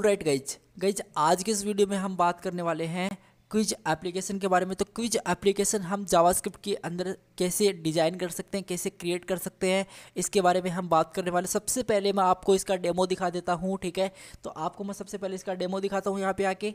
Right guys आज के इस वीडियो में हम बात करने वाले हैं क्विज एप्लीकेशन के बारे में। तो क्विज एप्लीकेशन हम जावास्क्रिप्ट के अंदर कैसे डिज़ाइन कर सकते हैं, कैसे क्रिएट कर सकते हैं, इसके बारे में हम बात करने वाले। सबसे पहले मैं आपको इसका डेमो दिखा देता हूँ, ठीक है। तो आपको मैं सबसे पहले इसका डेमो दिखाता हूँ यहाँ पे आके।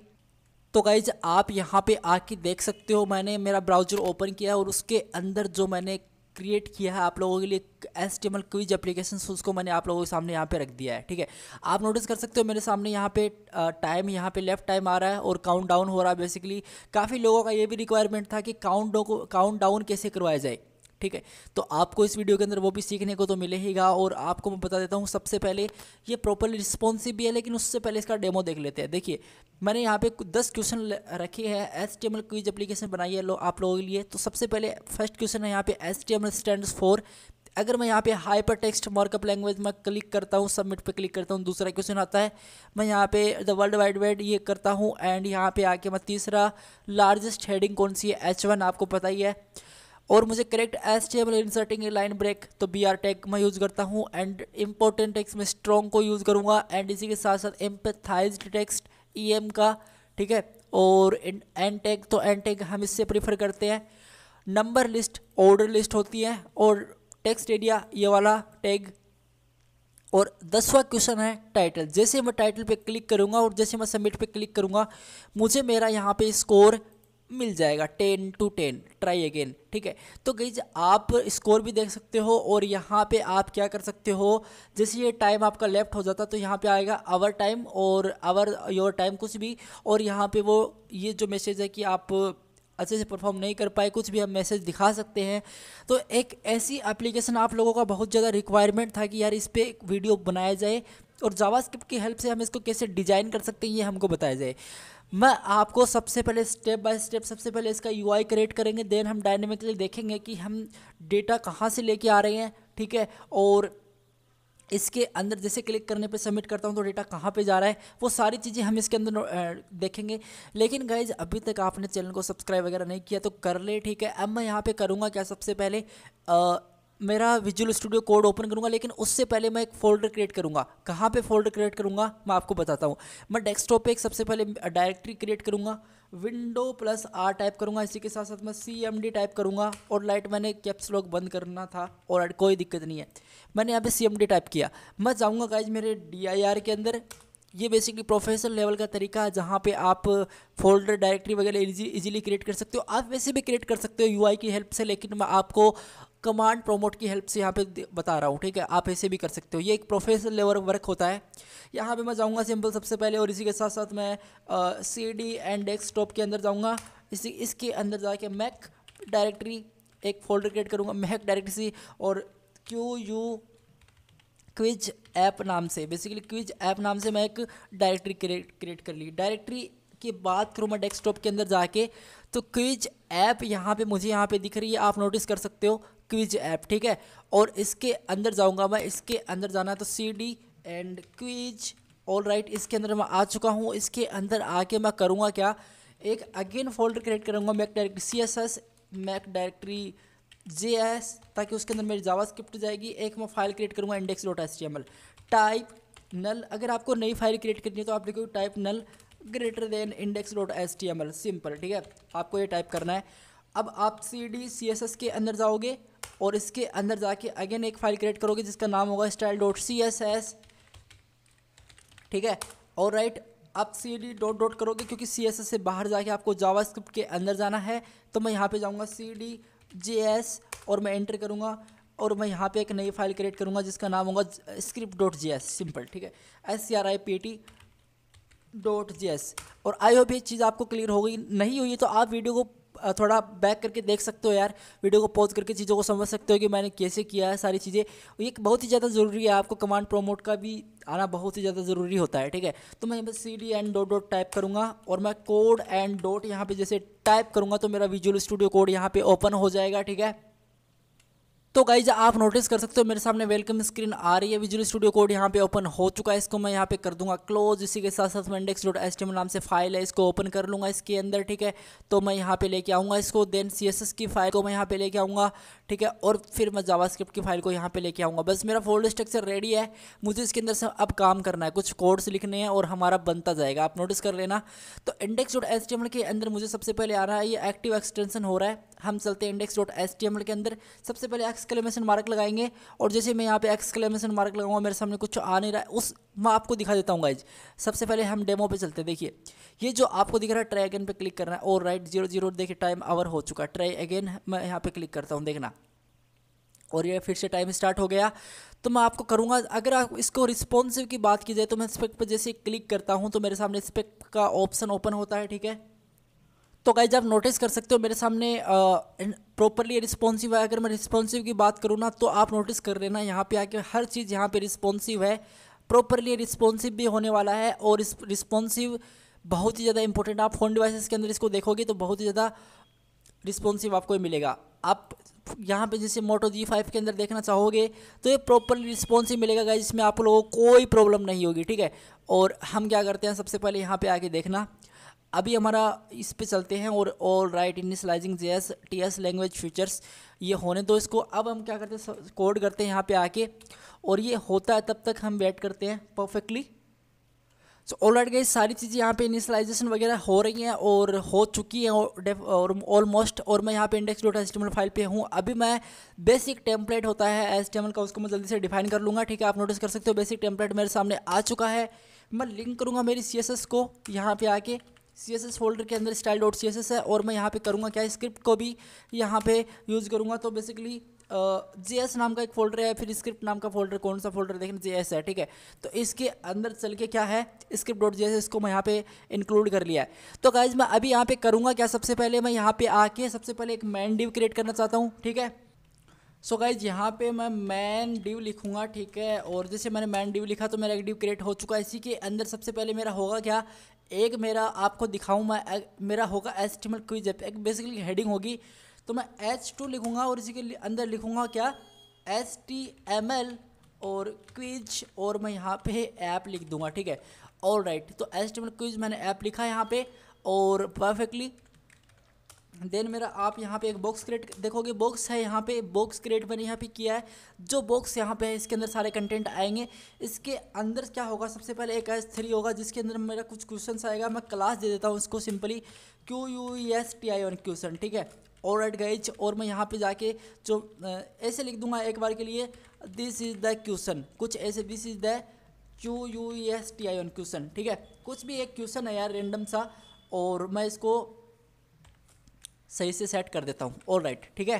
तो गाइज आप यहाँ पे आके देख सकते हो, मैंने मेरा ब्राउज़र ओपन किया और उसके अंदर जो मैंने क्रिएट किया है आप लोगों के लिए HTML क्विज एप्लीकेशन, उसको मैंने आप लोगों के सामने यहाँ पे रख दिया है, ठीक है। आप नोटिस कर सकते हो मेरे सामने यहाँ पे टाइम, यहाँ पे लेफ्ट टाइम आ रहा है और काउंट डाउन हो रहा है। बेसिकली काफ़ी लोगों का ये भी रिक्वायरमेंट था कि काउंट डाउन कैसे करवाया जाए, ठीक है। तो आपको इस वीडियो के अंदर वो भी सीखने को तो मिलेगा। और आपको मैं बता देता हूँ सबसे पहले, ये प्रॉपरली रिस्पॉन्सिव भी है, लेकिन उससे पहले इसका डेमो देख लेते हैं। देखिए मैंने यहाँ पे 10 क्वेश्चन रखे हैं, HTML क्विज एप्लीकेशन बनाई है आप लोगों के लिए। तो सबसे पहले फर्स्ट क्वेश्चन है यहाँ पे HTML स्टैंड्स फॉर। अगर मैं यहाँ पे हाइपर टेक्स्ट मार्कअप लैंग्वेज में क्लिक करता हूँ, सबमिट पे क्लिक करता हूँ, दूसरा क्वेश्चन आता है। मैं यहाँ पे द वर्ल्ड वाइड वेब ये करता हूँ एंड यहाँ पे आके मैं तीसरा, लार्जेस्ट हेडिंग कौन सी है, H1 आपको पता ही है। और मुझे correct HTML inserting a line break, तो BR टैग मैं यूज़ करता हूँ। एंड इंपॉर्टेंट टेक्स्ट में स्ट्रॉन्ग को यूज़ करूँगा एंड इसी के साथ साथ एम्पैथाइज्ड टेक्स्ट EM का, ठीक है। और एंड टैग, तो एंड टैग हम इससे प्रीफर करते हैं। नंबर लिस्ट, ऑर्डर लिस्ट होती है, और टेक्स्ट एरिया ये वाला टैग। और 10वां क्वेश्चन है टाइटल। जैसे मैं टाइटल पे क्लिक करूँगा और जैसे मैं सबमिट पे क्लिक करूँगा, मुझे मेरा यहाँ पे स्कोर मिल जाएगा 10/10, ट्राई अगेन, ठीक है। तो गाइज आप स्कोर भी देख सकते हो और यहाँ पे आप क्या कर सकते हो, जैसे ये टाइम आपका लेफ्ट हो जाता तो यहाँ पे आएगा आवर टाइम और आवर योर टाइम कुछ भी। और यहाँ पे वो ये जो मैसेज है कि आप अच्छे से परफॉर्म नहीं कर पाए, कुछ भी हम मैसेज दिखा सकते हैं। तो एक ऐसी एप्लीकेशन आप लोगों का बहुत ज़्यादा रिक्वायरमेंट था कि यार इस पर एक वीडियो बनाया जाए और जावास्क्रिप्ट की हेल्प से हम इसको कैसे डिज़ाइन कर सकते हैं ये हमको बताया जाए। मैं आपको सबसे पहले स्टेप बाय स्टेप, सबसे पहले इसका UI क्रिएट करेंगे, देन हम डायनेमिकली देखेंगे कि हम डेटा कहाँ से लेके आ रहे हैं, ठीक है। और इसके अंदर जैसे क्लिक करने पे सबमिट करता हूँ तो डेटा कहाँ पे जा रहा है, वो सारी चीज़ें हम इसके अंदर देखेंगे। लेकिन गाइज अभी तक आपने चैनल को सब्सक्राइब वगैरह नहीं किया तो कर ले, ठीक है। अब मैं यहाँ पे करूँगा क्या, सबसे पहले मेरा विजुअल स्टूडियो कोड ओपन करूँगा, लेकिन उससे पहले मैं एक फ़ोल्डर क्रिएट करूँगा। कहाँ पे फोल्डर क्रिएट करूँगा मैं आपको बताता हूँ। मैं डेस्कटॉप पे एक सबसे पहले डायरेक्टरी क्रिएट करूँगा, Window+R टाइप करूँगा, इसी के साथ साथ मैं CMD टाइप करूँगा। और लाइट मैंने कैप्स लॉक बंद करना था और कोई दिक्कत नहीं है, मैंने यहाँ पे CMD टाइप किया। मैं जाऊँगा गाइज मेरे DIR के अंदर। ये बेसिकली प्रोफेशनल लेवल का तरीका है जहाँ पे आप फोल्डर डायरेक्टरी वगैरह इजीली क्रिएट कर सकते हो। आप वैसे भी क्रिएट कर सकते हो UI की हेल्प से, लेकिन मैं आपको कमांड प्रोमोट की हेल्प से यहाँ पे बता रहा हूँ, ठीक है। आप ऐसे भी कर सकते हो, ये एक प्रोफेशनल लेवल वर्क होता है। यहाँ पे मैं जाऊँगा सिंपल सबसे पहले, और इसी के साथ साथ मैं CD एंड डेस्कटॉप के अंदर जाऊँगा। इसके अंदर जाके मैक डायरेक्टरी एक फ़ोल्डर क्रिएट करूँगा, मैक डायरेक्टरी से, और QU क्विज ऐप नाम से, बेसिकली क्विज ऐप नाम से मैं एक डायरेक्टरी क्रिएट कर ली। डायरेक्टरी की बात करूँ मैं डेस्कटॉप के अंदर जाके, तो क्विज ऐप यहाँ पे मुझे यहाँ पे दिख रही है, आप नोटिस कर सकते हो क्विज ऐप, ठीक है। और इसके अंदर जाऊँगा मैं, इसके अंदर जाना है तो CD and quiz, all right. इसके अंदर मैं आ चुका हूँ। इसके अंदर आके मैं करूँगा क्या, एक अगेन फोल्डर क्रिएट करूँगा, make directory CSS, make directory JS, ताकि उसके अंदर मेरी जावास्क्रिप्ट जाएगी। एक मैं फाइल क्रिएट करूँगा index.html, टाइप नल। अगर आपको नई फाइल क्रिएट करनी है तो आप लिखो टाइप नल ग्रेटर देन index.html, सिंपल, ठीक है। आपको ये टाइप करना है। अब आप CD CSS के अंदर जाओगे और इसके अंदर जाके अगेन एक फाइल क्रिएट करोगे जिसका नाम होगा style.css, ठीक है। और राइट, आप CD डॉट करोगे क्योंकि CSS से बाहर जाके आपको जावास्क्रिप्ट के अंदर जाना है। तो मैं यहाँ पे जाऊँगा CD JS और मैं एंटर करूँगा और मैं यहाँ पे एक नई फाइल क्रिएट करूँगा जिसका नाम होगा script.js, सिंपल, ठीक है, script.js। और आई होप ये चीज़ आपको क्लियर हो गई। नहीं हुई तो आप वीडियो को थोड़ा बैक करके देख सकते हो यार, वीडियो को पॉज करके चीज़ों को समझ सकते हो कि मैंने कैसे किया है सारी चीज़ें। ये बहुत ही ज़्यादा ज़रूरी है, आपको कमांड प्रोमोट का भी आना बहुत ही ज़्यादा ज़रूरी होता है, ठीक है। तो मैं यहाँ पे CD एंड डॉट टाइप करूँगा और मैं कोड एंड डॉट यहाँ पे जैसे टाइप करूँगा तो मेरा विजुअल स्टूडियो कोड यहाँ पे ओपन हो जाएगा, ठीक है। तो गाइज आप नोटिस कर सकते हो मेरे सामने वेलकम स्क्रीन आ रही है। विजुअल स्टूडियो कोड यहाँ पे ओपन हो चुका है। इसको मैं यहाँ पे कर दूंगा क्लोज। इसी के साथ साथ मैं index.html नाम से फाइल है, इसको ओपन कर लूँगा इसके अंदर, ठीक है। तो मैं यहाँ पे लेके आऊँगा इसको, देन CSS की फाइल को मैं यहाँ पे लेके आऊँगा, ठीक है। और फिर मैं जावास्क्रिप्ट की फाइल को यहाँ पे लेके आऊँगा। बस मेरा फोल्डर स्ट्रक्चर रेडी है, मुझे इसके अंदर से अब काम करना है, कुछ कोड्स लिखने हैं और हमारा बनता जाएगा। आप नोटिस कर लेना। तो index.html के अंदर मुझे सबसे पहले आ रहा है, ये एक्टिव एक्सटेंशन हो रहा है। हम चलते हैं index.html के अंदर, सबसे पहले एक्सक्लेमेशन मार्क लगाएंगे। और जैसे मैं यहाँ पे एक्सक्लेमेशन मार्क लगाऊंगा, मेरे सामने कुछ आ नहीं रहा है, उस मैं आपको दिखा देता हूँ गाइज। सबसे पहले हम डेमो पे चलते हैं। देखिए ये जो आपको दिख रहा है, ट्राई अगेन पे क्लिक करना है। और राइट 00 देखिए टाइम आवर हो चुका है। ट्राई अगेन मैं यहाँ पे क्लिक करता हूँ, देखना, और ये फिर से टाइम स्टार्ट हो गया। तो मैं आपको करूँगा, अगर आप इसको रिस्पॉन्सिव की बात की जाए तो मैं स्पेक पर जैसे क्लिक करता हूँ तो मेरे सामने स्पेक का ऑप्शन ओपन होता है, ठीक है। तो गाइज आप नोटिस कर सकते हो मेरे सामने प्रॉपरली रिस्पॉन्सिव है। अगर मैं रिस्पॉन्सिव की बात करूँ ना, तो आप नोटिस कर लेना यहाँ पे आके हर चीज़ यहाँ पे रिस्पॉन्सिव है, प्रॉपरली रिस्पॉन्सिव भी होने वाला है। और इस रिस्पॉन्सिव बहुत ही ज़्यादा इंपॉर्टेंट, आप फोन डिवाइसेस के अंदर इसको देखोगे तो बहुत ही ज़्यादा रिस्पॉन्सिव आपको मिलेगा। आप यहाँ पे जैसे मोटो G5 के अंदर देखना चाहोगे तो ये प्रॉपरली रिस्पॉन्सिव मिलेगा गाइज, इसमें आप लोगों को कोई प्रॉब्लम नहीं होगी, ठीक है। और हम क्या करते हैं, सबसे पहले यहाँ पे आके देखना, अभी हमारा इस पे चलते हैं और all right initialising JS TS language features, ये होने दो इसको। अब हम क्या करते हैं, कोड करते हैं यहाँ पे आके, और ये होता है तब तक हम वेट करते हैं perfectly. So all right guys, सारी चीज़ें यहाँ पे इनिशियलाइजेशन वगैरह हो रही हैं और हो चुकी हैं और ऑलमोस्ट। और मैं यहाँ पे index.html फाइल पे हूँ। अभी मैं बेसिक टेम्पलेट होता है HTML का, उसको मैं जल्दी से डिफाइन कर लूँगा, ठीक है। आप नोटिस कर सकते हो बेसिक टेम्पलेट मेरे सामने आ चुका है। मैं लिंक करूँगा मेरी CSS को यहाँ पे आके, CSS फोल्डर के अंदर style.css है, और मैं यहाँ पे करूँगा क्या, स्क्रिप्ट को भी यहाँ पे यूज़ करूँगा। तो बेसिकली JS नाम का एक फोल्डर है, फिर स्क्रिप्ट नाम का फोल्डर, कौन सा फोल्डर देखना, JS है, ठीक है। तो इसके अंदर चल के क्या है, script.js, इसको मैं यहाँ पे इंक्लूड कर लिया है। तो गाइज मैं अभी यहाँ पे करूँगा क्या, सबसे पहले मैं यहाँ पे आके सबसे पहले एक मैन डिव क्रिएट करना चाहता हूँ, ठीक है। सो गाइज यहाँ पे मैं मैन डिव लिखूँगा, ठीक है। और जैसे मैंने मैन डिव लिखा तो मेरा एक डिव क्रिएट हो चुका है। इसी के अंदर सबसे पहले मेरा होगा क्या, एक मेरा आपको दिखाऊँ मैं, मेरा होगा HTML क्विज ऐप, एक बेसिकली हेडिंग होगी। तो मैं H2 लिखूँगा और इसी के अंदर लिखूँगा क्या, HTML और क्विज, और मैं यहाँ पे ऐप लिख दूँगा, ठीक है। ऑल राइट, तो HTML क्विज मैंने ऐप लिखा है यहाँ पे और परफेक्टली। देन मेरा आप यहाँ पे एक बॉक्स क्रिएट देखोगे, बॉक्स है यहाँ पे, बॉक्स क्रिएट मैंने यहाँ पे किया है। जो बॉक्स यहाँ पे है इसके अंदर सारे कंटेंट आएंगे। इसके अंदर क्या होगा, सबसे पहले एक S3 होगा जिसके अंदर मेरा कुछ क्वेश्चंस आएगा। मैं क्लास दे देता हूँ इसको सिंपली QUESTION क्वेश्चन, ठीक है। ऑलराइट गाइज, और मैं यहाँ पे जाके जो ऐसे लिख दूंगा एक बार के लिए, दिस इज द क्वेश्चन, कुछ ऐसे, this is the QUESTION question, ठीक है। कुछ भी एक क्वेश्चन है यार रेंडम सा, और मैं इसको सही से सेट कर देता हूँ। ऑल राइट, ठीक है,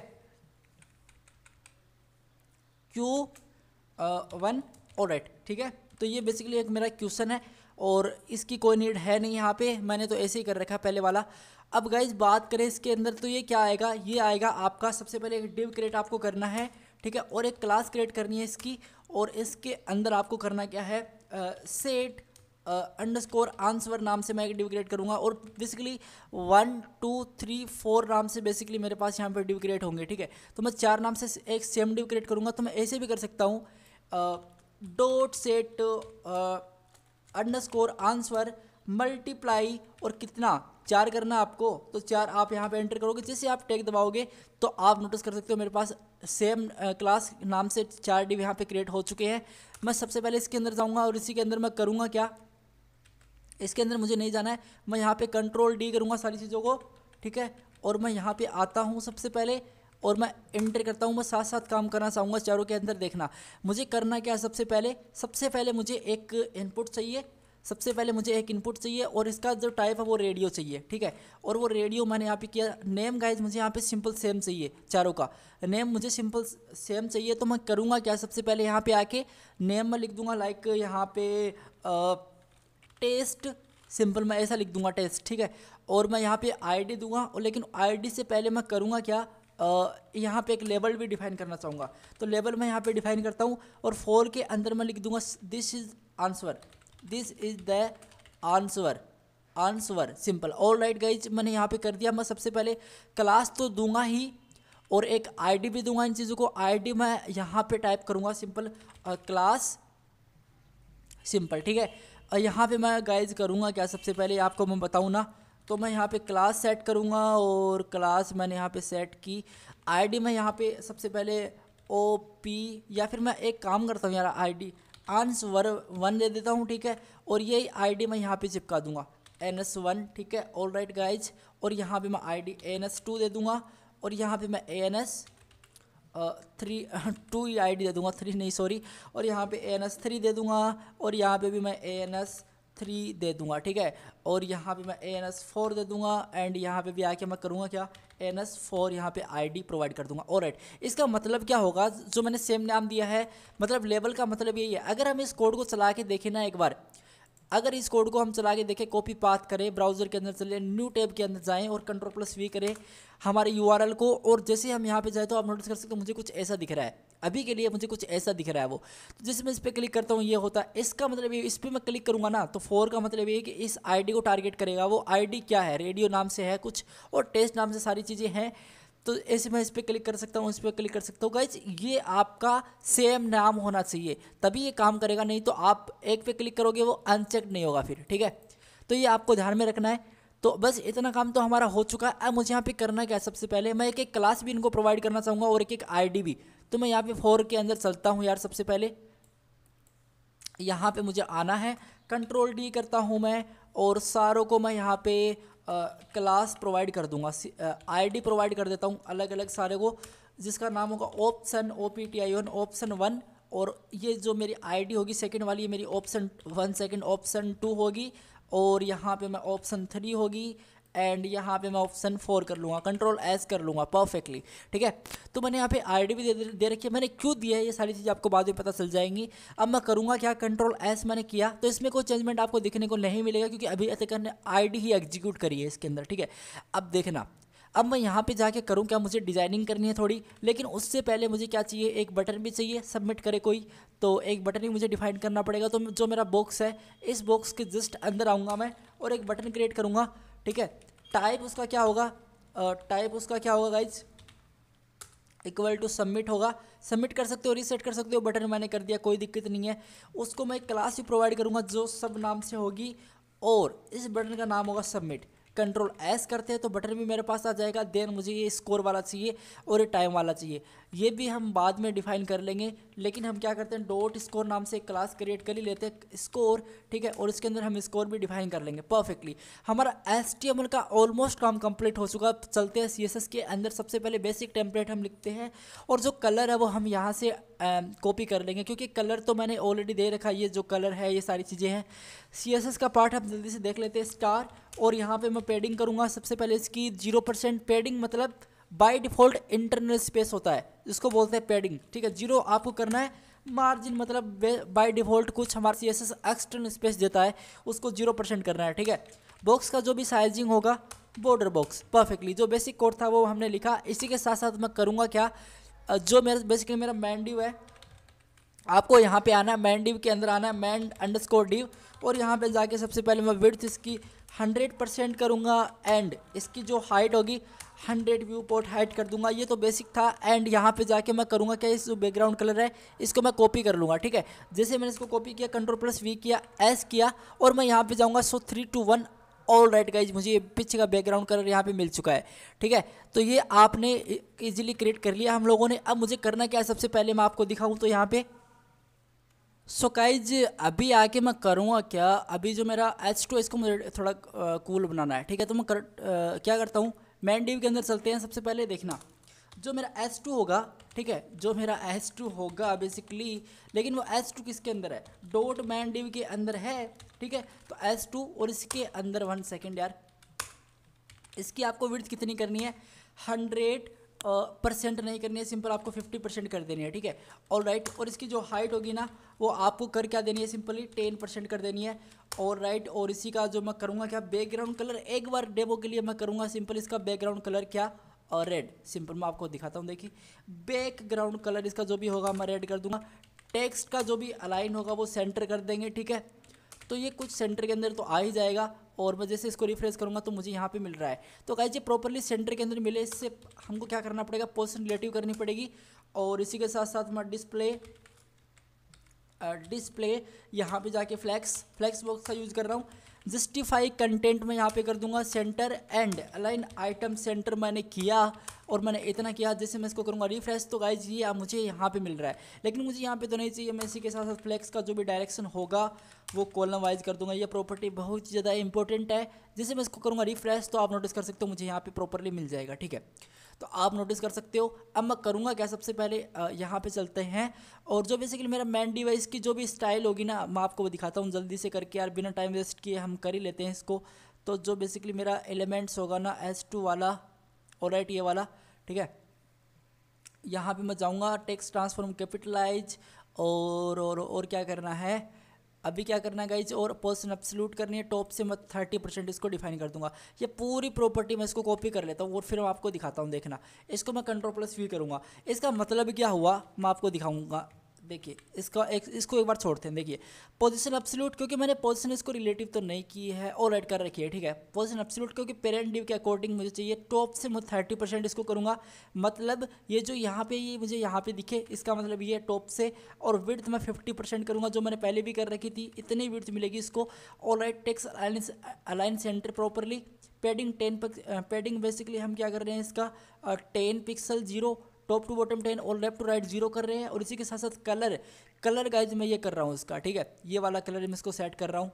Q1, ऑल राइट, ठीक है। तो ये बेसिकली एक मेरा क्वेश्चन है और इसकी कोई नीड है नहीं यहाँ पे, मैंने तो ऐसे ही कर रखा है पहले वाला। अब गाइज बात करें इसके अंदर, तो ये क्या आएगा, ये आएगा आपका, सबसे पहले एक डिव क्रिएट आपको करना है, ठीक है। और एक क्लास क्रिएट करनी है इसकी, और इसके अंदर आपको करना क्या है, सेट अंडरस्कोर आंसर नाम से मैं एक डिव क्रिएट करूँगा। और बेसिकली 1 2 3 4 नाम से बेसिकली मेरे पास यहाँ पर डिव क्रिएट होंगे, ठीक है। तो मैं 4 नाम से एक सेम डिव क्रिएट करूँगा। तो मैं ऐसे भी कर सकता हूँ, dot set underscore answer multiply, और कितना 4 करना आपको, तो 4 आप यहाँ पे एंटर करोगे। जैसे आप टैग दबाओगे तो आप नोटिस कर सकते हो मेरे पास सेम क्लास नाम से 4 डिव यहाँ पे क्रिएट हो चुके हैं। मैं सबसे पहले इसके अंदर जाऊँगा और इसी के अंदर मैं करूँगा क्या, इसके अंदर मुझे नहीं जाना है, मैं यहाँ पे Ctrl+D करूँगा सारी चीज़ों को, ठीक है। और मैं यहाँ पे आता हूँ सबसे पहले और मैं एंटर करता हूँ। मैं साथ साथ काम करना चाहूँगा चारों के अंदर। देखना मुझे करना क्या, सबसे पहले मुझे एक इनपुट चाहिए, सबसे पहले मुझे एक इनपुट चाहिए, और इसका जो टाइप है वो रेडियो चाहिए, ठीक है। और वो रेडियो मैंने यहाँ पे किया। नेम गाइज मुझे यहाँ पे सिंपल सेम चाहिए, चारों का नेम मुझे सिंपल सेम चाहिए। तो मैं करूँगा क्या, सबसे पहले यहाँ पे आके नेम मैं लिख दूँगा, लाइक यहाँ पे टेस्ट, सिंपल मैं ऐसा लिख दूँगा टेस्ट, ठीक है। और मैं यहाँ पे ID दूँगा, और लेकिन ID से पहले मैं करूँगा क्या, यहाँ पे एक लेबल भी डिफाइन करना चाहूँगा। तो लेबल मैं यहाँ पे डिफाइन करता हूँ, और 4 के अंदर मैं लिख दूँगा this is answer, this is the answer simple. All right guys, मैंने यहाँ पे कर दिया। मैं सबसे पहले क्लास तो दूंगा ही, और एक आईडी भी दूंगा इन चीज़ों को। आईडी मैं यहाँ पे टाइप करूँगा सिंपल क्लास सिंपल, ठीक है। और यहाँ पे मैं गाइज करूँगा क्या, सबसे पहले आपको मैं बताऊँ ना, तो मैं यहाँ पे क्लास सेट करूँगा और क्लास मैंने यहाँ पे सेट की। आईडी मैं यहाँ पे सबसे पहले OP, या फिर मैं एक काम करता हूँ यार, आईडी ANS1 दे देता हूँ, ठीक है। और यही आईडी मैं यहाँ पे चिपका दूंगा ANS1, ठीक है। ऑल राइट गाइज, और यहाँ पे मैं आईडी ANS2 दे दूंगा, और यहाँ पे मैं ANS2 ही आईडी दे दूंगा, 3 नहीं सॉरी, और यहाँ पे ANS3 दे दूंगा, और यहाँ पे भी मैं ANS3 दे दूंगा, ठीक है। और यहाँ पे मैं ANS4 दे दूंगा, एंड यहाँ पे भी आके मैं करूँगा क्या, ANS4 यहाँ पे आईडी प्रोवाइड कर दूंगा। ऑलराइट, इसका मतलब क्या होगा, जो मैंने सेम नाम दिया है, मतलब लेवल का मतलब यही है। अगर हम इस कोड को चला के देखें ना एक बार, अगर इस कोड को हम चला के देखें, कॉपी पाथ करें, ब्राउजर के अंदर चले, न्यू टैब के अंदर जाएं और Ctrl+V करें हमारे URL को, और जैसे हम यहाँ पे जाए तो आप नोटिस कर सकते हो मुझे कुछ ऐसा दिख रहा है, अभी के लिए मुझे कुछ ऐसा दिख रहा है वो। तो जैसे मैं इस पर क्लिक करता हूँ ये होता है, इसका मतलब ये, इस पर मैं क्लिक करूँगा ना तो 4 का मतलब ये है कि इस आईडी को टारगेट करेगा। वो आईडी क्या है, रेडियो नाम से है कुछ, और टेस्ट नाम से सारी चीज़ें हैं। तो ऐसे मैं इस पर क्लिक कर सकता हूँ, इस पर क्लिक कर सकता हूँ। गाइज ये आपका सेम नाम होना चाहिए तभी ये काम करेगा, नहीं तो आप एक पे क्लिक करोगे वो अनचेक नहीं होगा फिर, ठीक है। तो ये आपको ध्यान में रखना है। तो बस इतना काम तो हमारा हो चुका है। अब मुझे यहाँ पे करना क्या है, सबसे पहले मैं एक क्लास भी इनको प्रोवाइड करना चाहूँगा और एक आईडी भी। तो मैं यहाँ पे 4 के अंदर चलता हूँ यार। सबसे पहले यहाँ पे मुझे आना है, Ctrl+D करता हूँ मैं, और सारों को मैं यहाँ पे क्लास प्रोवाइड कर दूंगा, आईडी प्रोवाइड कर देता हूँ अलग अलग सारे को, जिसका नाम होगा option1 और ये जो मेरी आईडी होगी सेकंड वाली, ये मेरी option1 सेकंड, option2 होगी, और यहाँ पे मैं option3 होगी, एंड यहाँ पे मैं option4 कर लूँगा, Ctrl+S कर लूँगा परफेक्टली, ठीक है। तो मैंने यहाँ पे आईडी भी दे रखी है। मैंने क्यों दिया है ये सारी चीज़ें आपको बाद में पता चल जाएंगी। अब मैं करूँगा क्या, Ctrl+S मैंने किया तो इसमें कोई चेंजमेंट आपको देखने को नहीं मिलेगा, क्योंकि अभी तक ने आईडी ही एग्जीक्यूट करी है इसके अंदर, ठीक है। अब देखना, अब मैं यहाँ पे जाके करूँ क्या, मुझे डिज़ाइनिंग करनी है थोड़ी, लेकिन उससे पहले मुझे क्या चाहिए, एक बटन भी चाहिए, सबमिट करे कोई, तो एक बटन ही मुझे डिफाइन करना पड़ेगा। तो जो मेरा बॉक्स है, इस बॉक्स के जस्ट अंदर आऊँगा मैं और एक बटन क्रिएट करूँगा, ठीक है। टाइप उसका क्या होगा, गाइज, इक्वल टू सबमिट होगा। सबमिट कर सकते हो, रीसेट कर सकते हो, बटन मैंने कर दिया, कोई दिक्कत नहीं है। उसको मैं एक क्लास भी प्रोवाइड करूँगा जो सब नाम से होगी, और इस बटन का नाम होगा सबमिट। Ctrl+S करते हैं तो बटन भी मेरे पास आ जाएगा। देन मुझे ये स्कोर वाला चाहिए और ये टाइम वाला चाहिए, ये भी हम बाद में डिफाइन कर लेंगे। लेकिन हम क्या करते हैं, डॉट स्कोर नाम से एक क्लास क्रिएट कर ही लेते हैं, स्कोर, ठीक है, और इसके अंदर हम स्कोर भी डिफाइन कर लेंगे परफेक्टली। हमारा HTML का ऑलमोस्ट काम कंप्लीट हो चुका। चलते हैं CSS के अंदर। सबसे पहले बेसिक टेम्पलेट हम लिखते हैं, और जो कलर है वो हम यहाँ से कॉपी कर लेंगे, क्योंकि कलर तो मैंने ऑलरेडी दे रखा है। ये जो कलर है, ये सारी चीज़ें हैं। CSS का पार्ट हम जल्दी से देख लेते हैं, स्टार, और यहाँ पे मैं पेडिंग करूँगा सबसे पहले इसकी 0%। पेडिंग मतलब बाय डिफ़ॉल्ट इंटरनल स्पेस होता है, जिसको बोलते हैं पेडिंग, ठीक है। 0 आपको करना है। मार्जिन मतलब बाय डिफ़ॉल्ट कुछ हमारा CSS एक्सटर्नल स्पेस देता है, उसको 0% करना है, ठीक है। बॉक्स का जो भी साइजिंग होगा, बॉर्डर बॉक्स परफेक्टली, जो बेसिक कोड था वो हमने लिखा। इसी के साथ साथ मैं करूँगा क्या, जो मेरा बेसिकली मेरा मैन डिव है, आपको यहाँ पे आना है, मैन डिव के अंदर आना है, man_div, और यहाँ पे जाके सबसे पहले मैं विड्थ इसकी 100% करूँगा, एंड इसकी जो हाइट होगी 100 व्यू पोर्ट हाइट कर दूंगा। ये तो बेसिक था। एंड यहाँ पे जाके मैं करूँगा क्या, इस जो बैकग्राउंड कलर है इसको मैं कॉपी कर लूँगा, ठीक है। जैसे मैंने इसको कॉपी किया, Ctrl+V किया, S किया, और मैं यहाँ पे जाऊँगा 3, 2, 1। ऑल राइट गाइज, मुझे ये पीछे का बैकग्राउंड कलर यहाँ पे मिल चुका है, ठीक है। तो ये आपने इजीली क्रिएट कर लिया हम लोगों ने। अब मुझे करना क्या है, सबसे पहले मैं आपको दिखाऊँ तो यहाँ पे गाइज अभी आके मैं करूँगा क्या, अभी जो मेरा H2 इसको मुझे थोड़ा कूल बनाना है, ठीक है। तो मैं क्या करता हूँ, मैन डिव के अंदर चलते हैं। सबसे पहले देखना जो मेरा H2 होगा, ठीक है, जो मेरा H2 होगा बेसिकली, लेकिन वो H2 किसके अंदर है, डॉट मैन डिव के अंदर है, ठीक है। तो H2 और इसके अंदर 1 सेकेंड यार, इसकी आपको विड्थ कितनी करनी है, 100% नहीं करनी है, सिंपल आपको 50% कर देनी है, ठीक है। ऑल राइट, और इसकी जो हाइट होगी ना वो आपको कर क्या देनी है, सिंपली 10% कर देनी है। ऑल राइट, और इसी का जो मैं करूँगा क्या, बैकग्राउंड कलर एक बार डेमो के लिए मैं करूँगा सिंपल इसका बैकग्राउंड कलर क्या, और रेड। सिंपल मैं आपको दिखाता हूँ, देखिए बैकग्राउंड कलर इसका जो भी होगा मैं रेड कर दूंगा। टेक्स्ट का जो भी अलाइन होगा वो सेंटर कर देंगे, ठीक है। तो ये कुछ सेंटर के अंदर तो आ ही जाएगा। और मैं जैसे इसको रिफ्रेश करूँगा तो मुझे यहाँ पे मिल रहा है। तो गाइस ये प्रॉपरली सेंटर के अंदर मिले, इससे हमको क्या करना पड़ेगा, पोजीशन रिलेटिव करनी पड़ेगी। और इसी के साथ साथ मैं डिस्प्ले यहाँ पे जाके फ्लैक्स बॉक्स का यूज़ कर रहा हूँ। जस्टिफाई कंटेंट में यहाँ पे कर दूंगा centre and align item centre मैंने किया और मैंने इतना किया। जैसे मैं इसको करूँगा रिफ्रेश तो गाइज ये मुझे यहाँ पे मिल रहा है, लेकिन मुझे यहाँ पे तो नहीं चाहिए। मैं इसी के साथ साथ फ्लैक्स का जो भी डायरेक्शन होगा वो कॉलम वाइज कर दूंगा। ये प्रॉपर्टी बहुत ज़्यादा इंपॉर्टेंट है। जैसे मैं इसको करूँगा रिफ्रेश तो आप नोटिस कर सकते हो मुझे यहाँ पे प्रॉपरली मिल जाएगा, ठीक है। तो आप नोटिस कर सकते हो। अब मैं करूँगा क्या, सबसे पहले यहाँ पे चलते हैं और जो बेसिकली मेरा मेन डिवाइस की जो भी स्टाइल होगी ना मैं आपको वो दिखाता हूँ जल्दी से करके यार, बिना टाइम वेस्ट किए हम कर ही लेते हैं इसको। तो जो बेसिकली मेरा एलिमेंट्स होगा ना S2 वाला, ऑलराइट ये वाला, ठीक है। यहाँ पे मैं जाऊँगा टेक्स्ट ट्रांसफॉर्म कैपिटलाइज और क्या करना है अभी, क्या करना है गाइज, और पोजीशन एब्सोल्यूट करनी है। टॉप से मैं 30% इसको डिफाइन कर दूंगा। ये पूरी प्रॉपर्टी मैं इसको कॉपी कर लेता हूँ और फिर मैं आपको दिखाता हूँ। देखना, इसको मैं Ctrl+V करूँगा। इसका मतलब क्या हुआ मैं आपको दिखाऊंगा। देखिए इसको एक बार छोड़ते हैं। देखिए पोजीशन एब्सोल्यूट, क्योंकि मैंने पोजीशन इसको रिलेटिव तो नहीं की है और ऐड कर रखी है, ठीक है। पोजीशन एब्सोल्यूट क्योंकि पेरेंट डिव के अकॉर्डिंग मुझे चाहिए। टॉप से मैं 30% इसको करूँगा, मतलब ये जो यहाँ पे ये मुझे यहाँ पे दिखे इसका मतलब ये टॉप से। और विड्थ मैं 50% करूँगा जो मैंने पहले भी कर रखी थी, इतनी विड्थ मिलेगी इसको। Alright, text align centre properly. Padding 10, padding basically हम क्या कर रहे हैं इसका 10 पिक्सल 0, टॉप टू बॉटम 10 और लेफ्ट टू राइट 0 कर रहे हैं। और इसी के साथ साथ कलर गाइज मैं ये कर रहा हूँ इसका, ठीक है। ये वाला कलर मैं इसको सेट कर रहा हूँ।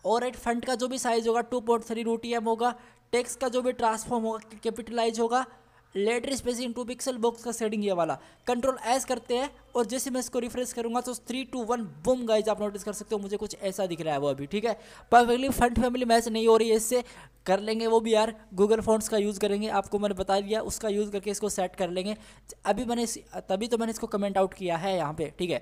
और राइट, फ्रंट का जो भी साइज होगा 2.3 होगा। टेक्स्ट का जो भी ट्रांसफॉर्म होगा कैपिटलाइज होगा। लेटर स्पेसिंग 2 पिक्सल, बॉक्स का शेडिंग ये वाला Ctrl+S करते हैं। और जैसे मैं इसको रिफ्रेश करूंगा तो 3 2 1 बूम गाइज आप नोटिस कर सकते हो मुझे कुछ ऐसा दिख रहा है वो अभी, ठीक है। परफेक्टली फ्रंट फैमिली मैच नहीं हो रही है, इससे कर लेंगे वो भी यार, गूगल फॉन्ट्स का यूज़ करेंगे। आपको मैंने बता दिया, उसका यूज़ करके इसको सेट कर लेंगे। अभी तभी तो मैंने इसको कमेंट आउट किया है यहाँ पे, ठीक है,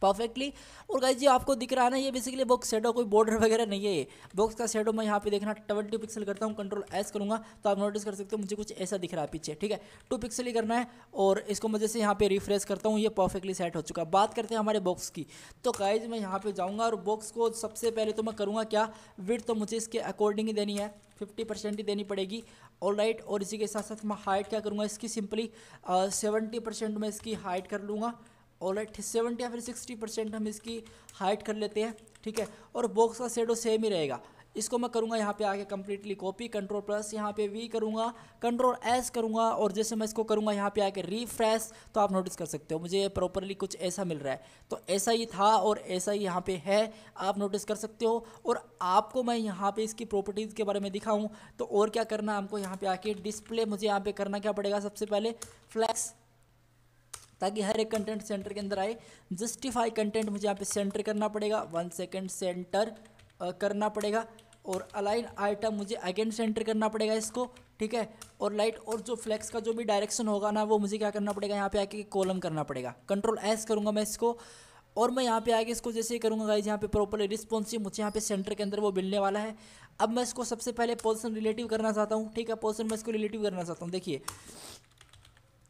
परफेक्टली। और गाइस ये आपको दिख रहा है ना, ये बेसिकली बॉक्स शेडो, कोई बॉर्डर वगैरह नहीं है। ये बॉक्स का शेडो मैं यहाँ पे देखना 20 पिक्सल करता हूँ, Ctrl+S करूँगा तो आप नोटिस कर सकते हो मुझे कुछ ऐसा दिख रहा है पीछे, ठीक है। 2 पिक्सल ही करना है और इसको मैं जैसे यहाँ पे रिफ्रेश करता हूँ ये परफेक्टली सेट हो चुका है। बात करते हैं हमारे बॉक्स की। तो गाइस मैं यहाँ पे जाऊँगा और बॉक्स को सबसे पहले तो मैं करूँगा क्या, विड्थ तो मुझे इसके अकॉर्डिंग ही देनी है, 50% ही देनी पड़ेगी। ऑलराइट, और इसी के साथ साथ मैं हाइट क्या करूँगा इसकी, सिंपली 70% में इसकी हाइट कर लूँगा। ऑलराइट, 70 या फिर 60% हम इसकी हाइट कर लेते हैं, ठीक है। और बॉक्स का शेडो सेम ही रहेगा। इसको मैं करूँगा यहाँ पे आके कम्प्लीटली कॉपी, Ctrl+ यहाँ पे V करूँगा, Ctrl+S करूँगा। और जैसे मैं इसको करूँगा यहाँ पे आके रिफ्रेश तो आप नोटिस कर सकते हो मुझे प्रॉपरली कुछ ऐसा मिल रहा है। तो ऐसा ही था और ऐसा ही यहाँ पे है, आप नोटिस कर सकते हो। और आपको मैं यहाँ पे इसकी प्रॉपर्टीज़ के बारे में दिखाऊँ तो और क्या करना है हमको, यहाँ पे आके डिस्प्ले मुझे यहाँ पे करना क्या पड़ेगा, सबसे पहले फ्लैक्स, ताकि हर एक कंटेंट सेंटर के अंदर आए। जस्टिफाई कंटेंट मुझे यहाँ पे सेंटर करना पड़ेगा, 1 सेकेंड सेंटर करना पड़ेगा। और अलाइन आइटम मुझे अगेन सेंटर करना पड़ेगा इसको, ठीक है। और लाइट और जो फ्लेक्स का जो भी डायरेक्शन होगा ना वो मुझे क्या करना पड़ेगा, यहाँ पे आके कॉलम करना पड़ेगा। Ctrl+S करूँगा मैं इसको और मैं यहाँ पे आगे इसको जैसे ही करूँगा गाइस, यहाँ पे प्रॉपरली रिस्पॉन्सिव मुझे यहाँ पे सेंटर के अंदर वो मिलने वाला है। अब मैं इसको सबसे पहले पोजीशन रिलेटिव करना चाहता हूँ, ठीक है। पोजीशन मैं इसको रिलेटिव करना चाहता हूँ। देखिए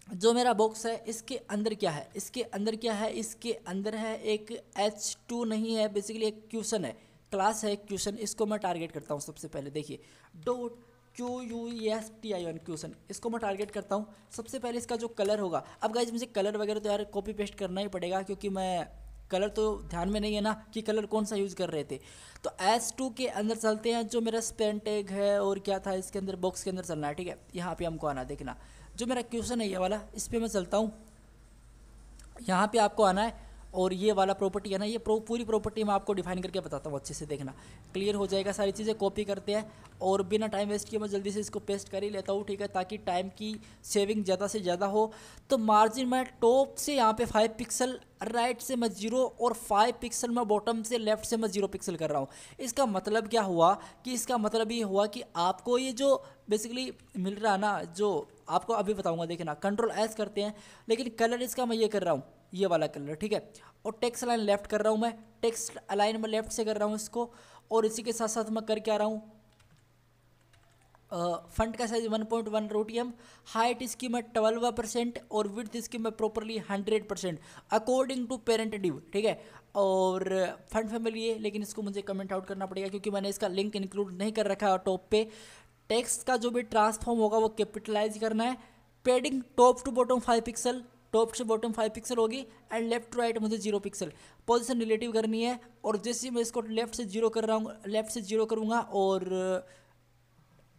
जो मेरा बॉक्स है इसके अंदर क्या है, इसके अंदर क्या है, इसके अंदर है एक H2 नहीं है, बेसिकली एक क्वेश्चन है, क्लास है क्वेश्चन। इसको मैं टारगेट करता हूँ सबसे पहले। देखिए .QUESTION क्वेश्चन, इसको मैं टारगेट करता हूँ सबसे पहले। इसका जो कलर होगा, अब गाइज मुझे कलर वगैरह तो यार कॉपी पेस्ट करना ही पड़ेगा, क्योंकि मैं कलर तो ध्यान में नहीं है ना कि कलर कौन सा यूज़ कर रहे थे। तो S2 के अंदर चलते हैं, जो मेरा स्पेन टैग है और क्या था इसके अंदर, बॉक्स के अंदर चलना है, ठीक है। यहाँ पे हमको आना, देखना जो मेरा क्वेश्चन है ये वाला, इस पर मैं चलता हूँ। यहाँ पे आपको आना है और ये वाला प्रॉपर्टी है ना, ये पूरी प्रॉपर्टी मैं आपको डिफाइन करके बताता हूँ, अच्छे से देखना, क्लियर हो जाएगा। सारी चीज़ें कॉपी करते हैं और बिना टाइम वेस्ट किए मैं जल्दी से इसको पेस्ट कर ही लेता हूँ, ठीक है, ताकि टाइम की सेविंग ज़्यादा से ज़्यादा हो। तो मार्जिन मैं टॉप से यहाँ पे 5 पिक्सल, राइट से मैं 0 और 5 पिक्सल मैं बॉटम से लेफ्ट से मैं 0 पिक्सल कर रहा हूँ। इसका मतलब क्या हुआ कि इसका मतलब ये हुआ कि आपको ये जो बेसिकली मिल रहा है ना, जो आपको अभी बताऊंगा, देखना Ctrl+S करते हैं, लेकिन कलर इसका मैं ये कर रहा हूँ, ये वाला कलर, ठीक है। और टेक्स्ट अलाइन लेफ्ट कर रहा हूँ मैं, टेक्स्ट अलाइन में लेफ्ट से कर रहा हूँ इसको। और इसी के साथ साथ मैं कर क्या रहा हूँ, फंट का साइज 1.1 रोटियम, हाइट इसकी मैं 12% और विड्थ इसकी मैं properly 100% according to parent div, ठीक है। और फंड फैमिली है, लेकिन इसको मुझे कमेंट आउट करना पड़ेगा क्योंकि मैंने इसका लिंक इंक्लूड नहीं कर रखा है टॉप पे। टेक्स्ट का जो भी ट्रांसफॉर्म होगा वो कैपिटलाइज करना है। Padding top to bottom 5 pixel, top से बॉटम 5 पिक्सल होगी एंड लेफ्ट टू राइट मुझे 0 पिक्सल। पोजीशन रिलेटिव करनी है और जैसे मैं इसको लेफ्ट से 0 कर रहा हूँ, लेफ्ट से 0 करूँगा और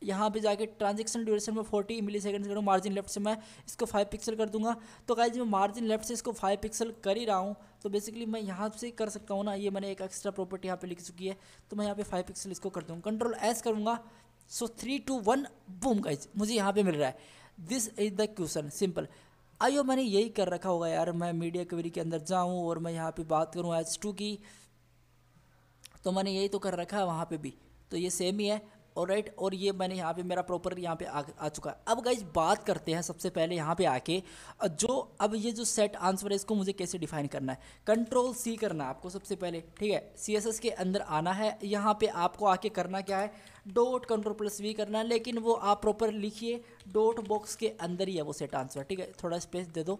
यहाँ पे जाके ट्रांजेक्शन ड्यूरेशन में 40 मिली सेकेंड करूँ, मार्जिन लेफ्ट से मैं इसको 5 पिक्सल कर दूंगा। तो गाइज मैं मार्जिन लेफ्ट से इसको 5 पिक्सल कर ही रहा हूँ, तो बेसिकली मैं यहाँ से कर सकता हूँ ना, ये मैंने एक एक्स्ट्रा प्रॉपर्टी यहाँ पे लिख चुकी है, तो मैं यहाँ पे 5 पिक्सल इसको कर दूँगा, कंट्रोल एस करूँगा। सो 3 2 1 बूम गाइज मुझे यहाँ पे मिल रहा है। This is the question simple. आइयो मैंने यही कर रखा होगा यार, मैं मीडिया क्वेरी के अंदर जाऊँ और मैं यहाँ पे बात करूँ H2 की, तो मैंने यही तो कर रखा है वहाँ पे भी, तो ये सेम ही है। और राइट, और ये मैंने यहाँ पे मेरा प्रॉपर यहाँ पे आ चुका है। अब गाइज बात करते हैं सबसे पहले यहाँ पे आके जो अब ये जो सेट आंसर है इसको मुझे कैसे डिफाइन करना है। कंट्रोल सी करना है आपको सबसे पहले, ठीक है। CSS के अंदर आना है, यहाँ पे आपको आके करना क्या है, डॉट कंट्रोल प्लस वी करना है, लेकिन वो आप प्रॉपर लिखिए डॉट बॉक्स के अंदर ही है वो सेट आंसर, ठीक है। थोड़ा स्पेस दे दो,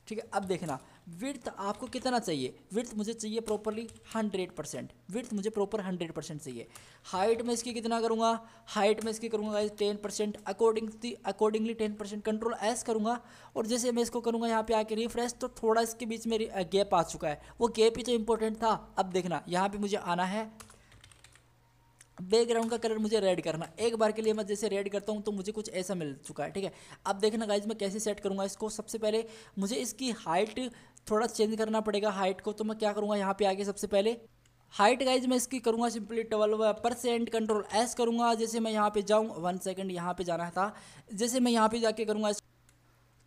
ठीक है। अब देखना विड्थ आपको कितना चाहिए, विड्थ मुझे चाहिए प्रॉपरली 100%, विड्थ मुझे प्रॉपर 100% चाहिए। हाइट में इसकी कितना करूँगा, हाइट में इसकी करूँगा 10%, अकॉर्डिंगली 10%, कंट्रोल एस करूँगा और जैसे मैं इसको करूँगा यहाँ पे आके रिफ्रेश, तो थोड़ा इसके बीच में गैप आ चुका है, वो गैप ही तो इंपॉर्टेंट था। अब देखना यहाँ पे मुझे आना है, बैकग्राउंड का कलर मुझे रेड करना, एक बार के लिए मैं जैसे रेड करता हूँ तो मुझे कुछ ऐसा मिल चुका है, ठीक है। अब देखना गाइज मैं कैसे सेट करूँगा इसको, सबसे पहले मुझे इसकी हाइट थोड़ा चेंज करना पड़ेगा हाइट को, तो मैं क्या करूँगा यहाँ पे आगे सबसे पहले हाइट गाइज मैं इसकी करूँगा सिंपली 12%, कंट्रोल एस करूँगा। जैसे मैं यहाँ पे जाऊँ 1 सेकंड यहाँ पे जाना था, जैसे मैं यहाँ पे जाके करूँगा,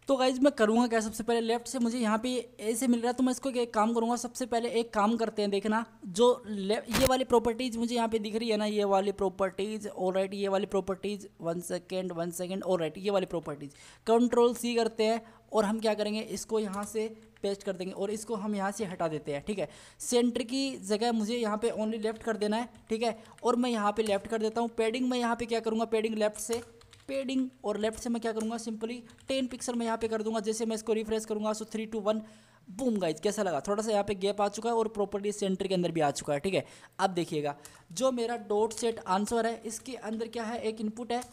तो गाइज मैं करूँगा क्या, सबसे पहले लेफ्ट से मुझे यहाँ पे ऐसे मिल रहा है, तो मैं इसको एक काम करूँगा, सबसे पहले एक काम करते हैं, देखना जो ये वाली प्रॉपर्टीज़ मुझे यहाँ पे दिख रही है ना, ये वाली प्रॉपर्टीज़ ऑलराइट, ये वाली प्रॉपर्टीज़ 1 सेकंड ऑलराइट, ये वाली प्रॉपर्टीज़ कंट्रोल सी करते हैं और हम क्या करेंगे, इसको यहाँ से पेस्ट कर देंगे और इसको हम यहाँ से हटा देते हैं, ठीक है। सेंटर की जगह मुझे यहाँ पे ओनली लेफ्ट कर देना है, ठीक है, और मैं यहाँ पे लेफ्ट कर देता हूँ। पेडिंग मैं यहाँ पे क्या करूँगा, पेडिंग लेफ्ट से, पेडिंग और लेफ्ट से मैं क्या करूँगा, सिंपली 10 पिक्सल मैं यहाँ पे कर दूंगा। जैसे मैं इसको रिफ्रेश करूँगा, सो 3 2 1 बूम गाइज, कैसा लगा, थोड़ा सा यहाँ पे गैप आ चुका है और प्रॉपर्टी सेंटर के अंदर भी आ चुका है, ठीक है। अब देखिएगा जो मेरा डॉट सेट आंसर है, इसके अंदर क्या है, एक इनपुट है,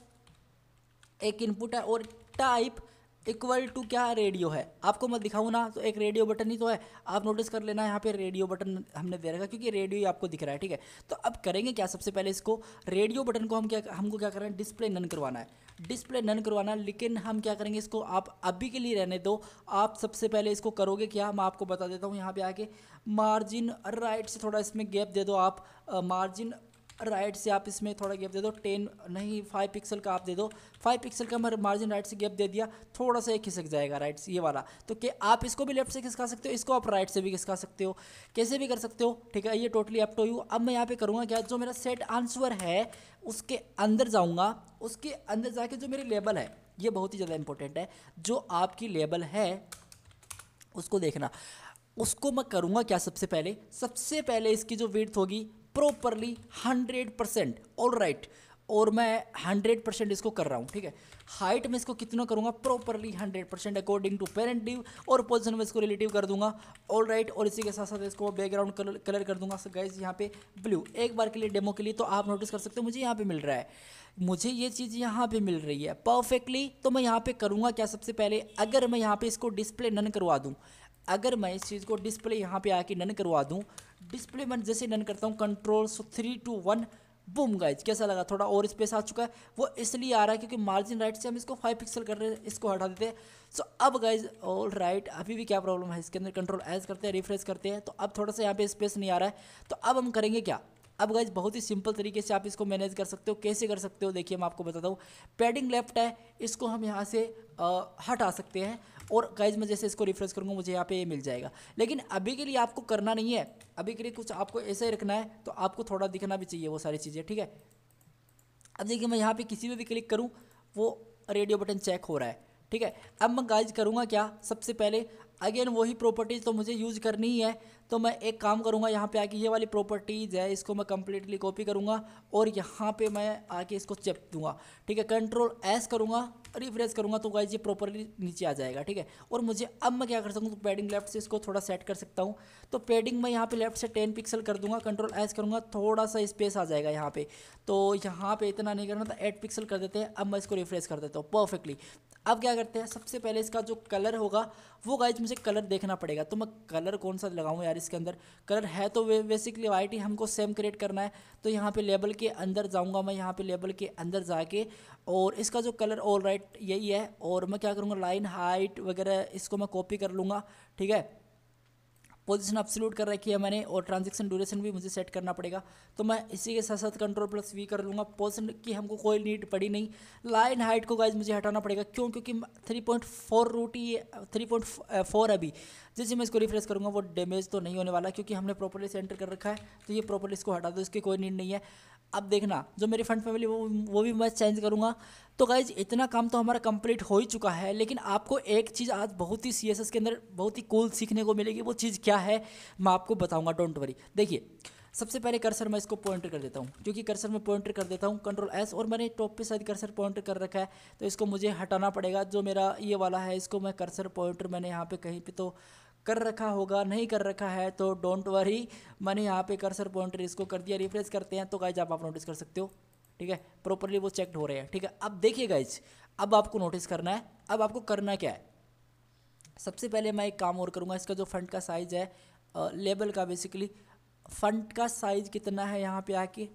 एक इनपुट है और टाइप इक्वल टू क्या रेडियो है। आपको मैं दिखाऊँ ना, तो एक रेडियो बटन ही तो है, आप नोटिस कर लेना यहाँ पे रेडियो बटन हमने दे रखा क्योंकि रेडियो ही आपको दिख रहा है, ठीक है। तो अब करेंगे क्या, सबसे पहले इसको रेडियो बटन को हमको क्या करना है, डिस्प्ले नन करवाना है, डिस्प्ले नन करवाना है। लेकिन हम क्या करेंगे, इसको आप अभी के लिए रहने दो। आप सबसे पहले इसको करोगे क्या, मैं आपको बता देता हूँ। यहाँ पे आके मार्जिन राइट से थोड़ा इसमें गैप दे दो आप, मार्जिन राइट से आप इसमें थोड़ा गैप दे दो, 10 नहीं 5 पिक्सल का आप दे दो, 5 पिक्सल का मैं मार्जिन राइट से गैप दे दिया, थोड़ा सा खिसक जाएगा राइट से ये वाला। तो क्या आप इसको भी लेफ्ट से खिसका सकते हो, इसको आप राइट से भी खिसका सकते हो, कैसे भी कर सकते हो, ठीक है। ये टोटली अप टू यू। अब मैं यहाँ पे करूँगा क्या, जो मेरा सेट आंसर है उसके अंदर जाऊँगा, उसके अंदर जाके जो मेरी लेबल है, ये बहुत ही ज़्यादा इंपॉर्टेंट है, जो आपकी लेबल है उसको देखना। उसको मैं करूँगा क्या, सबसे पहले इसकी जो विड्थ होगी प्रॉपरली 100%, ऑल राइट, और मैं 100% इसको कर रहा हूँ, ठीक है। हाइट में इसको कितना करूँगा, properly 100% according to parent div, और पोजीशन में इसको रिलेटिव कर दूंगा, ऑल राइट। और इसी के साथ साथ इसको बैकग्राउंड कलर कर दूंगा गाइस यहाँ पे ब्लू, एक बार के लिए डेमो के लिए। तो आप नोटिस कर सकते हो मुझे यहाँ पे मिल रहा है, मुझे ये चीज़ यहाँ पे मिल रही है परफेक्टली। तो मैं यहाँ पे करूँगा क्या, सबसे पहले अगर मैं यहाँ पे इसको डिस्प्ले नन करवा दूँ, अगर मैं इस चीज़ को डिस्प्ले यहाँ पे आके नन करवा दूँ, डिस्प्ले मैं जैसे नन करता हूँ, कंट्रोल 3 2 1 बूम गाइज, कैसा लगा, थोड़ा और स्पेस आ चुका है। वो इसलिए आ रहा है क्योंकि मार्जिन राइट से हम इसको 5 पिक्सल कर रहे हैं, इसको हटा देते हैं। सो अब गाइज ऑल राइट, अभी भी क्या प्रॉब्लम है इसके अंदर, कंट्रोल एज करते हैं, रिफ्रेश करते हैं, तो अब थोड़ा सा यहाँ पे स्पेस नहीं आ रहा है। तो अब हम करेंगे क्या, अब गाइज बहुत ही सिंपल तरीके से आप इसको मैनेज कर सकते हो। कैसे कर सकते हो, देखिए मैं आपको बताता हूँ। पैडिंग लेफ्ट है, इसको हम यहाँ से हटा सकते हैं, और गाइज मैं जैसे इसको रिफ्रेश करूँगा मुझे यहाँ पे ये मिल जाएगा। लेकिन अभी के लिए आपको करना नहीं है, अभी के लिए कुछ आपको ऐसा ही रखना है, तो आपको थोड़ा दिखना भी चाहिए वो सारी चीज़ें, ठीक है। अब देखिए मैं यहाँ पे किसी पे भी क्लिक करूँ वो रेडियो बटन चेक हो रहा है, ठीक है। अब मैं गाइज करूँगा क्या, सबसे पहले अगेन वही प्रॉपर्टीज़ तो मुझे यूज़ करनी ही है। तो मैं एक काम करूँगा, यहाँ पे आके ये वाली प्रॉपर्टीज़ है इसको मैं कम्प्लीटली कॉपी करूँगा और यहाँ पे मैं आके इसको चिप दूंगा, ठीक है। कंट्रोल एस करूँगा, रिफ्रेश करूँगा तो गाइज ये प्रॉपर्ली नीचे आ जाएगा, ठीक है। और मुझे अब मैं क्या कर सकता हूँ, तो पैडिंग लेफ्ट से इसको थोड़ा सेट कर सकता हूँ। तो पैडिंग मैं यहाँ पे लेफ्ट से 10 पिक्सल कर दूंगा, कंट्रोल एस करूँगा, थोड़ा सा स्पेस आ जाएगा यहाँ पे। तो यहाँ पे इतना नहीं करना, तो 8 पिक्सल कर देते हैं। अब मैं इसको रिफ्रेश कर देता हूँ परफेक्टली। अब क्या करते हैं, सबसे पहले इसका जो कलर होगा वो गाइज मुझे कलर देखना पड़ेगा। तो मैं कलर कौन सा लगाऊं यार, इसके अंदर कलर है तो बेसिकली वाइट ही हमको सेम क्रिएट करना है। तो यहाँ पे लेबल के अंदर जाऊंगा मैं, यहाँ पे लेबल के अंदर जाके और इसका जो कलर ऑल राइट यही है। और मैं क्या करूँगा, लाइन हाइट वगैरह इसको मैं कॉपी कर लूँगा, ठीक है। पोजीशन एब्सोल्यूट कर रखी है मैंने और ट्रांजैक्शन ड्यूरेशन भी मुझे सेट करना पड़ेगा। तो मैं इसी के साथ साथ कंट्रोल प्लस वी कर लूँगा। पोजीशन की हमको कोई नीड पड़ी नहीं। लाइन हाइट को गाइज मुझे हटाना पड़ेगा, क्यों, क्योंकि 3.4 रूट ही 3.4 अभी। जैसे मैं इसको रिफ्रेश करूँगा वो डैमेज तो नहीं होने वाला, क्योंकि हमने प्रॉपर्ली सेंटर कर रखा है। तो ये प्रॉपर्ली इसको हटा दो, इसकी कोई नीड नहीं है। अब देखना जो मेरी फंड फैमिली वो भी मैं चेंज करूँगा। तो गाइज इतना काम तो हमारा कंप्लीट हो ही चुका है, लेकिन आपको एक चीज़ आज बहुत ही CSS के अंदर बहुत ही कूल सीखने को मिलेगी। वो चीज़ क्या है मैं आपको बताऊंगा, डोंट वरी। देखिए सबसे पहले कर्सर मैं इसको पॉइंटर कर देता हूँ, क्योंकि कर्सर में पॉइंटर कर देता हूँ कंट्रोल एस, और मैंने टॉप पे शायद कर्सर पॉइंटर कर रखा है तो इसको मुझे हटाना पड़ेगा। जो मेरा ये वाला है इसको मैं कर्सर पॉइंटर मैंने यहाँ पे कहीं पे तो कर रखा होगा, नहीं कर रखा है तो डोंट वरी, मैंने यहाँ पे कर्सर पॉइंटर इसको कर दिया। रिफ्रेश करते हैं तो गाइज आप नोटिस कर सकते हो, ठीक है, प्रॉपरली वो चेक्ड हो रहे हैं, ठीक है। अब देखिए गाइज, अब आपको नोटिस करना है, अब आपको करना क्या है। सबसे पहले मैं एक काम और करूँगा, इसका जो फंट का साइज़ है लेबल का, बेसिकली फंट का साइज़ कितना है, यहाँ पे आके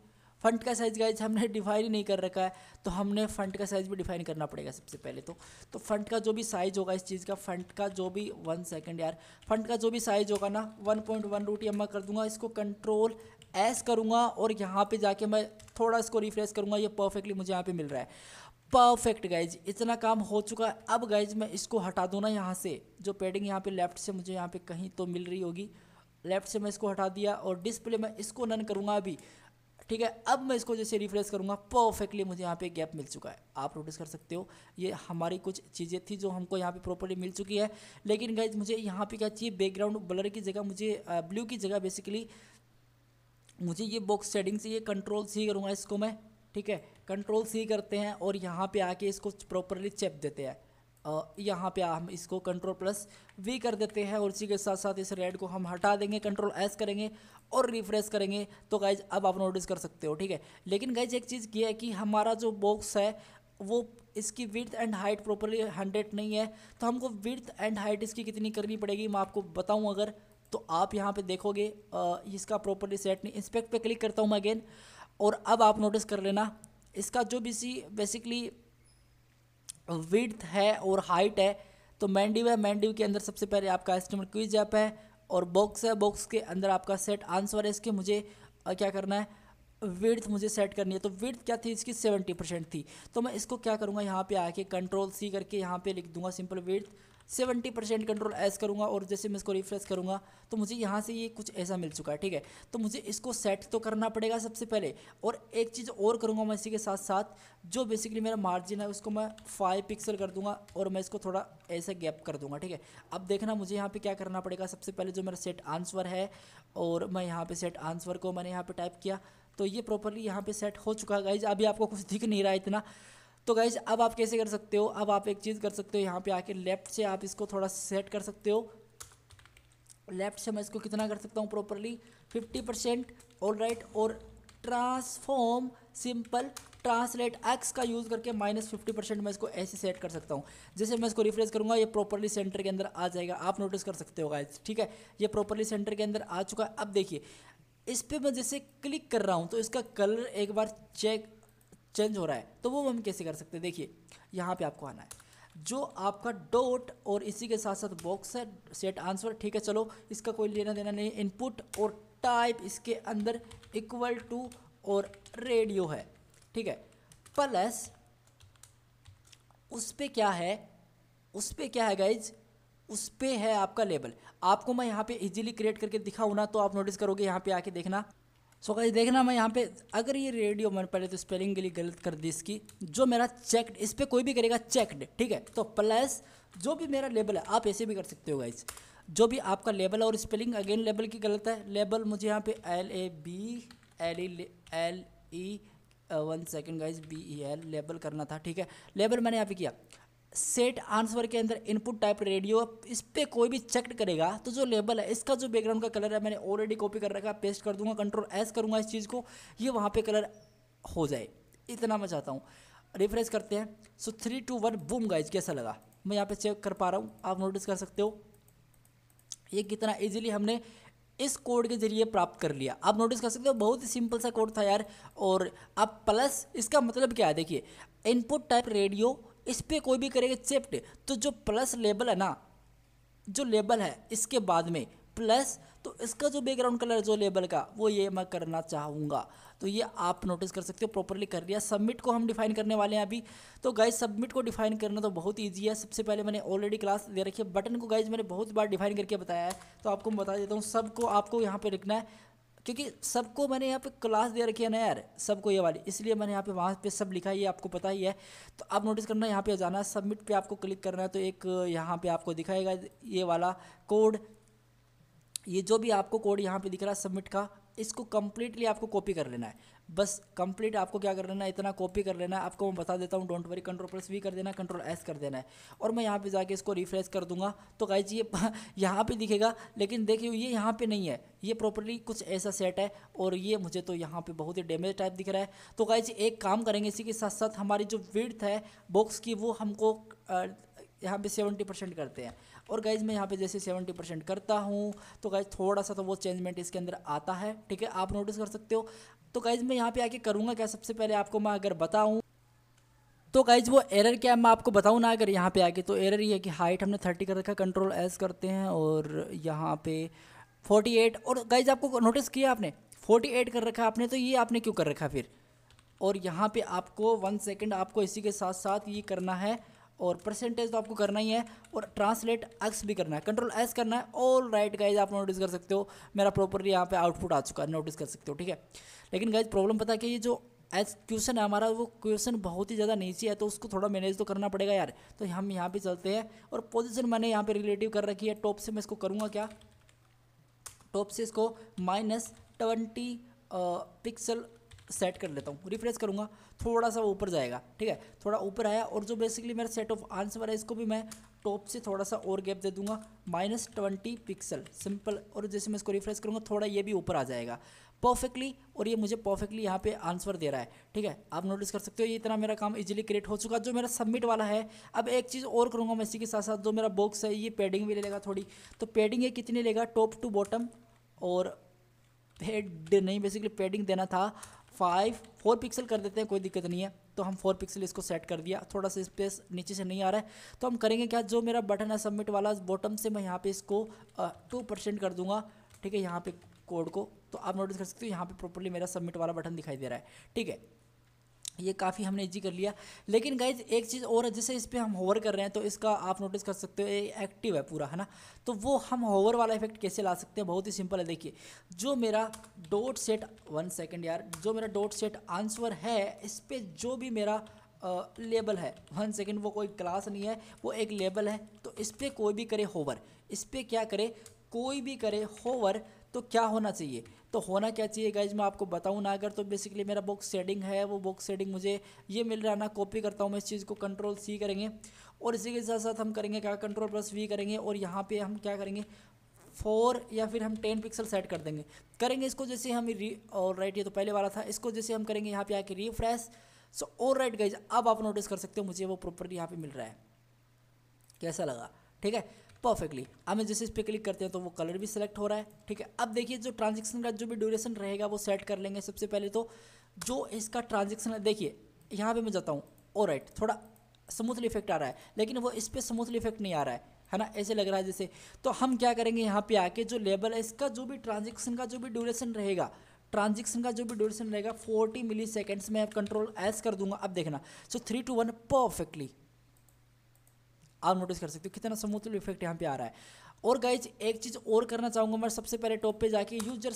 फंट का साइज़ गाइज हमने डिफाइन ही नहीं कर रखा है, तो हमने फंट का साइज़ भी डिफाइन करना पड़ेगा सबसे पहले। तो फंट का जो भी साइज़ होगा इस चीज़ का, फंट का जो भी 1 सेकेंड यार, फंट का जो भी साइज़ होगा ना 1.1 रूट मैं कर दूंगा। इसको कंट्रोल एस करूँगा और यहाँ पे जाके मैं थोड़ा इसको रिफ्रेश करूँगा, ये परफेक्टली मुझे यहाँ पे मिल रहा है। परफेक्ट गाइज, इतना काम हो चुका है। अब गाइज मैं इसको हटा दूँ ना यहाँ से, जो पैडिंग यहाँ पे लेफ्ट से मुझे यहाँ पे कहीं तो मिल रही होगी, लेफ्ट से मैं इसको हटा दिया और डिस्प्ले में इसको नन करूँगा अभी, ठीक है। अब मैं इसको जैसे रिफ्रेश करूँगा परफेक्टली मुझे यहाँ पे गैप मिल चुका है, आप नोटिस कर सकते हो। ये हमारी कुछ चीज़ें थी जो हमको यहाँ पे प्रॉपर्ली मिल चुकी है। लेकिन गाइज मुझे यहाँ पे क्या चाहिए, बैकग्राउंड ब्लर की जगह मुझे ब्लू की जगह बेसिकली मुझे ये बॉक्स सेटिंग से ये कंट्रोल सी करूँगा इसको मैं, ठीक है। कंट्रोल सी करते हैं और यहाँ पे आके इसको प्रॉपरली चेप देते हैं। यहाँ पे हम इसको कंट्रोल प्लस वी कर देते हैं और इसी के साथ साथ इस रेड को हम हटा देंगे, कंट्रोल एस करेंगे और रिफ्रेश करेंगे। तो गाइज अब आप नोटिस कर सकते हो, ठीक है। लेकिन गाइज एक चीज़ ये है कि हमारा जो बॉक्स है वो इसकी विड्थ एंड हाइट प्रॉपरली 100 नहीं है, तो हमको विड्थ एंड हाइट इसकी कितनी करनी पड़ेगी मैं आपको बताऊँ अगर, तो आप यहाँ पे देखोगे इसका प्रॉपरली सेट नहीं। इंस्पेक्ट पे क्लिक करता हूँ मैं अगेन, और अब आप नोटिस कर लेना इसका जो भी बेसिकली विड्थ है और हाइट है, तो मैंडिव है, मैंडिव के अंदर सबसे पहले आपका एस्टिमेट क्विज ऐप है और बॉक्स है, बॉक्स के अंदर आपका सेट आंसर है। इसके मुझे क्या करना है, विड्थ मुझे सेट करनी है। तो विड्थ क्या थी इसकी 70% थी, तो मैं इसको क्या करूँगा यहाँ पे आके कंट्रोल सी करके यहाँ पे लिख दूंगा सिंपल विड्थ 70%, कंट्रोल एस करूँगा और जैसे मैं इसको रिफ्रेश करूँगा तो मुझे यहाँ से ये कुछ ऐसा मिल चुका है, ठीक है। तो मुझे इसको सेट तो करना पड़ेगा सबसे पहले, और एक चीज़ और करूँगा मैं इसी के साथ साथ, जो बेसिकली मेरा मार्जिन है उसको मैं 5 पिक्सल कर दूँगा और मैं इसको थोड़ा ऐसे गैप कर दूँगा, ठीक है। अब देखना मुझे यहाँ पे क्या करना पड़ेगा, सबसे पहले जो मेरा सेट आंसर है और मैं यहाँ पे सेट आंसर को मैंने यहाँ पे टाइप किया तो ये प्रॉपरली यहाँ पे सेट हो चुका है गाइज। अभी आपको कुछ दिख नहीं रहा है इतना, तो गाइज अब आप कैसे कर सकते हो, अब आप एक चीज़ कर सकते हो, यहाँ पे आके लेफ्ट से आप इसको थोड़ा सेट कर सकते हो। लेफ्ट से मैं इसको कितना कर सकता हूँ प्रॉपरली 50%, ऑल राइट। और ट्रांसफॉर्म सिंपल ट्रांसलेट एक्स का यूज़ करके -50% मैं इसको ऐसे सेट कर सकता हूँ। जैसे मैं इसको रिफ्रेश करूँगा ये प्रॉपरली सेंटर के अंदर आ जाएगा, आप नोटिस कर सकते हो गाइज, ठीक है। ये प्रॉपरली सेंटर के अंदर आ चुका है। अब देखिए इस पर मैं जैसे क्लिक कर रहा हूँ तो इसका कलर एक बार चेंज हो रहा है, तो वो हम कैसे कर सकते हैं। देखिए यहाँ पे आपको आना है, जो आपका डॉट और इसी के साथ साथ बॉक्स है सेट आंसर, ठीक है। चलो इसका कोई लेना देना नहीं, इनपुट और टाइप इसके अंदर इक्वल टू और रेडियो है, ठीक है। प्लस उस पे क्या है, उस पे क्या है गाइज, उस पे है आपका लेबल। आपको मैं यहाँ पे इजीली क्रिएट करके दिखाऊँ ना तो आप नोटिस करोगे, यहाँ पे आके देखना। सो गाइस देखना मैं यहाँ पे अगर ये रेडियो मैंने पहले तो स्पेलिंग के लिए गलत कर दी इसकी, जो मेरा चेक्ड, इस पर कोई भी करेगा चेक्ड, ठीक है। तो प्लस जो भी मेरा लेबल है आप ऐसे भी कर सकते हो गाइस, जो भी आपका लेबल और स्पेलिंग अगेन लेबल की गलत है। लेबल मुझे यहाँ पे LABLE 1 second guys BEL label करना था, ठीक है। लेबल मैंने यहाँ पे किया। सेट आंसर के अंदर इनपुट टाइप रेडियो, इस पर कोई भी चेक करेगा तो जो लेबल है इसका जो बैकग्राउंड का कलर है मैंने ऑलरेडी कॉपी कर रखा है, पेस्ट कर दूंगा, Ctrl+S करूँगा इस चीज़ को, ये वहाँ पे कलर हो जाए, इतना मैं चाहता हूँ। रिफ्रेश करते हैं। सो 3 2 1 बूम गाइज, कैसा लगा? मैं यहाँ पे चेक कर पा रहा हूँ, आप नोटिस कर सकते हो ये कितना इजीली हमने इस कोड के जरिए प्राप्त कर लिया। आप नोटिस कर सकते हो बहुत ही सिंपल सा कोड था यार। और अब प्लस इसका मतलब क्या है, देखिए इनपुट टाइप रेडियो, इस पर कोई भी करेगा शिफ्ट, तो जो प्लस लेबल है ना, जो लेबल है इसके बाद में प्लस, तो इसका जो बैकग्राउंड कलर जो लेबल का वो ये मैं करना चाहूँगा। तो ये आप नोटिस कर सकते हो प्रॉपरली कर लिया। सबमिट को हम डिफाइन करने वाले हैं अभी। तो गाइज सबमिट को डिफाइन करना तो बहुत ईजी है। सबसे पहले मैंने ऑलरेडी क्लास दे रखी है। बटन को गाइज मैंने बहुत बार डिफाइन करके बताया है, तो आपको मैं बता देता हूँ। सबको आपको यहाँ पे लिखना है, क्योंकि सबको मैंने यहाँ पे क्लास दे रखी है ना यार, सबको ये वाली, इसलिए मैंने यहाँ पे वहाँ पे सब लिखा है, ये आपको पता ही है। तो आप नोटिस करना, यहाँ पे जाना है, सबमिट पे आपको क्लिक करना है, तो एक यहाँ पे आपको दिखाएगा ये वाला कोड। ये जो भी आपको कोड यहाँ पे दिख रहा है सबमिट का, इसको कम्प्लीटली आपको कॉपी कर लेना है। बस कंप्लीट आपको क्या कर लेना है, इतना कॉपी कर लेना है। आपको मैं बता देता हूँ, डोंट वरी, Ctrl+V कर देना है, Ctrl+S कर देना है, और मैं यहाँ पे जाके इसको रिफ्रेश कर दूंगा। तो गाइज ये यहाँ पे दिखेगा, लेकिन देखिए ये यहाँ पे नहीं है, ये प्रॉपर्ली कुछ ऐसा सेट है, और ये मुझे तो यहाँ पे बहुत ही डैमेज टाइप दिख रहा है। तो गाइज एक काम करेंगे, इसी के साथ साथ हमारी जो विड्थ है बॉक्स की, वो हमको यहाँ पे 70% करते हैं। और गाइज मैं यहाँ पे जैसे 70% करता हूँ, तो गाइज थोड़ा सा तो वो चेंजमेंट इसके अंदर आता है, ठीक है, आप नोटिस कर सकते हो। तो गाइज मैं यहाँ पे आके करूँगा क्या, सबसे पहले आपको मैं अगर बताऊँ तो गाइज वो एरर क्या है मैं आपको बताऊँ ना, अगर यहाँ पे आके, तो एरर ये है कि हाइट हमने 30 कर रखा है। Ctrl+S करते हैं और यहाँ पे 48, और गाइज आपको नोटिस किया आपने 48 कर रखा है आपने, तो ये आपने क्यों कर रखा फिर? और यहाँ पे आपको 1 सेकेंड आपको इसी के साथ साथ ये करना है, और परसेंटेज तो आपको करना ही है, और ट्रांसलेट एक्स भी करना है, Ctrl+S करना है। ऑल राइट गाइज, आप नोटिस कर सकते हो मेरा प्रॉपरली यहाँ पे आउटपुट आ चुका है, नोटिस कर सकते हो, ठीक है। लेकिन गाइज प्रॉब्लम पता है कि ये जो एज क्वेश्चन है हमारा, वो क्वेश्चन बहुत ही ज़्यादा नीचे है, तो उसको थोड़ा मैनेज तो करना पड़ेगा यार। तो हम यहाँ पे चलते हैं, और पोजीशन मैंने यहाँ पे रिलेटिव कर रखी है। टॉप से मैं इसको करूँगा क्या, टॉप से इसको -20 पिक्सल सेट कर लेता हूँ, रिफ्रेश करूँगा, थोड़ा सा ऊपर जाएगा, ठीक है, थोड़ा ऊपर आया। और जो बेसिकली मेरा सेट ऑफ आंसर है, इसको भी मैं टॉप से थोड़ा सा और गैप दे दूंगा, -20 पिक्सल, सिंपल। और जैसे मैं इसको रिफ्रेश करूँगा, थोड़ा ये भी ऊपर आ जाएगा परफेक्टली, और ये मुझे परफेक्टली यहाँ पे आंसर दे रहा है, ठीक है, आप नोटिस कर सकते हो। ये इतना मेरा काम इजीली क्रिएट हो चुका, जो मेरा सबमिट वाला है। अब एक चीज़ और करूँगा मैं इसी के साथ साथ, जो मेरा बॉक्स है ये पैडिंग भी ले लेगा थोड़ी। तो पैडिंग ये कितनी लेगा, टॉप टू बॉटम, और हेड नहीं, बेसिकली पैडिंग देना था 4 पिक्सल कर देते हैं, कोई दिक्कत नहीं है। तो हम 4 पिक्सल इसको सेट कर दिया, थोड़ा सा स्पेस नीचे से नहीं आ रहा है, तो हम करेंगे क्या, जो मेरा बटन है सबमिट वाला, बॉटम से मैं यहाँ पे इसको 2% कर दूंगा, ठीक है, यहाँ पे कोड को। तो आप नोटिस कर सकते हो यहाँ पे प्रॉपर्ली मेरा सबमिट वाला बटन दिखाई दे रहा है, ठीक है। ये काफ़ी हमने इजी कर लिया। लेकिन गाइज एक चीज़ और है, जैसे इस पर हम होवर कर रहे हैं, तो इसका आप नोटिस कर सकते हो ये एक्टिव है पूरा, है ना। तो वो हम होवर वाला इफेक्ट कैसे ला सकते हैं, बहुत ही सिंपल है। देखिए जो मेरा डॉट सेट, 1 सेकेंड यार, जो मेरा डॉट सेट आंसर है, इस पर जो भी मेरा लेबल है, 1 सेकेंड, वो कोई क्लास नहीं है, वो एक लेबल है। तो इस पर कोई भी करे होवर, इस पर क्या करे, कोई भी करे होवर, तो क्या होना चाहिए, तो होना क्या चाहिए गाइज मैं आपको बताऊं ना। अगर तो बेसिकली मेरा बॉक्स शेडिंग है, वो बॉक्स शेडिंग मुझे ये मिल रहा है ना, कॉपी करता हूँ मैं इस चीज़ को, Ctrl+C करेंगे, और इसी के साथ साथ हम करेंगे क्या, Ctrl+V करेंगे, और यहाँ पे हम क्या करेंगे, 4 या फिर हम 10 पिक्सल सेट कर देंगे, करेंगे इसको। जैसे हम और राइट, ये तो पहले वाला था, इसको जैसे हम करेंगे यहाँ पे आके रिफ्रेश। सो और राइट गाइज, अब आप नोटिस कर सकते हो मुझे वो प्रॉपर्ली यहाँ पे मिल रहा है, कैसा लगा, ठीक है, परफेक्टली। अब मैं जैसे इस पर क्लिक करते हैं तो वो कलर भी सिलेक्ट हो रहा है, ठीक है। अब देखिए जो ट्रांजेक्शन का जो भी ड्यूरेशन रहेगा वो सेट कर लेंगे सबसे पहले। तो जो इसका ट्रांजेक्शन है, देखिए यहाँ पे मैं जाता हूँ, और राइट थोड़ा स्मूथली इफेक्ट आ रहा है, लेकिन वो इस पर स्मूथली इफेक्ट नहीं आ रहा है ना, ऐसे लग रहा है जैसे। तो हम क्या करेंगे, यहाँ पे आके जो लेबल है इसका, जो भी ट्रांजेक्शन का जो भी ड्यूरेशन रहेगा, ट्रांजेक्शन का जो भी ड्यूरेशन रहेगा 40 मिली सेकेंड्स में Ctrl+S कर दूंगा। अब देखना, सो 3 2 1 परफेक्टली, आप नोटिस कर सकते हो कितना स्मूथली इफेक्ट यहाँ पे आ रहा है। और गाइज एक चीज़ और करना चाहूँगा मैं, सबसे पहले टॉप पे जाके यूजर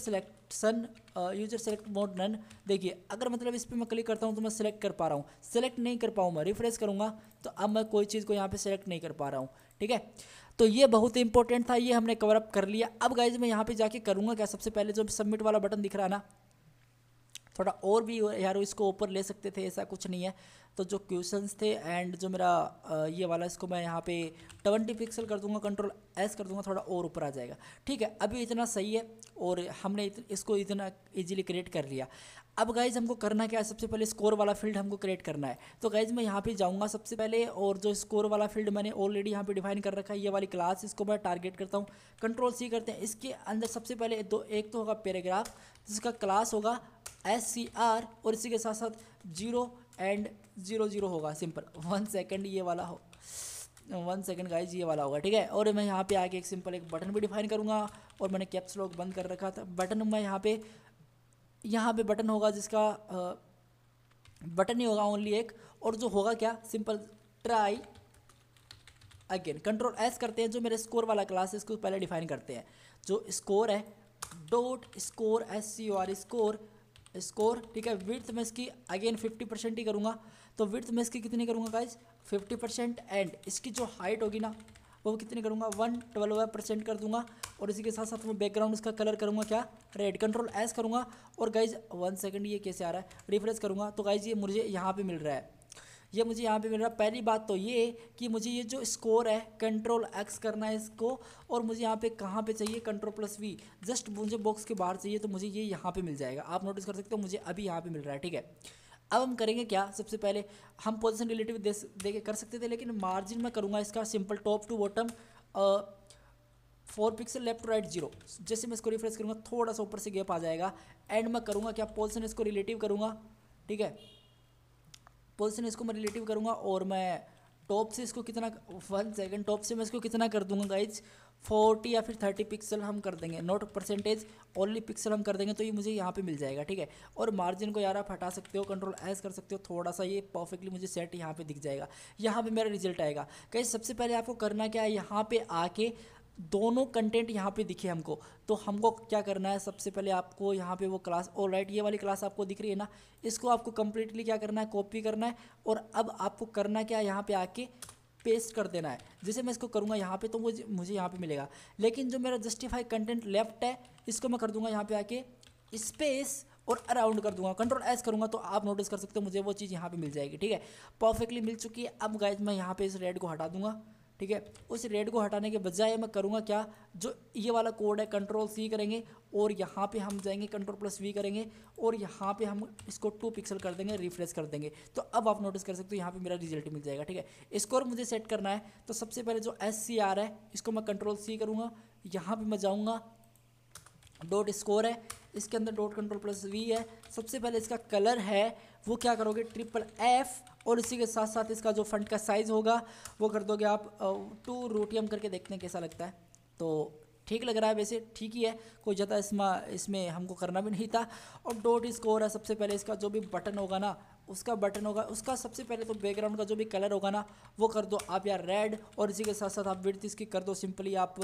सेलेक्ट मोड नन। देखिए अगर मतलब इस पर मैं क्लिक करता हूँ तो मैं सेलेक्ट कर पा रहा हूँ, सेलेक्ट नहीं कर पाऊँ मैं रिफ्रेश करूँगा तो अब मैं कोई चीज़ को यहाँ पे सेलेक्ट नहीं कर पा रहा हूँ। ठीक है, तो ये बहुत इंपॉर्टेंट था, ये हमने कवर अप कर लिया। अब गाइज मैं यहाँ पे जाके करूँगा क्या, सबसे पहले जो सबमिट वाला बटन दिख रहा है ना, थोड़ा और भी यार इसको ऊपर ले सकते थे, ऐसा कुछ नहीं है। तो जो क्वेश्चंस थे एंड जो मेरा ये वाला, इसको मैं यहाँ पे 20 पिक्सल कर दूंगा, कंट्रोल एस कर दूंगा, थोड़ा और ऊपर आ जाएगा। ठीक है, अभी इतना सही है और हमने इसको इतना इजीली क्रिएट कर लिया। अब गाइज हमको करना क्या है, सबसे पहले स्कोर वाला फील्ड हमको क्रिएट करना है। तो गाइज मैं यहाँ पे जाऊँगा सबसे पहले, और जो स्कोर वाला फील्ड मैंने ऑलरेडी यहाँ पे डिफाइन कर रखा है, ये वाली क्लास, इसको मैं टारगेट करता हूँ, कंट्रोल सी करते हैं। इसके अंदर सबसे पहले एक तो होगा पैराग्राफ, जिसका क्लास होगा SCR, और इसी के साथ साथ 0 एंड 00 होगा, सिंपल। 1 सेकेंड ये वाला हो, 1 सेकेंड गाइज ये वाला होगा। ठीक है, और मैं यहाँ पे आके एक सिंपल एक बटन भी डिफाइन करूँगा, और मैंने कैप्स लॉक बंद कर रखा था। बटन मैं यहाँ पे बटन होगा, जिसका बटन ही होगा ओनली एक, और जो होगा क्या, simple try again, control S करते हैं। जो मेरे स्कोर वाला क्लास है इसको पहले डिफाइन करते हैं। जो स्कोर है डॉट स्कोर SCOR स्कोर। ठीक है, विड्थ में इसकी अगेन 50% ही करूँगा, तो विड्थ में इसकी कितनी करूँगा गाइज, 50%। एंड इसकी जो हाइट होगी ना वो कितनी करूँगा, 112% कर दूंगा, और इसी के साथ साथ मैं बैकग्राउंड इसका कलर करूँगा क्या, रेड। कंट्रोल एस करूँगा, और गाइज 1 सेकेंड ये कैसे आ रहा है, रिफ्रेश करूँगा तो गाइज ये मुझे यहाँ पे मिल रहा है, ये मुझे यहाँ पे मिल रहा है। पहली बात तो ये कि मुझे ये जो स्कोर है कंट्रोल एक्स करना है इसको, और मुझे यहाँ पे कहाँ पे चाहिए, कंट्रोल+V, जस्ट मुझे बॉक्स के बाहर चाहिए, तो मुझे ये यहाँ पे मिल जाएगा। आप नोटिस कर सकते हो मुझे अभी यहाँ पे मिल रहा है। ठीक है, अब हम करेंगे क्या, सबसे पहले हम पोजीशन रिलेटिव दे के कर सकते थे, लेकिन मार्जिन में करूँगा इसका simple top to bottom 4 pixel, left to right 0। जैसे मैं इसको रिफ्रेश करूँगा थोड़ा सा ऊपर से गैप आ जाएगा। एंड मैं करूँगा क्या, पोजीशन इसको रिलेटिव करूँगा। ठीक है, पोजीशन इसको मैं रिलेटिव करूँगा, और मैं टॉप से इसको कितना, 1 सेकेंड, टॉप से मैं इसको कितना कर दूंगा गाइज, 40 या फिर 30 पिक्सल हम कर देंगे, नॉट परसेंटेज, ओनली पिक्सल हम कर देंगे, तो ये मुझे यहाँ पे मिल जाएगा। ठीक है, और मार्जिन को यार आप हटा सकते हो, कंट्रोल एस कर सकते हो, थोड़ा सा ये परफेक्टली मुझे सेट यहाँ पे दिख जाएगा, यहाँ पे मेरा रिजल्ट आएगा। गाइज सबसे पहले आपको करना क्या है, यहाँ पे आके दोनों कंटेंट यहाँ पे दिखे हमको, तो हमको क्या करना है, सबसे पहले आपको यहाँ पे वो क्लास, ऑलराइट ये वाली क्लास आपको दिख रही है ना, इसको आपको कंप्लीटली क्या करना है, कॉपी करना है, और अब आपको करना क्या है, यहाँ पे आके पेस्ट कर देना है। जैसे मैं इसको करूँगा यहाँ पे तो मुझे यहाँ पे मिलेगा, लेकिन जो मेरा जस्टिफाई कंटेंट लेफ्ट है इसको मैं कर दूँगा यहाँ पे आके स्पेस और अराउंड कर दूंगा, कंट्रोल एस करूँगा, तो आप नोटिस कर सकते हो मुझे वो चीज़ यहाँ पे मिल जाएगी। ठीक है, परफेक्टली मिल चुकी है। अब गाइज मैं यहाँ पे इस रेड को हटा दूंगा। ठीक है, उस रेड को हटाने के बजाय मैं करूँगा क्या, जो ये वाला कोड है कंट्रोल सी करेंगे, और यहाँ पे हम जाएंगे कंट्रोल+V करेंगे, और यहाँ पे हम इसको 2 पिक्सल कर देंगे, रिफ्रेश कर देंगे, तो अब आप नोटिस कर सकते हो यहाँ पे मेरा रिजल्ट मिल जाएगा। ठीक है, स्कोर मुझे सेट करना है, तो सबसे पहले जो SCR है इसको मैं कंट्रोल+C करूँगा, यहाँ पर मैं जाऊँगा, डॉट स्कोर है, इसके अंदर डॉट कंट्रोल+V है। सबसे पहले इसका कलर है वो क्या करोगे, FFF, और इसी के साथ साथ इसका जो फंट का साइज़ होगा वो कर दोगे आप 2 रोटियम करके, देखते हैं कैसा लगता है। तो ठीक लग रहा है, वैसे ठीक ही है, कोई ज़्यादा इसमें हमको करना भी नहीं था। और डॉट स्कोर है, सबसे पहले इसका जो भी बटन होगा ना, उसका बटन होगा, उसका सबसे पहले तो बैकग्राउंड का जो भी कलर होगा ना वो कर दो आप यार रेड, और इसी के साथ साथ आप विड्थ इसकी कर दो सिंपली आप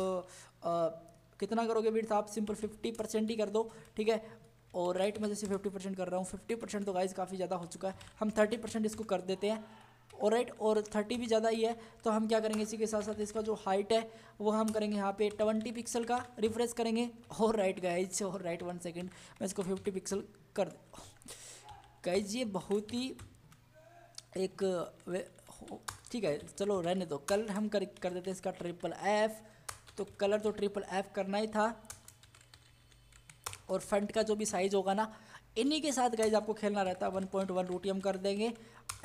कितना करोगे विड्थ, आप सिंपल 50% ही कर दो। ठीक है, और राइट में जैसे 50% कर रहा हूँ, 50% तो गाइज काफ़ी ज़्यादा हो चुका है, हम 30% इसको कर देते हैं। और राइट, और 30 भी ज़्यादा ही है, तो हम क्या करेंगे, इसी के साथ साथ इसका जो हाइट है वो हम करेंगे यहाँ पे 20 पिक्सल का, रिफ्रेश करेंगे। और राइट गाइज, और राइट 1 सेकेंड, मैं इसको 50 पिक्सल कर गाइज, ये बहुत ही एक ठीक है, चलो रहने दो। कलर हम कर देते हैं इसका FFF, तो कलर तो FFF करना ही था। और फंट का जो भी साइज़ होगा ना, इन्हीं के साथ गाइज आपको खेलना रहता है, 1.1 रोटियम कर देंगे।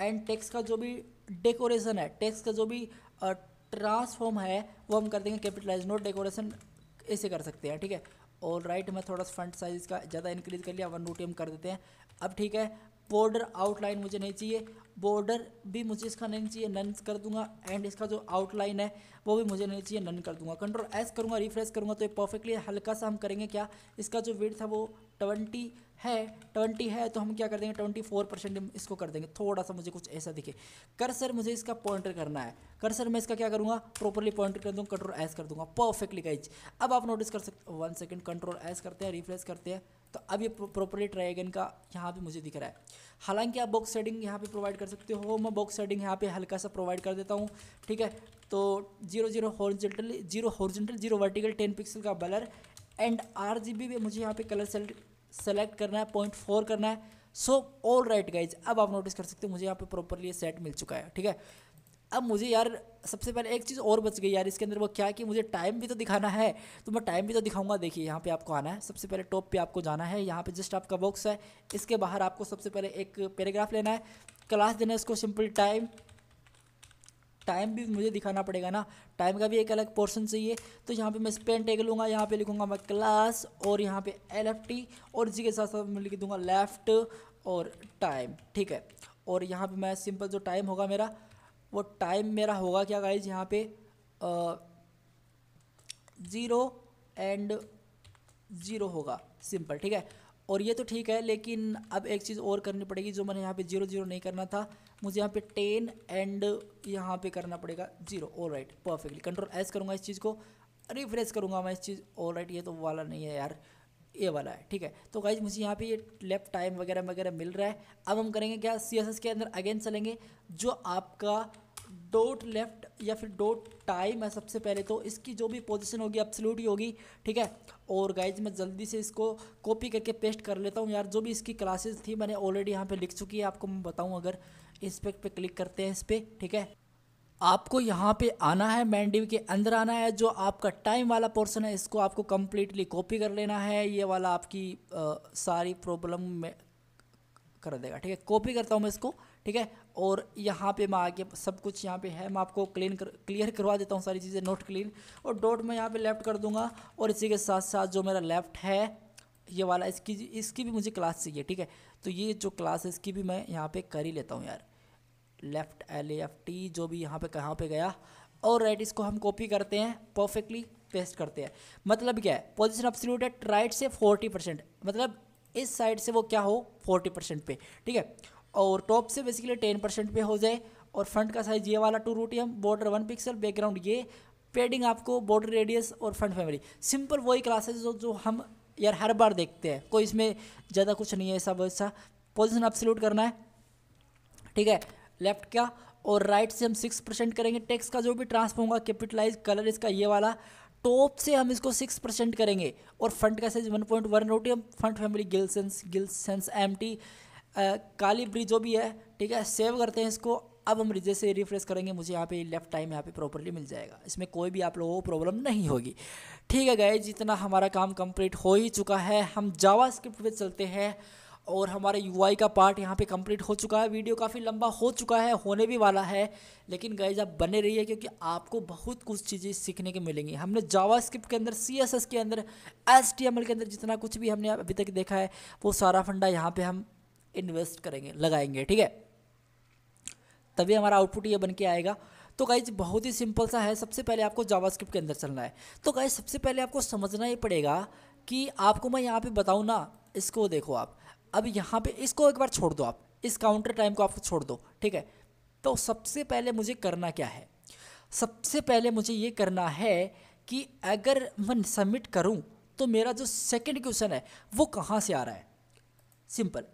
एंड टेक्स्ट का जो भी डेकोरेशन है, टेक्स्ट का जो भी ट्रांसफॉर्म है वो हम कर देंगे कैपिटलाइज, नोट डेकोरेशन, ऐसे कर सकते हैं। ठीक है, और राइट में थोड़ा सा फंट साइज़ का ज़्यादा इंक्रीज कर लिया, 1 रोटियम कर देते हैं। अब ठीक है, बॉर्डर आउटलाइन मुझे नहीं चाहिए, बॉर्डर भी मुझे इसका नहीं चाहिए, नन कर दूंगा। एंड इसका जो आउटलाइन है वो भी मुझे नहीं चाहिए, नन कर दूंगा। कंट्रोल एस करूंगा, रिफ्रेश करूंगा तो ये परफेक्टली हल्का सा हम करेंगे क्या, इसका जो विड्थ है वो 20 है तो हम क्या कर देंगे 24% इसको कर देंगे, थोड़ा सा मुझे कुछ ऐसा दिखे। कर्सर मुझे इसका पॉइंटर करना है, कर्सर मैं इसका क्या करूँगा प्रॉपरली पॉइंटर कर दूँगा, कंट्रोल एस कर दूंगा परफेक्टली गाइज। अब आप नोटिस कर सकते, 1 सेकेंड, कंट्रोल एस करते हैं, रिफ्रेश करते हैं तो अब ये प्रॉपरली ट्रायंगल का यहाँ पे मुझे दिख रहा है। हालांकि आप बॉक्स शेडिंग यहाँ पे प्रोवाइड कर सकते हो, मैं बॉक्स शेडिंग यहाँ पे हल्का सा प्रोवाइड कर देता हूँ, ठीक है। तो 0 हॉरिजॉन्टल 0 वर्टिकल 10 पिक्सल का ब्लर एंड RGB भी मुझे यहाँ पे कलर सेलेक्ट करना है, 0.4 करना है। सो ऑल राइट गाइज, अब आप नोटिस कर सकते हो मुझे यहाँ पे प्रॉपरली सेट मिल चुका है, ठीक है। अब मुझे यार सबसे पहले एक चीज़ और बच गई यार इसके अंदर, वो क्या कि मुझे टाइम भी तो दिखाना है, तो मैं टाइम भी तो दिखाऊंगा। देखिए यहाँ पे आपको आना है, सबसे पहले टॉप पे आपको जाना है, यहाँ पे जस्ट आपका बॉक्स है, इसके बाहर आपको सबसे पहले एक पैराग्राफ लेना है, क्लास देना है इसको सिंपल टाइम भी मुझे दिखाना पड़ेगा ना, टाइम का भी एक अलग पोर्शन चाहिए। तो यहाँ पे मैं स्पेन टैग लूँगा, यहाँ पे लिखूँगा मैं क्लास और यहाँ पे LFT और इसी के साथ साथ मैं लिख दूँगा लेफ्ट और टाइम, ठीक है। और यहाँ पे मैं सिंपल जो टाइम होगा मेरा, वो टाइम मेरा होगा क्या गाइज यहाँ पे 0 होगा सिंपल, ठीक है। और ये तो ठीक है, लेकिन अब एक चीज़ और करनी पड़ेगी जो मैंने यहाँ पे 0 नहीं करना था, मुझे यहाँ पे 10 एंड यहाँ पे करना पड़ेगा 0। All right perfectly, control S करूँगा, इस चीज़ को रिफ्रेश करूँगा मैं इस चीज़। ऑल राइट, ये तो वाला नहीं है यार, ये वाला है, ठीक है। तो गाइज मुझे यहाँ पे ये लेफ्ट टाइम वगैरह वगैरह मिल रहा है। अब हम करेंगे क्या, CSS के अंदर अगेन चलेंगे, जो आपका डॉट लेफ्ट या फिर डॉट टाइम है, सबसे पहले तो इसकी जो भी पोजीशन होगी एब्सोल्यूट ही होगी, ठीक है। और गाइज मैं जल्दी से इसको कॉपी करके पेस्ट कर लेता हूँ यार, जो भी इसकी क्लासेस थी मैंने ऑलरेडी यहाँ पे लिख चुकी है, आपको मैं बताऊँ अगर इस पे क्लिक करते हैं इस पर, ठीक है। आपको यहाँ पे आना है, मेन डिव के अंदर आना है, जो आपका टाइम वाला पोर्शन है इसको आपको कम्प्लीटली कॉपी कर लेना है, ये वाला आपकी सारी प्रॉब्लम में कर देगा, ठीक है। कॉपी करता हूँ मैं इसको, ठीक है। और यहाँ पे मैं आगे सब कुछ यहाँ पे है, मैं आपको क्लियर करवा देता हूँ सारी चीज़ें, नोट क्लीन। और डॉट में यहाँ पे लेफ्ट कर दूंगा, और इसी के साथ साथ जो मेरा लेफ्ट है ये वाला, इसकी भी मुझे क्लास चाहिए, ठीक है। तो ये जो क्लास है इसकी भी मैं यहाँ पे कर ही लेता हूँ यार, लेफ्ट LAFT जो भी यहाँ पे कहाँ पे गया। और राइट, इसको हम कॉपी करते हैं, परफेक्टली पेस्ट करते हैं। मतलब क्या है, पोजीशन एब्सोल्यूट है, राइट से 40%, मतलब इस साइड से वो क्या हो 40% पे, ठीक है। और टॉप से बेसिकली 10% पे हो जाए। और फ्रंट का साइज ये वाला 2 रूटियम, बॉर्डर 1 पिक्सल, बैकग्राउंड ये, पेडिंग आपको बॉर्डर रेडियस और फ्रंट फैमिली, सिंपल वही क्लासेस जो हम यार हर बार देखते हैं, कोई इसमें ज़्यादा कुछ नहीं है ऐसा वैसा। पोजीशन एब्सोल्यूट करना है, ठीक है, लेफ्ट का। और राइट से हम 6% करेंगे। टेक्स्ट का जो भी ट्रांसफॉर्म होगा कैपिटलाइज, कलर इसका ये वाला, टॉप से हम इसको 6% करेंगे। और फ्रंट का साइज 1.1 रोटियम, फ्रंट फैमिली गिल्सेंस एम्प्टी, काली ब्रिज जो भी है, ठीक है। सेव करते हैं इसको। अब हम जैसे रिफ्रेश करेंगे मुझे यहाँ पे लेफ्ट टाइम यहाँ पे प्रॉपर्ली मिल जाएगा, इसमें कोई भी आप लोगों को प्रॉब्लम नहीं होगी, ठीक है गाइस। जितना हमारा काम कंप्लीट हो ही चुका है, हम जावास्क्रिप्ट पे चलते हैं। और हमारे UI का पार्ट यहाँ पे कंप्लीट हो चुका है। वीडियो काफ़ी लंबा हो चुका है, होने भी वाला है, लेकिन गाइज आप बने रहिए क्योंकि आपको बहुत कुछ चीज़ें सीखने के मिलेंगी। हमने जावास्क्रिप्ट के अंदर, CSS के अंदर, HTML के अंदर जितना कुछ भी हमने अभी तक देखा है वो सारा फंडा यहाँ पे हम इन्वेस्ट करेंगे, लगाएंगे, ठीक है। तभी हमारा आउटपुट ये बन के आएगा। तो गाइज बहुत ही सिंपल सा है। सबसे पहले आपको जावास्क्रिप्ट के अंदर चलना है। तो गाइज सबसे पहले आपको समझना ही पड़ेगा कि आपको मैं यहाँ पे बताऊँ ना, इसको देखो आप, अब यहाँ पे इसको एक बार छोड़ दो, आप इस काउंटर टाइम को आपको छोड़ दो, ठीक है। तो सबसे पहले मुझे करना क्या है, सबसे पहले मुझे ये करना है कि अगर मैं सबमिट करूँ तो मेरा जो सेकंड क्वेश्चन है वो कहाँ से आ रहा है, सिंपल,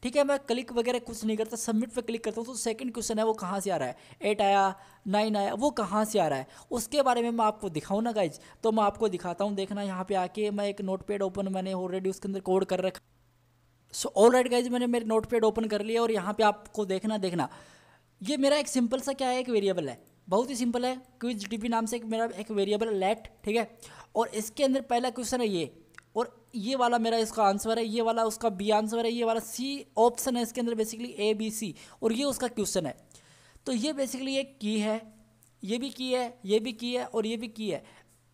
ठीक है। मैं क्लिक वगैरह कुछ नहीं करता, सबमिट पे क्लिक करता हूँ तो सेकंड क्वेश्चन है वो कहाँ से आ रहा है, 8 आया 9 आया, वो कहाँ से आ रहा है, उसके बारे में मैं आपको दिखाऊँ ना गाइज। तो मैं आपको दिखाता हूँ, देखना यहाँ पे आके मैं एक नोटपैड ओपन, मैंने ऑलरेडी उसके अंदर कोड कर रखा। सो ऑल राइट गाइज, मैंने मेरे नोटपैड ओपन कर लिया और यहाँ पे आपको देखना ये मेरा एक सिंपल सा क्या है, एक वेरिएबल है, बहुत ही सिंपल है, QuizDB नाम से एक मेरा एक वेरिएबल लेट, ठीक है। और इसके अंदर पहला क्वेश्चन है ये, और ये वाला मेरा इसका आंसर है, ये वाला उसका B आंसर है, ये वाला C ऑप्शन है इसके अंदर बेसिकली ABC, और ये उसका क्वेश्चन है। तो ये बेसिकली एक की है, ये भी की है, ये भी की है, और ये भी की है,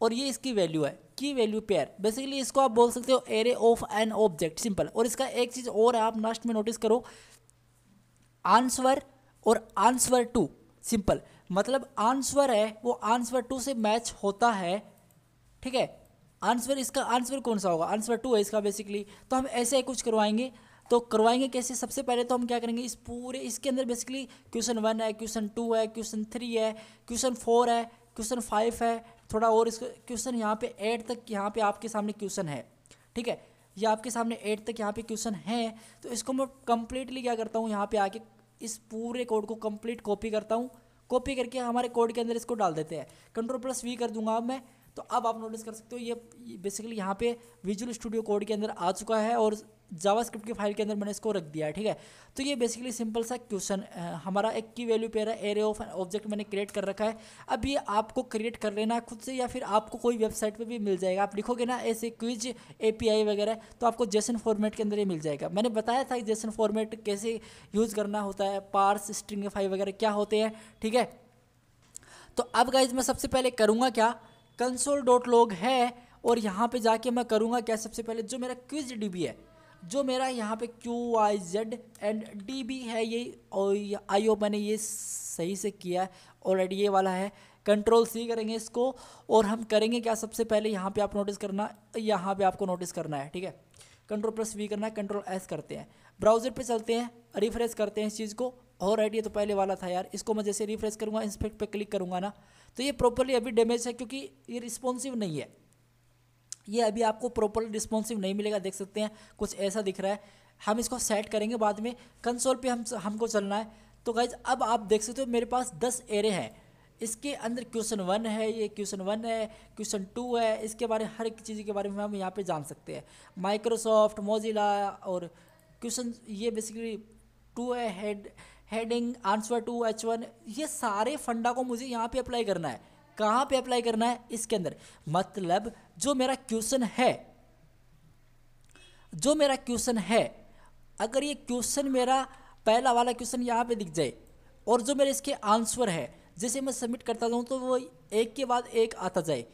और ये इसकी वैल्यू है, की वैल्यू पेयर। बेसिकली इसको आप बोल सकते हो array of an object, simple. और इसका एक चीज़ और है, आप लास्ट में नोटिस करो, आंसर और आंसर टू सिंपल, मतलब आंसर है वो आंसर टू से मैच होता है, ठीक है। आंसर, इसका आंसर कौन सा होगा, आंसर टू है इसका बेसिकली। तो हम ऐसे ही कुछ करवाएंगे, तो करवाएंगे कैसे, सबसे पहले तो हम क्या करेंगे, इस पूरे इसके अंदर बेसिकली क्वेश्चन 1 है, क्वेश्चन 2 है, क्वेश्चन 3 है, क्वेश्चन 4 है, क्वेश्चन 5 है, थोड़ा और इसको क्वेश्चन यहाँ पे 8 तक यहाँ पे आपके सामने क्वेश्चन है, ठीक है। ये आपके सामने 8 तक यहाँ पे क्वेश्चन है। तो इसको मैं कंप्लीटली क्या करता हूँ, यहाँ पे आके इस पूरे कोड को कंप्लीट कॉपी करता हूँ, कॉपी करके हमारे कोड के अंदर इसको डाल देते हैं। Ctrl+V कर दूंगा अब मैं। तो अब आप नोटिस कर सकते हो ये बेसिकली यहाँ पे विजुअल स्टूडियो कोड के अंदर आ चुका है और जावास्क्रिप्ट की फाइल के अंदर मैंने इसको रख दिया है, ठीक है। तो ये बेसिकली सिंपल सा क्वेश्चन हमारा एक की वैल्यू पेयर है, एरे ऑफ ऑब्जेक्ट मैंने क्रिएट कर रखा है। अब ये आपको क्रिएट कर लेना है खुद से, या फिर आपको कोई वेबसाइट पे भी मिल जाएगा। आप लिखोगे ना ऐसे क्विज API वगैरह, तो आपको जेसन फॉर्मेट के अंदर ये मिल जाएगा। मैंने बताया था जेसन फॉर्मेट कैसे यूज़ करना होता है, पार्स, स्ट्रिंगिफाई वगैरह क्या होते हैं, ठीक है। तो अब गाइज मैं सबसे पहले करूँगा क्या, console.log है और यहाँ पे जाके मैं करूँगा क्या, सबसे पहले जो मेरा क्विज DB है, जो मेरा यहाँ पे QIZ एंड DB है, ये और आई होप मैंने ये सही से किया है ऑलरेडी, ये वाला है। Ctrl+C करेंगे इसको और हम करेंगे क्या, सबसे पहले यहाँ पे आप नोटिस करना, यहाँ पे आपको नोटिस करना है, ठीक है। Ctrl+V करना है, Ctrl+S करते हैं, ब्राउज़र पे चलते हैं, रिफ्रेश करते हैं इस चीज़ को। और ये तो पहले वाला था यार, इसको मैं जैसे रिफ्रेश करूँगा, इंस्पेक्ट पे क्लिक करूँगा ना, तो ये प्रॉपरली अभी डैमेज है क्योंकि ये रिस्पॉन्सिव नहीं है, ये अभी आपको प्रॉपरली रिस्पॉन्सिव नहीं मिलेगा, देख सकते हैं कुछ ऐसा दिख रहा है। हम इसको सेट करेंगे बाद में, कंसोल पे हमको चलना है। तो गाइज अब आप देख सकते हो मेरे पास 10 एरे हैं, इसके अंदर क्वेश्चन 1 है, ये क्वेश्चन 1 है, क्वेश्चन 2 है, इसके बारे में हर एक चीज़ के बारे में हम यहाँ पे जान सकते हैं। माइक्रोसॉफ्ट, मोजिला और क्वेश्चन ये बेसिकली 2 है, हेडिंग, आंसर टू, H1, ये सारे फंडा को मुझे यहाँ पे अप्लाई करना है। कहाँ पे अप्लाई करना है, इसके अंदर। मतलब जो मेरा क्वेश्चन है, जो मेरा क्वेश्चन है, अगर ये क्वेश्चन मेरा पहला वाला क्वेश्चन यहाँ पे दिख जाए और जो मेरे इसके आंसर है, जैसे मैं सबमिट करता जाऊँ तो वो एक के बाद एक आता जाए,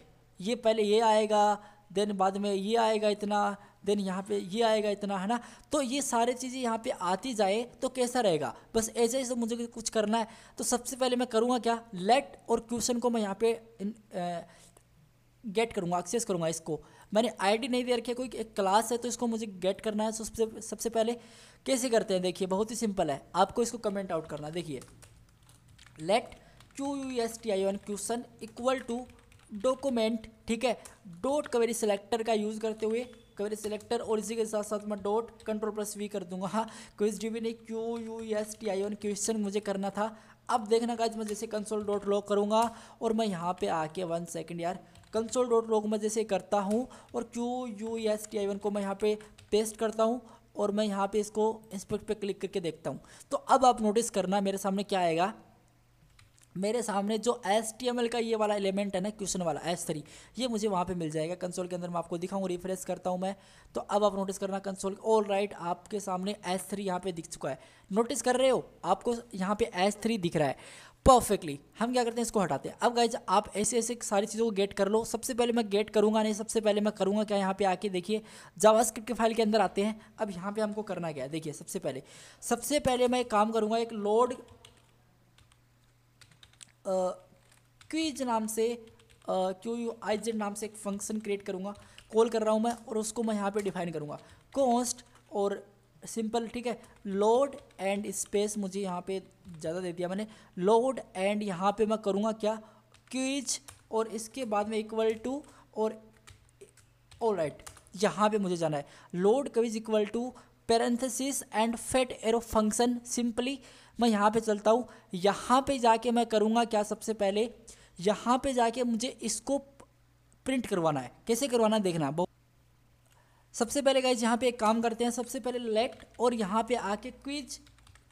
ये पहले ये आएगा, देन बाद में ये आएगा इतना, देन यहाँ पे ये आएगा इतना, है ना। तो ये सारी चीज़ें यहाँ पे आती जाए तो कैसा रहेगा, बस ऐसे ही तो मुझे कुछ करना है। तो सबसे पहले मैं करूँगा क्या, लेट और क्वेश्चन को मैं यहाँ पे गेट करूँगा, एक्सेस करूँगा इसको। मैंने आईडी नहीं दे रखी है, कोई एक क्लास है तो इसको मुझे गेट करना है। तो सबसे पहले कैसे करते हैं, देखिए बहुत ही सिंपल है, आपको इसको कमेंट आउट करना। देखिए let QUSTION question equal to document, ठीक है, डॉट क्वेरी सिलेक्टर का यूज़ करते हुए, क्वेरी सिलेक्टर, और इसी के साथ साथ मैं डॉट Ctrl+V कर दूंगा। हाँ, क्विज DB नहीं, QUSTION क्वेश्चन मुझे करना था। अब देखना गाइस, मैं जैसे console.log करूँगा और मैं यहाँ पे आके 1 सेकंड यार, console.log मैं जैसे करता हूँ और QUSTION को मैं यहाँ पे पेस्ट करता हूँ और मैं यहाँ पे इसको इंस्पेक्ट पे क्लिक करके देखता हूँ। तो अब आप नोटिस करना मेरे सामने क्या आएगा, मेरे सामने जो HTML का ये वाला एलिमेंट है ना, क्वेश्चन वाला H3, ये मुझे वहाँ पे मिल जाएगा कंसोल के अंदर। मैं आपको दिखाऊँ, रिफ्रेश करता हूँ मैं, तो अब आप नोटिस करना कंसोल, ऑल राइट, आपके सामने H3 यहाँ पे दिख चुका है। नोटिस कर रहे हो, आपको यहाँ पे H3 दिख रहा है परफेक्टली। हम क्या करते हैं, इसको हटाते हैं। अब गाइज आप ऐसे ऐसे सारी चीज़ों को गेट कर लो। सबसे पहले मैं गेट करूँगा नहीं, सबसे पहले मैं करूँगा क्या, यहाँ पे आके देखिए जावास्क्रिप्ट की फाइल के अंदर आते हैं। अब यहाँ पे हमको करना क्या है, देखिए सबसे पहले मैं एक काम करूँगा, एक लोड क्विज नाम से QUIZ नाम से एक फंक्शन क्रिएट करूँगा, कॉल कर रहा हूँ मैं, और उसको मैं यहाँ पे डिफाइन करूँगा कॉन्स्ट और सिंपल, ठीक है। लोड एंड स्पेस मुझे यहाँ पे ज़्यादा दे दिया मैंने, लोड एंड यहाँ पे मैं करूँगा क्या, क्विज, और इसके बाद में इक्वल टू, और ऑल राइट, यहाँ पे मुझे जाना है load quiz equal to parenthesis and fat arrow function. Simply मैं यहाँ पे चलता हूँ, यहाँ पे जाके मैं करूँगा क्या, सबसे पहले यहाँ पे जाके मुझे इसको प्रिंट करवाना है। कैसे करवाना है देखना। सबसे पहले गाइज यहाँ पे एक काम करते हैं, सबसे पहले लेट और यहाँ पे आके quiz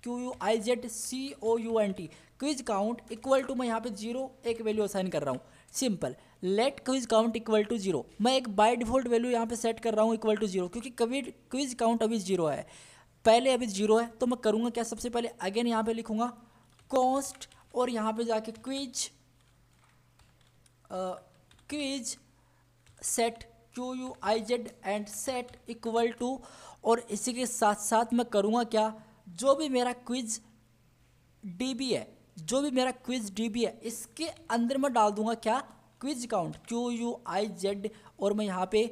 QUIZCOUNT quiz count equal to, मैं यहाँ पे 0 एक वैल्यू असाइन कर रहा हूँ। Simple, let quiz count equal to 0, मैं एक बाय डिफॉल्ट वैल्यू यहाँ पे सेट कर रहा हूँ इक्वल टू 0, क्योंकि क्विज काउंट अभी 0 है, पहले अभी 0 है। तो मैं करूँगा क्या, सबसे पहले अगेन यहाँ पे लिखूँगा कॉन्स्ट और यहाँ पे जाके quiz set QUIZ and set equal to, और इसी के साथ साथ मैं करूँगा क्या, जो भी मेरा क्विज डीबी है, जो भी मेरा क्विज डीबी है, इसके अंदर मैं डाल दूंगा क्या, क्विज काउंट, QUIZ, और मैं यहाँ पे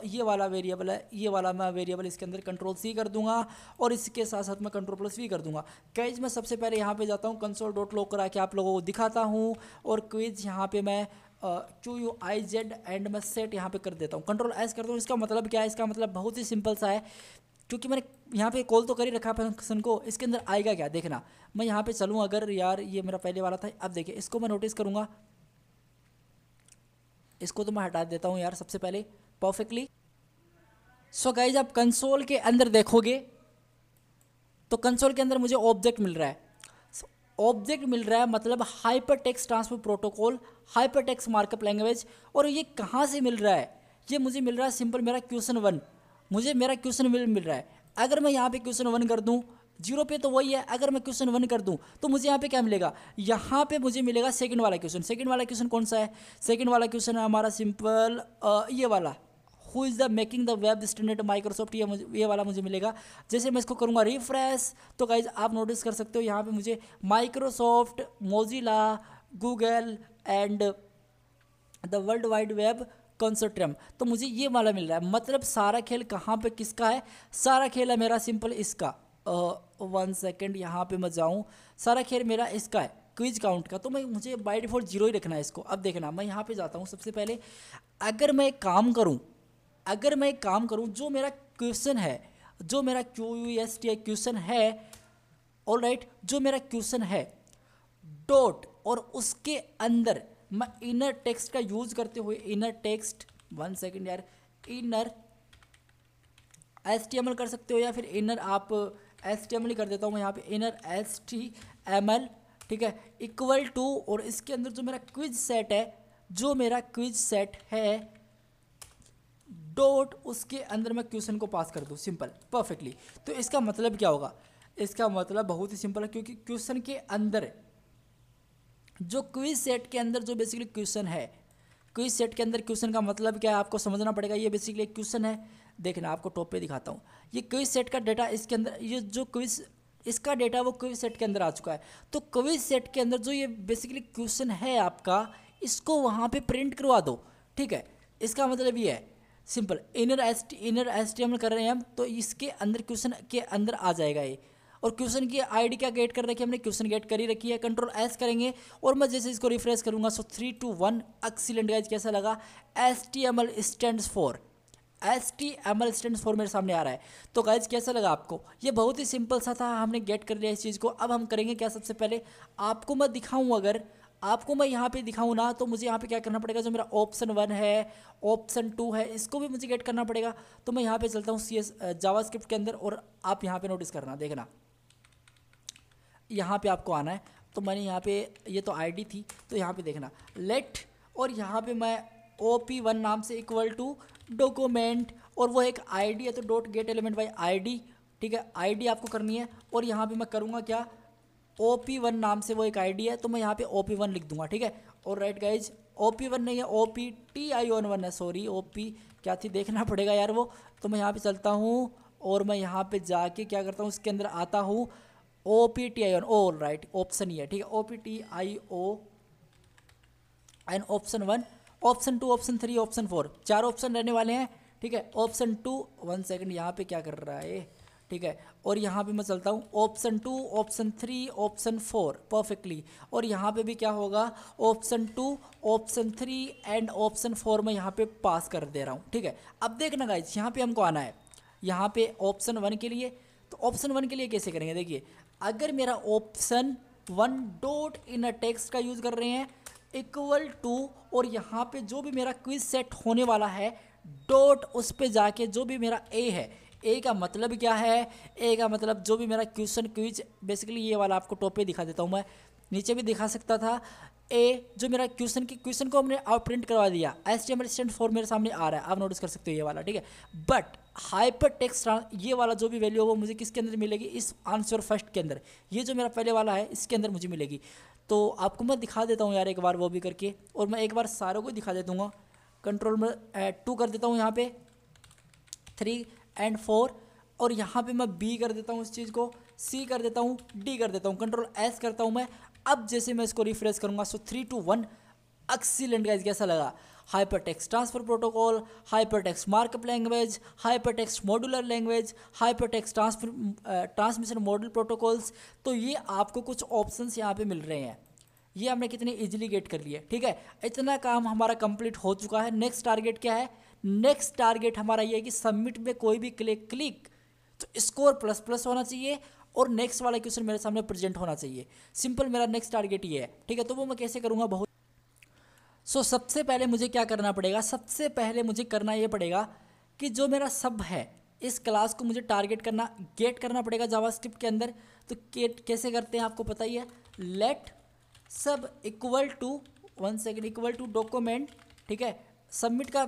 ये वाला वेरिएबल है, ये वाला मैं वेरिएबल इसके अंदर कंट्रोल C कर दूंगा, और इसके साथ साथ मैं कंट्रोल+V कर दूंगा। गाइज मैं सबसे पहले यहाँ पे जाता हूँ, console.log करा के आप लोगों को दिखाता हूँ, और क्विज यहाँ पे मैं QUIZ एंड मैं सेट यहाँ पे कर देता हूँ, कंट्रोल+S करता हूँ। इसका मतलब क्या है, इसका मतलब बहुत ही सिंपल सा है, क्योंकि मैंने यहाँ पे कॉल तो कर ही रखा फंक्शन को, इसके अंदर आएगा क्या देखना। मैं यहाँ पे चलूँ, अगर यार ये मेरा पहले वाला था, अब देखिए इसको मैं नोटिस करूँगा, इसको तो मैं हटा देता हूँ यार सबसे पहले परफेक्टली। सो गाइज आप कंसोल के अंदर देखोगे तो कंसोल के अंदर मुझे ऑब्जेक्ट मिल रहा है, ऑब्जेक्ट मिल रहा है मतलब hyper text transfer protocol, hyper text markup language. और ये कहाँ से मिल रहा है, ये मुझे मिल रहा है सिंपल मेरा Q1, मुझे मेरा Q1 मिल रहा है। अगर मैं यहाँ पे Q1 कर दूँ, 0 पे तो वही है, अगर मैं Q1 कर दूँ तो मुझे यहाँ पे क्या मिलेगा, यहाँ पे मुझे मिलेगा सेकंड वाला क्वेश्चन। सेकंड वाला क्वेश्चन कौन सा है, सेकंड वाला क्वेश्चन है हमारा सिंपल ये वाला, who is the making the web standard Microsoft, ये वाला मुझे मिलेगा। जैसे मैं इसको करूँगा रिफ्रेश, तो गाइज आप नोटिस कर सकते हो यहाँ पे मुझे Microsoft, Mozilla, Google and the world wide web consortium, तो मुझे ये वाला मिल रहा है। मतलब सारा खेल कहाँ पे किसका है, सारा खेल है मेरा सिंपल इसका, 1 सेकेंड यहाँ पे मैं जाऊँ, सारा खेल मेरा इसका है क्विज काउंट का, तो मैं मुझे बाय डिफॉल्ट 0 ही रखना है इसको। अब देखना मैं यहाँ पे जाता हूँ सबसे पहले, अगर मैं एक काम करूँ, जो मेरा क्वेश्चन है, जो मेरा QUST क्वेश्चन है, ऑलराइट, जो मेरा क्वेश्चन है डॉट, और उसके अंदर मैं इनर टेक्स्ट का यूज करते हुए, इनर टेक्स्ट 1 सेकेंड यार, इनर HTML कर सकते हो, या फिर इनर आप HTML ही कर देता हूँ मैं यहाँ पे, इनर HTML, ठीक है, इक्वल टू, और इसके अंदर जो मेरा क्विज सेट है, जो मेरा क्विज सेट है डॉट, उसके अंदर मैं क्वेश्चन को पास कर दूँ सिंपल परफेक्टली। तो इसका मतलब क्या होगा, इसका मतलब बहुत ही सिंपल है, क्योंकि क्वेश्चन के अंदर, जो क्विज सेट के अंदर जो बेसिकली क्वेश्चन है, क्विज सेट के अंदर क्वेश्चन का मतलब क्या है आपको समझना पड़ेगा। ये बेसिकली एक क्वेश्चन है, देखना आपको टॉप पे दिखाता हूँ, ये क्विज सेट का डेटा इसके अंदर, ये जो क्विज इसका डेटा वो क्विज सेट के अंदर आ चुका है। तो क्विज सेट के अंदर जो ये बेसिकली क्वेश्चन है आपका, इसको वहाँ पे प्रिंट करवा दो, ठीक है। इसका मतलब ये है सिंपल, इनर HTML कर रहे हैं हम, तो इसके अंदर क्वेश्चन के अंदर आ जाएगा ये। और क्वेश्चन की आईडी क्या गेट कर रखी है हमने, क्वेश्चन गेट कर ही रखी है, कंट्रोल+S करेंगे, और मैं जैसे इसको रिफ्रेश करूंगा, सो 3 2 1 एक्सीलेंट गाइज, कैसा लगा, HTML stands for, HTML stands for मेरे सामने आ रहा है। तो गाइज कैसा लगा आपको, ये बहुत ही सिंपल सा था, हमने गेट कर लिया इस चीज़ को। अब हम करेंगे क्या, सबसे पहले आपको मैं दिखाऊँ, अगर आपको मैं यहाँ पे दिखाऊँ ना, तो मुझे यहाँ पे क्या करना पड़ेगा, जो मेरा ऑप्शन 1 है, ऑप्शन 2 है, इसको भी मुझे गेट करना पड़ेगा। तो मैं यहाँ पे चलता हूँ जावास्क्रिप्ट के अंदर, और आप यहाँ पे नोटिस करना, देखना यहाँ पे आपको आना है। तो मैंने यहाँ पे, ये तो आईडी थी, तो यहाँ पे देखना लेट, और यहाँ पे मैं OP1 नाम से इक्वल टू डॉक्यूमेंट, और वो एक आईडी है, तो dot gate element by ID, ठीक है, आईडी आपको करनी है। और यहाँ पे मैं करूँगा क्या, OP1 नाम से वो एक आईडी है, तो मैं यहाँ पे OP1 लिख दूंगा, ठीक है। और राइट गाइज, OP1 नहीं है, OPTION1 है, सॉरी OP क्या थी देखना पड़ेगा यार वो। तो मैं यहाँ पे चलता हूँ, और मैं यहाँ पे जाके क्या करता हूँ, इसके अंदर आता हूँ, OPTION, ऑल राइट, ऑप्शन ही है, ठीक है, OPTION option 1, option 2, option 3, option 4, 4 option रहने वाले हैं, ठीक है। ऑप्शन 2, 1 सेकेंड यहाँ पे क्या कर रहा है, ठीक है। और यहाँ पे मैं चलता हूँ ऑप्शन 2, ऑप्शन 3, ऑप्शन 4 परफेक्टली। और यहाँ पे भी क्या होगा, ऑप्शन 2, ऑप्शन 3 एंड ऑप्शन 4 मैं यहाँ पे पास कर दे रहा हूँ, ठीक है। अब देखना गाइज, यहाँ पे हमको आना है, यहाँ पे ऑप्शन 1 के लिए, तो ऑप्शन 1 के लिए कैसे करेंगे, देखिए, अगर मेरा ऑप्शन 1 डॉट इन टेक्स्ट का यूज़ कर रहे हैं इक्वल टू, और यहाँ पे जो भी मेरा क्विज सेट होने वाला है डॉट, उस पे जाके जो भी मेरा ए है, ए का मतलब क्या है, ए का मतलब जो भी मेरा क्विज बेसिकली ये वाला आपको टॉप पे दिखा देता हूँ मैं, नीचे भी दिखा सकता था। ए जो मेरा क्वेश्चन को हमने आउट प्रिंट करवा दिया, HTML स्टैंड फॉर मेरे सामने आ रहा है, आप नोटिस कर सकते हो ये वाला, ठीक है। बट हाइपर टेक्स्ट ये वाला जो भी वैल्यू है वो मुझे किसके अंदर मिलेगी, इस आंसर फर्स्ट के अंदर, ये जो मेरा पहले वाला है इसके अंदर मुझे मिलेगी। तो आपको मैं दिखा देता हूँ यार एक बार वो भी करके, और मैं एक बार सारों को दिखा दे दूँगा, कंट्रोल में 2 कर देता हूँ यहाँ पे, 3 एंड 4, और यहाँ पे मैं B कर देता हूँ इस चीज़ को C कर देता हूँ, D कर देता हूँ, कंट्रोल S करता हूँ मैं। अब जैसे मैं इसको रिफ्रेश करूँगा, सो 3 2 1, एक्सीलेंट गाइस, कैसा लगा? Hypertext transfer protocol, hypertext markup language, hypertext modular language, hypertext transmission model protocols. तो ये आपको कुछ ऑप्शंस यहाँ पे मिल रहे हैं, ये हमने कितने इजीली गेट कर लिया, ठीक है। इतना काम हमारा कंप्लीट हो चुका है। नेक्स्ट टारगेट क्या है? नेक्स्ट टारगेट हमारा ये है कि सबमिट में कोई भी क्लिक तो स्कोर प्लस प्लस होना चाहिए और नेक्स्ट वाला क्वेश्चन मेरे सामने प्रेजेंट होना चाहिए। सिंपल मेरा नेक्स्ट टारगेट ये है, ठीक है। तो वो मैं कैसे करूँगा? बहुत सबसे पहले मुझे क्या करना पड़ेगा? सबसे पहले मुझे करना ये पड़ेगा कि जो मेरा सब है इस क्लास को मुझे टारगेट करना, गेट करना पड़ेगा जावास्क्रिप्ट के अंदर। तो कैसे करते हैं आपको पता ही है। Let sub equal to, 1 second, equal to document, ठीक है। सबमिट का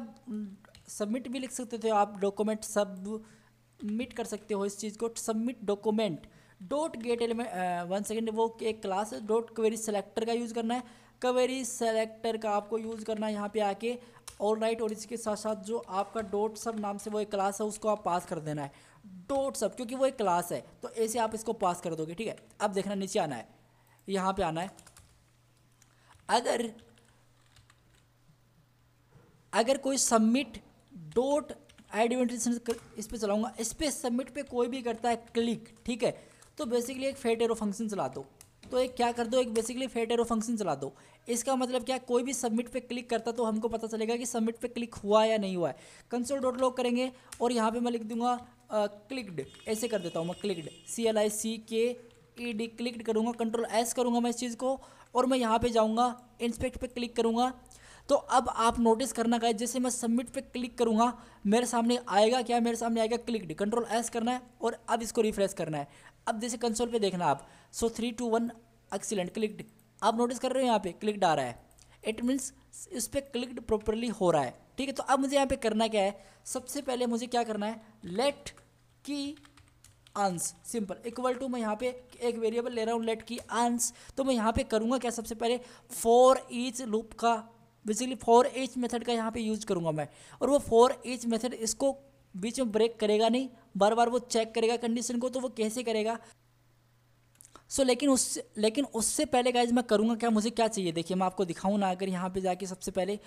सबमिट भी लिख सकते थे आप, डॉक्यूमेंट सबमिट कर सकते हो इस चीज़ को। Submit document dot gate element, 1 second, वो एक क्लास है। डॉट क्वेरी सेलेक्टर का यूज़ करना है, क्वेरी सेलेक्टर का आपको यूज़ करना है यहाँ पे आके। ऑल राइट, और इसके साथ साथ जो आपका डॉट सब नाम से वो एक क्लास है उसको आप पास कर देना है, डॉट सब, क्योंकि वो एक क्लास है। तो ऐसे आप इसको पास कर दोगे, ठीक है। अब देखना नीचे आना है, यहाँ पे आना है। अगर कोई सबमिट डॉट आइडेंटिफिकेशन इस पे चलाऊंगा, इस पे सबमिट पे कोई भी करता है क्लिक, ठीक है, तो बेसिकली एक फेट एरो फंक्शन चला दो। तो एक क्या कर दो, एक बेसिकली फेट एरो फंक्शन चला दो। इसका मतलब क्या, कोई भी सबमिट पे क्लिक करता तो हमको पता चलेगा कि सबमिट पे क्लिक हुआ या नहीं हुआ है। कंसोल डॉट लॉग करेंगे और यहाँ पे मैं लिख दूंगा क्लिक्ड, ऐसे कर देता हूँ मैं, क्लिक्ड, CLICKED, क्लिक्ड करूँगा। कंट्रोल S करूँगा मैं इस चीज़ को, और मैं यहाँ पे जाऊँगा, इंस्पेक्ट पे क्लिक करूँगा। तो अब आप नोटिस करना गाइस, जैसे मैं सबमिट पे क्लिक करूँगा मेरे सामने आएगा क्या? मेरे सामने आएगा क्लिक्ड। कंट्रोल S करना है और अब इसको रिफ्रेश करना है। अब जैसे कंसोल पे देखना आप, सो 3 2 1, एक्सीलेंट, क्लिक्ड। आप नोटिस कर रहे हो यहाँ पे क्लिक्ड आ रहा है, इट मीन्स इस पर क्लिक्ड प्रॉपरली हो रहा है, ठीक है। तो अब मुझे यहाँ पे करना क्या है? सबसे पहले मुझे क्या करना है? लेट की आंस, सिंपल, इक्वल टू, मैं यहाँ पे एक वेरिएबल ले रहा हूँ लेट की आंस। तो मैं यहाँ पे करूँगा क्या? सबसे पहले फॉर ईच लूप का, बेसिकली फॉर ईच मेथड का यहाँ पे यूज करूँगा मैं। और वो फॉर ईच मेथड इसको बीच में ब्रेक करेगा नहीं, बार बार वो चेक करेगा कंडीशन को। तो वो कैसे करेगा? लेकिन उससे पहले गाइज मैं करूँगा क्या? मुझे क्या चाहिए देखिए, मैं आपको दिखाऊँ ना। अगर यहाँ पे जाके सबसे पहले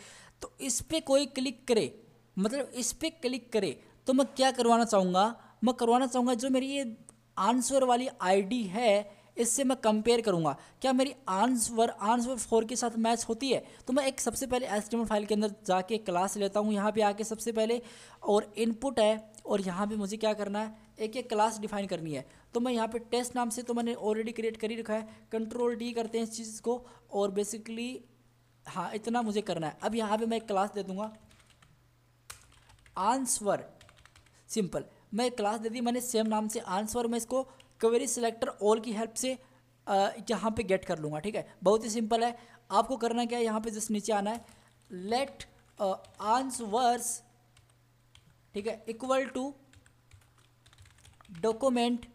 तो इस पर कोई क्लिक करे, मतलब इस पर क्लिक करे, तो मैं क्या करवाना चाहूँगा? मैं करवाना चाहूँगा जो मेरी ये आंसर वाली आईडी है इससे मैं कंपेयर करूँगा, क्या मेरी आंसर 4 के साथ मैच होती है। तो मैं एक सबसे पहले HTML फाइल के अंदर जाके क्लास लेता हूँ यहाँ पे आके सबसे पहले, और इनपुट है, और यहाँ पे मुझे क्या करना है? एक क्लास डिफाइन करनी है। तो मैं यहाँ पे टेस्ट नाम से तो मैंने ऑलरेडी क्रिएट कर ही रखा है। कंट्रोल D करते हैं इस चीज़ को, और बेसिकली हाँ इतना मुझे करना है। अब यहाँ पे मैं एक क्लास दे दूँगा आंसर, सिंपल, मैं एक क्लास दे दी मैंने सेम नाम से आंसर। मैं इसको क्वेरी सिलेक्टर ऑल की हेल्प से यहाँ पे गेट कर लूँगा, ठीक है। बहुत ही सिंपल है। आपको करना क्या है? यहाँ पे जस्ट नीचे आना है, लेट आंसर्स, ठीक है, equal to document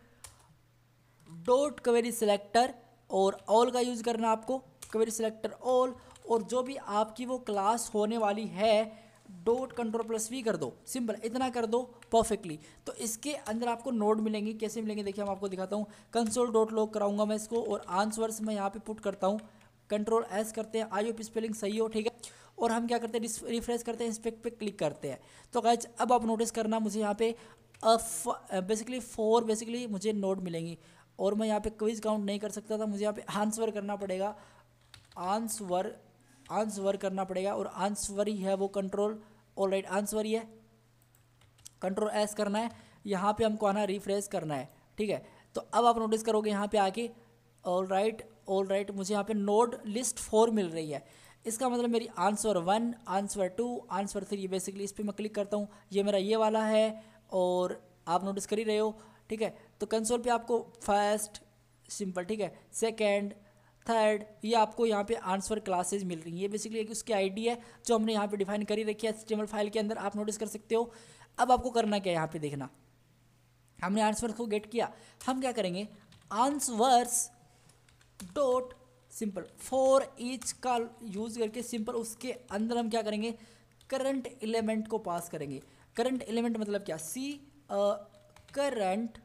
dot query selector, और ऑल का यूज़ करना आपको, क्वेरी सिलेक्टर ऑल, और जो भी आपकी वो क्लास होने वाली है डॉट कंट्रोल प्लस V कर दो। सिंपल, इतना कर दो परफेक्टली। तो इसके अंदर आपको नोड मिलेंगे। कैसे मिलेंगे देखिए, मैं आपको दिखाता हूँ। कंसोल डॉट लॉग कराऊंगा मैं इसको, और आंसर्स मैं यहाँ पे पुट करता हूँ। कंट्रोल S करते हैं, आई होप स्पेलिंग सही हो, ठीक है। और हम क्या करते हैं? रिफ्रेश करते हैं, इंस्पेक्ट पे क्लिक करते हैं। तो गाइस अब आप नोटिस करना, मुझे यहाँ पे बेसिकली 4 बेसिकली मुझे नोड मिलेंगी, और मैं यहाँ पे क्विज काउंट नहीं कर सकता था। मुझे यहाँ पे आंसर करना पड़ेगा, आंसर करना पड़ेगा, और आंसर ही है वो कंट्रोल, ऑलराइट आंसर ही है। कंट्रोल S करना है, यहाँ पे हमको आना, रिफ्रेश करना है, ठीक है। तो अब आप नोटिस करोगे यहाँ पे आके ऑलराइट मुझे यहाँ पे नोड लिस्ट 4 मिल रही है। इसका मतलब मेरी आंसर 1, आंसर 2, आंसर 3, बेसिकली इस पर मैं क्लिक करता हूँ, ये मेरा ये वाला है, और आप नोटिस कर ही रहे हो, ठीक है। तो कंसोल पे आपको फर्स्ट, सिंपल, ठीक है, सेकंड, थर्ड, ये आपको यहाँ पे आंसर क्लासेज मिल रही है। ये बेसिकली एक उसकी आईडी है जो हमने यहाँ पे डिफाइन करी रखी है HTML फाइल के अंदर, आप नोटिस कर सकते हो। अब आपको करना क्या है? यहाँ पे देखना, हमने आंसर को गेट किया, हम क्या करेंगे? Answers dot simple for each का यूज करके, सिंपल उसके अंदर हम क्या करेंगे? करंट एलिमेंट को पास करेंगे। करंट एलिमेंट मतलब क्या? करंट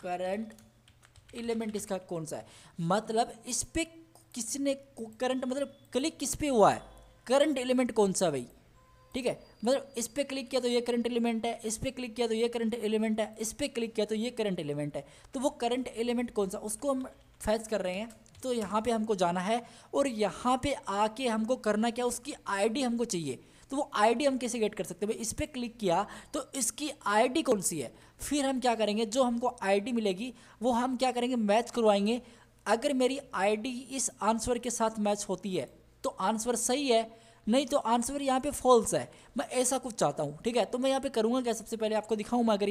करंट एलिमेंट इसका कौन सा है, मतलब इस पे किसने करंट मतलब क्लिक किस पे हुआ है, करंट एलिमेंट कौन सा भाई, ठीक है। मतलब इस पे क्लिक किया तो ये करंट एलिमेंट है, इस पे क्लिक किया तो ये करंट एलिमेंट है, इस पे क्लिक किया तो ये करंट एलिमेंट है। तो वो करंट एलिमेंट कौन सा, उसको हम फैच कर रहे हैं। तो यहाँ पे हमको जाना है और यहाँ पे आके हमको करना क्या, उसकी आईडी हमको चाहिए। तो वो आईडी हम कैसे गेट कर सकते हैं भाई, इस पर क्लिक किया तो इसकी आईडी कौन सी है, फिर हम क्या करेंगे, जो हमको आईडी मिलेगी वो हम क्या करेंगे, मैच करवाएंगे। अगर मेरी आईडी इस आंसर के साथ मैच होती है तो आंसर सही है, नहीं तो आंसर यहाँ पे फॉल्स है। मैं ऐसा कुछ चाहता हूँ, ठीक है। तो मैं यहाँ पे करूँगा क्या, सबसे पहले आपको दिखाऊँ मैं, अगर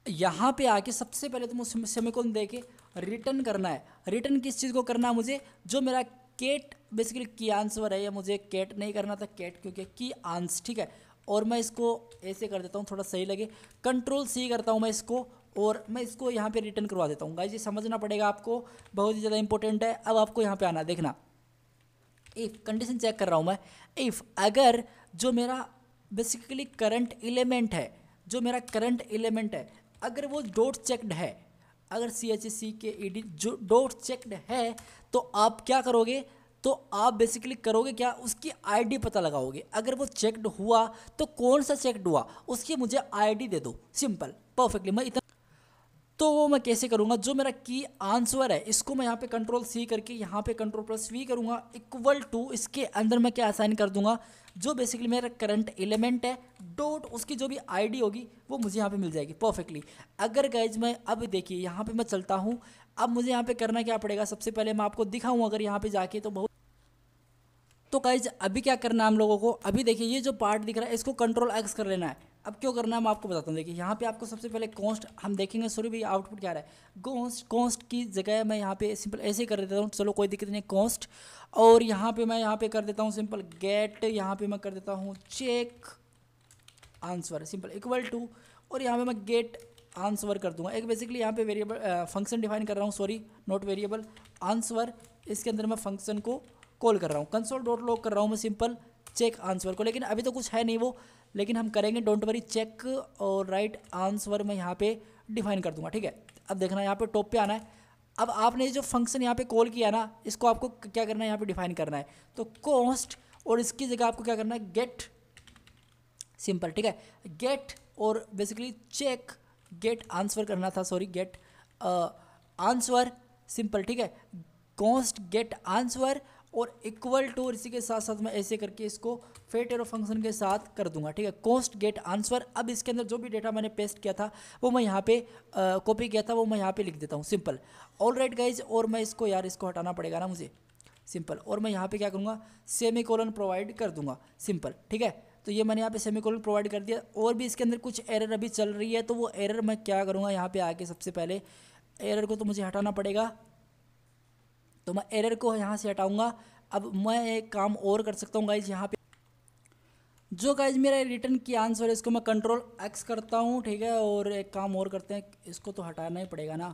यहाँ पे आके सबसे पहले तो मुझे सेमीकोलन दे के रिटर्न करना है। रिटर्न किस चीज़ को करना है मुझे, जो मेरा कैट बेसिकली की आंसर है, या मुझे कैट नहीं करना था, कैट क्योंकि की आंस, ठीक है। और मैं इसको ऐसे कर देता हूँ थोड़ा सही लगे, कंट्रोल सी करता हूँ मैं इसको, और मैं इसको यहाँ पे रिटर्न करवा देता हूँ। गाइस ये समझना पड़ेगा आपको, बहुत ही ज़्यादा इंपॉर्टेंट है। अब आपको यहाँ पे आना, देखना इफ़ कंडीशन चेक कर रहा हूँ मैं, इफ़ अगर जो मेरा बेसिकली करंट एलिमेंट है, जो मेरा करंट एलिमेंट है अगर वो डॉट चेक्ड है, अगर CHECKED जो डॉट चेक्ड है, तो आप क्या करोगे, तो आप बेसिकली करोगे क्या, उसकी आईडी पता लगाओगे। अगर वो चेक्ड हुआ तो कौन सा चेक्ड हुआ उसकी मुझे आईडी दे दो, सिंपल परफेक्टली। मैं इतना तो वो मैं कैसे करूँगा, जो मेरा की आंसर है इसको मैं यहाँ पे कंट्रोल सी करके यहाँ पे कंट्रोल प्लस वी करूँगा, इक्वल टू इसके अंदर मैं क्या असाइन कर दूंगा, जो बेसिकली मेरा करंट एलिमेंट है डॉट उसकी जो भी आईडी होगी वो मुझे यहाँ पे मिल जाएगी परफेक्टली। अगर गाइज मैं अब देखिए यहाँ पे मैं चलता हूँ, अब मुझे यहाँ पे करना क्या पड़ेगा, सबसे पहले मैं आपको दिखाऊँ अगर यहाँ पे जाके तो बहुत। तो गाइज अभी क्या करना है हम लोगों को, अभी देखिए ये जो पार्ट दिख रहा है इसको कंट्रोल एक्स कर लेना है। अब क्यों करना है मैं आपको बताता हूँ, देखिए यहाँ पे आपको सबसे पहले कॉन्स्ट हम देखेंगे, सॉरी भाई आउटपुट क्या रहा है, कॉन्स्ट की जगह मैं यहाँ पे सिंपल ऐसे ही कर देता हूँ, चलो कोई दिक्कत नहीं, कॉन्स्ट। और यहाँ पे मैं यहाँ पे कर देता हूँ सिंपल गेट, यहाँ पे मैं कर देता हूँ check answer simple equal to, और यहाँ पे मैं गेट आंसर कर दूंगा। एक बेसिकली यहाँ पे वेरिएबल फंक्शन डिफाइन कर रहा हूँ, सॉरी नॉट वेरिएबल आंसर, इसके अंदर मैं फंक्शन को कॉल कर रहा हूँ, कंसोल डॉट लॉग कर रहा हूँ मैं सिंपल चेक आंसर को। लेकिन अभी तो कुछ है नहीं वो, लेकिन हम करेंगे, डोंट वरी। चेक और राइट आंसर मैं यहाँ पे डिफाइन कर दूंगा, ठीक है। अब देखना यहाँ पे टॉप पे आना है। अब आपने जो फंक्शन यहाँ पे कॉल किया ना, इसको आपको क्या करना है, यहाँ पे डिफाइन करना है। तो कॉस्ट और इसकी जगह आपको क्या करना है, गेट सिंपल, ठीक है, गेट और बेसिकली चेक गेट आंसर करना था, सॉरी गेट आंसर सिंपल, ठीक है, कॉस्ट गेट आंसर और इक्वल टू, इसी के साथ साथ मैं ऐसे करके इसको फेट एरो फंक्शन के साथ कर दूंगा, ठीक है, कॉस्ट गेट आंसर। अब इसके अंदर जो भी डेटा मैंने पेस्ट किया था वो मैं यहाँ पे कॉपी किया था वो मैं यहाँ पे लिख देता हूँ, सिंपल। ऑल राइट गाइज, और मैं इसको यार इसको हटाना पड़ेगा ना मुझे, सिंपल। और मैं यहाँ पे क्या करूँगा, सेमीकोलन प्रोवाइड कर दूंगा, सिंपल, ठीक है। तो ये मैंने यहाँ पे सेमीकोलन प्रोवाइड कर दिया। और भी इसके अंदर कुछ एरर अभी चल रही है, तो वो एरर मैं क्या करूँगा, यहाँ पे आके सबसे पहले एरर को तो मुझे हटाना पड़ेगा, तो मैं एरर को यहाँ से हटाऊँगा। अब मैं एक काम और कर सकता हूँ गाइज, यहाँ पे जो गाइज मेरा रिटर्न की आंसर है इसको मैं कंट्रोल एक्स करता हूँ, ठीक है। और एक काम और करते हैं, इसको तो हटाना ही पड़ेगा ना,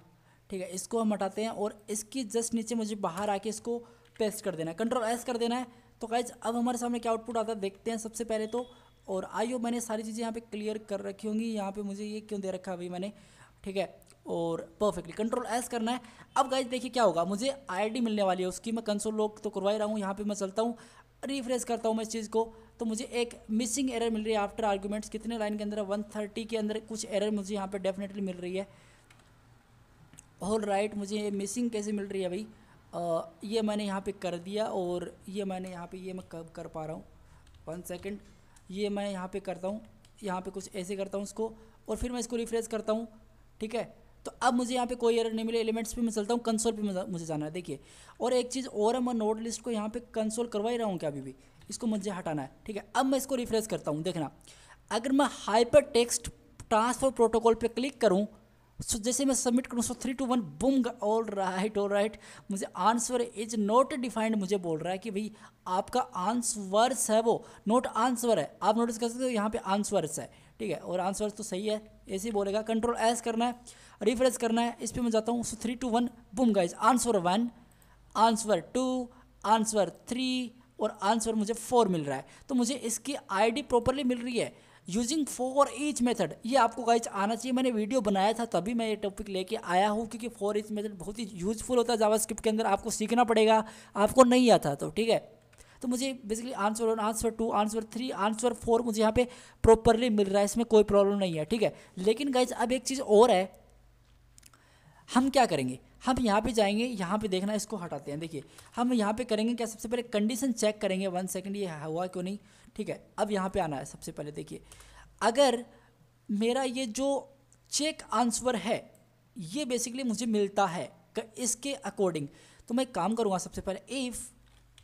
ठीक है, इसको हम हटाते हैं और इसकी जस्ट नीचे मुझे बाहर आके इसको पेस्ट कर देना है, कंट्रोल एस कर देना है। तो गाइज अब हमारे सामने क्या आउटपुट आता है देखते हैं सबसे पहले तो। और आइयो मैंने सारी चीज़ें यहाँ पे क्लियर कर रखी होंगी, यहाँ पे मुझे ये क्यों दे रखा है अभी मैंने, ठीक है। और परफेक्टली कंट्रोल एस करना है। अब गाइज देखिए क्या होगा, मुझे आईडी मिलने वाली है उसकी, मैं कंसोल लॉग तो करवा ही रहा हूँ। यहाँ पे मैं चलता हूँ, रिफ्रेश करता हूँ मैं इस चीज़ को, तो मुझे एक मिसिंग एरर मिल रही है आफ्टर आर्गूमेंट्स। कितने लाइन के अंदर, 130 के अंदर कुछ एरर मुझे यहाँ पे डेफिनेटली मिल रही है। ऑल राइट, मुझे ये मिसिंग कैसे मिल रही है भाई, ये मैंने यहाँ पे कर दिया, और ये मैंने यहाँ पे ये मैं कब कर पा रहा हूँ, 1 सेकेंड, ये मैं यहाँ पे करता हूँ, यहाँ पे कुछ ऐसे करता हूँ इसको, और फिर मैं इसको रिफ्रेश करता हूँ, ठीक है। तो अब मुझे यहाँ पे कोई एरर नहीं मिले, एलिमेंट्स पे मैं चलता हूँ, कंसोल पे मुझे जाना है, देखिए। और एक चीज़ और है, मैं नोड लिस्ट को यहाँ पे कंसोल करवा ही रहा हूँ क्या अभी भी, इसको मुझे हटाना है, ठीक है। अब मैं इसको रिफ्रेश करता हूँ, देखना अगर मैं हाइपर टेक्स्ट ट्रांसफर प्रोटोकॉल पे क्लिक करूँ, सो जैसे मैं सबमिट करूँ, सो 3 2 1 बूम, ऑल राइट, मुझे आंसर इज नॉट डिफाइंड मुझे बोल रहा है कि भाई आपका आंसवर्स है वो नॉट आंसर है। आप नोटिस कर सकते हो यहाँ पे आंसवर्स है, ठीक है, और आंसर तो सही है, ऐसे ही बोलेगा। कंट्रोल एस करना है, रिफ्रेश करना है, इस पर मैं जाता हूँ, सो 3 2 1 boom guys, answer 1, answer 2, answer 3 और आंसर मुझे 4 मिल रहा है। तो मुझे इसकी आईडी प्रॉपरली मिल रही है, यूजिंग फॉर ईच मेथड, ये आपको गाइज आना चाहिए। मैंने वीडियो बनाया था तभी मैं ये टॉपिक लेके आया हूँ, क्योंकि फॉर ईच मेथड बहुत ही यूजफुल होता है जावास्क्रिप्ट के अंदर, आपको सीखना पड़ेगा, आपको नहीं आता तो ठीक है। तो मुझे basically answer 1, answer 2, answer 3, answer 4 मुझे यहाँ पे प्रॉपरली मिल रहा है, इसमें कोई प्रॉब्लम नहीं है, ठीक है। लेकिन गाइज अब एक चीज़ और है, हम क्या करेंगे, हम यहाँ पे जाएंगे, यहाँ पे देखना, इसको हटाते हैं। देखिए हम यहाँ पे करेंगे क्या, सबसे पहले कंडीशन चेक करेंगे। 1 सेकंड, ये हुआ क्यों नहीं, ठीक है। अब यहाँ पे आना है, सबसे पहले देखिए अगर मेरा ये जो चेक आंसर है ये बेसिकली मुझे मिलता है इसके अकॉर्डिंग, तो मैं काम करूँगा सबसे पहले इफ़,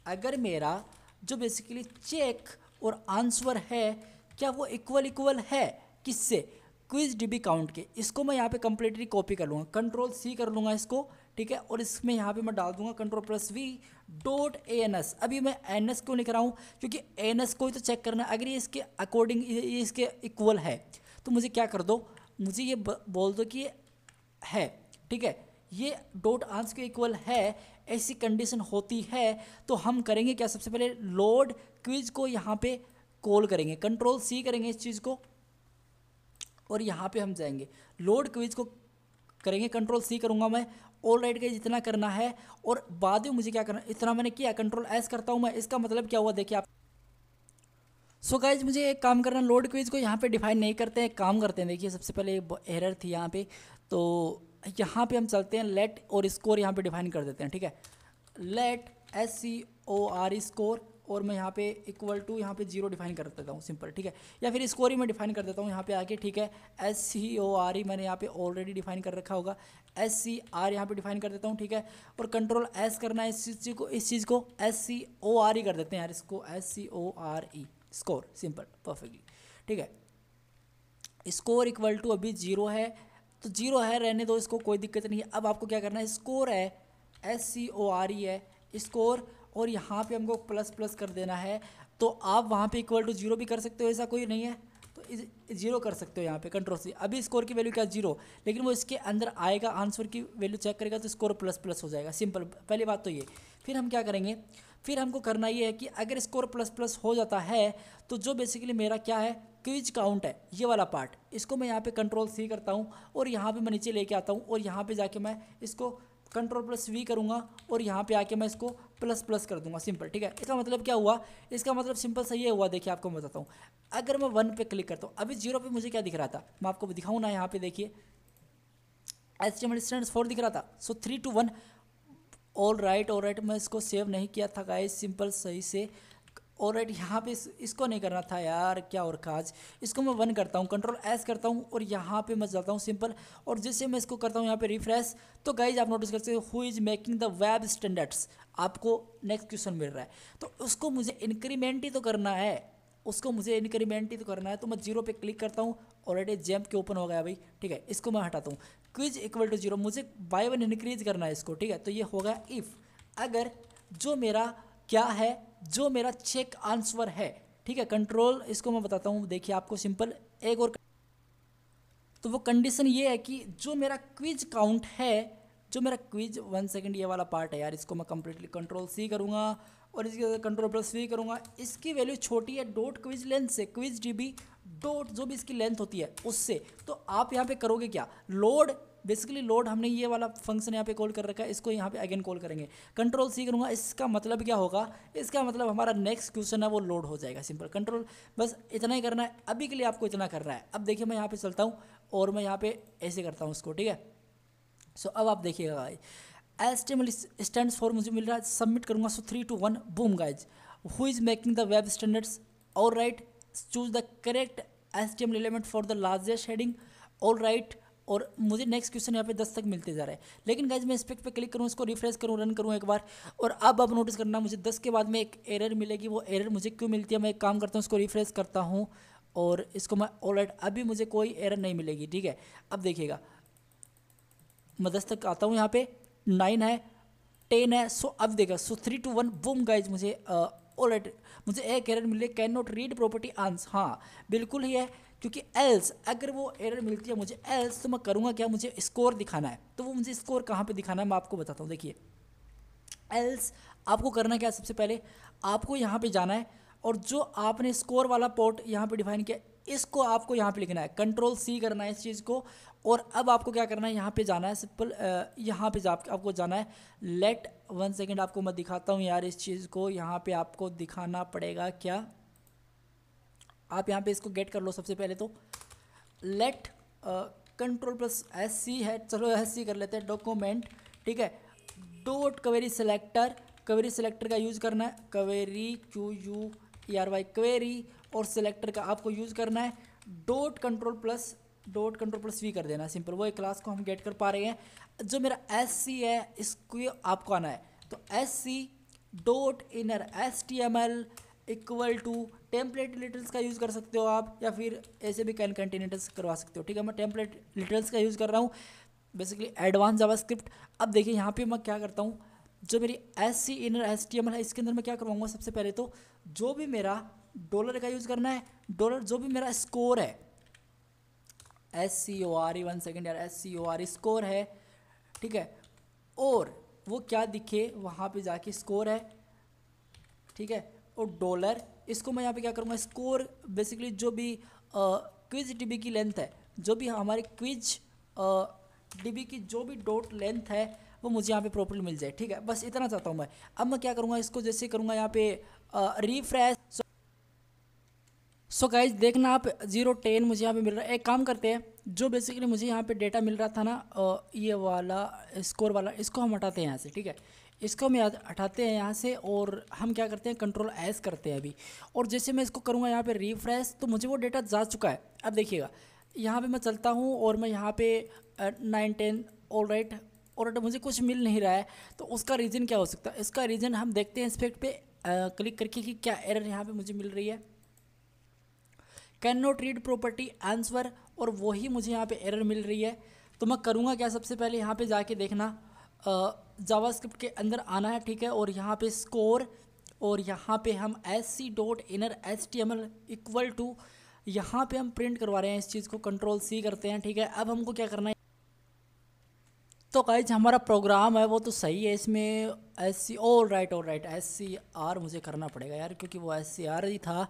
अगर मेरा जो बेसिकली चेक और आंसर है क्या वो इक्वल है किससे, क्विज डीबी काउंट के, इसको मैं यहाँ पे कंप्लीटली कॉपी कर लूँगा, कंट्रोल सी कर लूँगा इसको, ठीक है। और इसमें यहाँ पे मैं डाल दूंगा control plus V dot A N S. अभी मैं एन एस क्यों लिख रहा हूँ, क्योंकि एन एस को ही तो चेक करना है, अगर ये इसके अकॉर्डिंग ये इसके इक्वल है तो मुझे क्या कर दो, मुझे ये बोल दो कि ये है, ठीक है, ये डॉट आंसर के इक्वल है, ऐसी कंडीशन होती है तो हम करेंगे क्या, सबसे पहले लोड क्विज को यहाँ पे कॉल करेंगे, कंट्रोल सी करेंगे इस चीज़ को, और यहाँ पे हम जाएंगे लोड क्विज को करेंगे, कंट्रोल सी करूँगा मैं, ऑल राइट का जितना करना है, और बाद में मुझे क्या करना, इतना मैंने किया, कंट्रोल एस करता हूँ मैं, इसका मतलब क्या हुआ देखिए आप। सो गाइज मुझे एक काम करना, लोड क्विज को यहाँ पे डिफाइन नहीं करते हैं, एक काम करते हैं, देखिए सबसे पहले एरर थी यहाँ पे, तो यहाँ पे हम चलते हैं लेट और स्कोर यहाँ पे डिफाइन कर देते हैं, ठीक है। लेट SCOR स्कोर, और मैं यहाँ पे इक्वल टू यहाँ पे 0 डिफाइन कर देता हूँ, सिंपल, ठीक है। या फिर स्कोर ही मैं डिफाइन कर देता हूँ यहाँ पे आके, ठीक है। SCOR मैंने यहाँ पे ऑलरेडी डिफाइन कर रखा होगा, SCR यहाँ पे डिफाइन कर देता हूँ, ठीक है। और कंट्रोल एस करना है इस चीज़ को SCOR ही कर देते हैं यार, इसको SCORE स्कोर, सिंपल, परफेक्टली, ठीक है। स्कोर इक्वल टू अभी 0 है, तो 0 है, रहने दो इसको, कोई दिक्कत नहीं है। अब आपको क्या करना है, स्कोर है SCORE है स्कोर, और यहाँ पे हमको प्लस प्लस कर देना है, तो आप वहाँ पे इक्वल टू 0 भी कर सकते हो, ऐसा कोई नहीं है, तो 0 कर सकते हो यहाँ पे, कंट्रोल सी। अभी स्कोर की वैल्यू क्या 0, लेकिन वो इसके अंदर आएगा, आंसर की वैल्यू चेक करेगा तो स्कोर प्लस प्लस हो जाएगा, सिंपल, पहली बात तो ये। फिर हम क्या करेंगे, फिर हमको करना ये है कि अगर स्कोर प्लस प्लस हो जाता है तो जो बेसिकली मेरा क्या है, क्विज काउंट है, ये वाला पार्ट, इसको मैं यहाँ पे कंट्रोल सी करता हूँ, और यहाँ पे मैं नीचे लेके आता हूँ, और यहाँ पे जाके मैं इसको कंट्रोल प्लस वी करूँगा, और यहाँ पे आके मैं इसको प्लस प्लस कर दूंगा, सिंपल, ठीक है। इसका मतलब क्या हुआ, इसका मतलब सिंपल सही है हुआ, देखिए आपको बताता हूँ। अगर मैं 1 पे क्लिक करता हूँ, अभी 0 पे मुझे क्या दिख रहा था, मैं आपको दिखाऊँ ना, यहाँ पे देखिए HTML स्टैंडर्ड्स 4 दिख रहा था, सो 3 to 1, ऑल राइट, मैं इसको सेव नहीं किया था गाइस, सिंपल सही से, ऑल राइट। यहाँ पे इसको नहीं करना था यार, क्या और काज, इसको मैं 1 करता हूँ, कंट्रोल एस करता हूँ, और यहाँ पे मैं जाता हूँ, सिंपल, और जैसे मैं इसको करता हूँ यहाँ पे रिफ्रेश, तो गाइज आप नोटिस करते हो who is making the web standards, आपको नेक्स्ट क्वेश्चन मिल रहा है, तो उसको मुझे इंक्रीमेंट ही तो करना है, तो मैं 0 पे क्लिक करता हूँ, ऑलरेडी जैम्प के ओपन हो गया भाई, ठीक है। इसको मैं हटाता हूँ, क्विज इक्वल टू 0, मुझे बाय 1 इंक्रीज करना है इसको, ठीक है। तो ये होगा इफ़, अगर जो मेरा क्या है, जो मेरा चेक आंसर है, ठीक है, कंट्रोल, इसको मैं बताता हूँ, देखिए आपको सिंपल एक और, तो वो कंडीशन ये है कि जो मेरा क्विज काउंट है, जो मेरा क्विज 1 सेकंड, ये वाला पार्ट है यार, इसको मैं कंप्लीटली कंट्रोल सी करूँगा, और इसके कंट्रोल प्लस वी करूँगा, इसकी वैल्यू छोटी है डॉट क्विज लेंथ से, क्विज डीबी डॉट जो भी इसकी लेंथ होती है उससे, तो आप यहाँ पे करोगे क्या, लोड, बेसिकली लोड, हमने ये वाला फंक्शन यहाँ पे कॉल कर रखा है, इसको यहाँ पे अगेन कॉल करेंगे, कंट्रोल सी करूँगा, इसका मतलब क्या होगा, इसका मतलब हमारा नेक्स्ट क्वेश्चन है वो लोड हो जाएगा, सिंपल, कंट्रोल, बस इतना ही करना है, अभी के लिए आपको इतना करना है। अब देखिए मैं यहाँ पे चलता हूँ, और मैं यहाँ पे ऐसे करता हूँ उसको, ठीक है। सो अब आप देखिएगा गाइज, HTML स्टैंड्स फॉर मुझे मिल रहा है, सबमिट करूँगा, सो 3 to 1, boom guys, who is making the web standards, all right, choose the correct HTML element for the largest heading, all right, और मुझे नेक्स्ट क्वेश्चन यहाँ पे 10 तक मिलते जा रहे हैं, लेकिन गाइज मैं इस पे क्लिक करूँ, इसको रिफ्रेश करूँ, रन करूँ एक बार, और अब आप नोटिस करना, मुझे 10 के बाद में एक एरर मिलेगी, वो एरर मुझे क्यों मिलती है, मैं एक काम करता हूँ, इसको रिफ्रेश करता हूँ, और इसको मैं ऑल राइट, अभी मुझे कोई एरर नहीं मिलेगी, ठीक है। अब देखिएगा मैं 10 तक आता हूँ, यहाँ पे 9 है, 10 है, सो अब देखा, सो 3 to 1, बूम गाइज, मुझे ऑलराइट, मुझे एक एरर मिले, कैन नॉट रीड प्रॉपर्टी आंस, हाँ बिल्कुल ही है, क्योंकि एल्स, अगर वो एरर मिलती है मुझे एल्स, तो मैं करूँगा क्या, मुझे स्कोर दिखाना है, तो वो मुझे स्कोर कहाँ पे दिखाना है मैं आपको बताता हूँ, देखिए एल्स आपको करना क्या है, सबसे पहले आपको यहाँ पे जाना है, और जो आपने स्कोर वाला पोर्ट यहाँ पे डिफाइन किया, इसको आपको यहाँ पे लिखना है, कंट्रोल सी करना है इस चीज़ को। और अब आपको क्या करना है, यहाँ पे जाना है सिंपल, यहाँ पे आपको जाना है लेट 1 सेकेंड, आपको मैं दिखाता हूँ यार इस चीज़ को। यहाँ पे आपको दिखाना पड़ेगा क्या, आप यहाँ पे इसको गेट कर लो। सबसे पहले तो let control plus S C है, चलो एस सी कर लेते हैं, डॉक्यूमेंट, ठीक है, dot query selector, query selector का यूज़ करना है, क्वेरी QUERY क्वेरी, और सेलेक्टर का आपको यूज़ करना है डॉट कंट्रोल प्लस वी कर देना, सिंपल। वो एक क्लास को हम गेट कर पा रहे हैं। जो मेरा एस सी है इसको आपको आना है, तो S C dot inner HTML equal to template literals का यूज़ कर सकते हो आप, या फिर ऐसे भी कैन कंटेनर्स करवा सकते हो, ठीक है। मैं टेम्पलेट लिटल्स का यूज़ कर रहा हूँ, बेसिकली एडवांस जावास्क्रिप्ट। अब देखिए यहाँ पे मैं क्या करता हूँ, जो मेरी SC इनर HTML है इसके अंदर मैं क्या करवाऊँगा, सबसे पहले तो जो भी मेरा डॉलर का यूज़ करना है, डॉलर जो भी मेरा स्कोर है, SCORE 1 सेकेंड यार, SCORE स्कोर है, ठीक है, और वो क्या दिखे वहाँ पे जाके स्कोर है, ठीक है, और डॉलर, इसको मैं यहाँ पे क्या करूँगा, स्कोर बेसिकली जो भी क्विज DB की लेंथ है, जो भी हमारे क्विज DB की जो भी डॉट लेंथ है वो मुझे यहाँ पे प्रॉपर्ली मिल जाए, ठीक है। बस इतना चाहता हूँ मैं। अब मैं क्या करूँगा, इसको जैसे करूँगा यहाँ पे रिफ्रेश। सो गाइज देखना आप 010 मुझे यहाँ पे मिल रहा है। एक काम करते हैं, जो बेसिकली मुझे यहाँ पे डेटा मिल रहा था ना, ये वाला स्कोर वाला, इसको हम हटाते हैं यहाँ से, ठीक है, इसको हम हटाते हैं यहाँ से, और हम क्या करते हैं, कंट्रोल एस करते हैं अभी। और जैसे मैं इसको करूँगा यहाँ पे रिफ्रेश, तो मुझे वो डेटा जा चुका है। अब देखिएगा यहाँ पे मैं चलता हूँ और मैं यहाँ पे 9 10 ऑल राइट, और मुझे कुछ मिल नहीं रहा है, तो उसका रीज़न क्या हो सकता है। इसका रीज़न हम देखते हैं इंस्पेक्ट पे क्लिक करके कि क्या एरर यहाँ पे मुझे मिल रही है। Can not read property answer, और वही मुझे यहाँ पे एरर मिल रही है। तो मैं करूँगा क्या, सबसे पहले यहाँ पे जाके देखना, जावास्क्रिप्ट के अंदर आना है, ठीक है, और यहाँ पे स्कोर, और यहाँ पे हम SC dot inner HTML equal to, यहाँ पे हम प्रिंट करवा रहे हैं इस चीज़ को, कंट्रोल C करते हैं, ठीक है। अब हमको क्या करना है, तो गाइज हमारा प्रोग्राम है वो तो सही है, इसमें SC ऑल राइट SCR मुझे करना पड़ेगा यार, क्योंकि वो SCR ही था,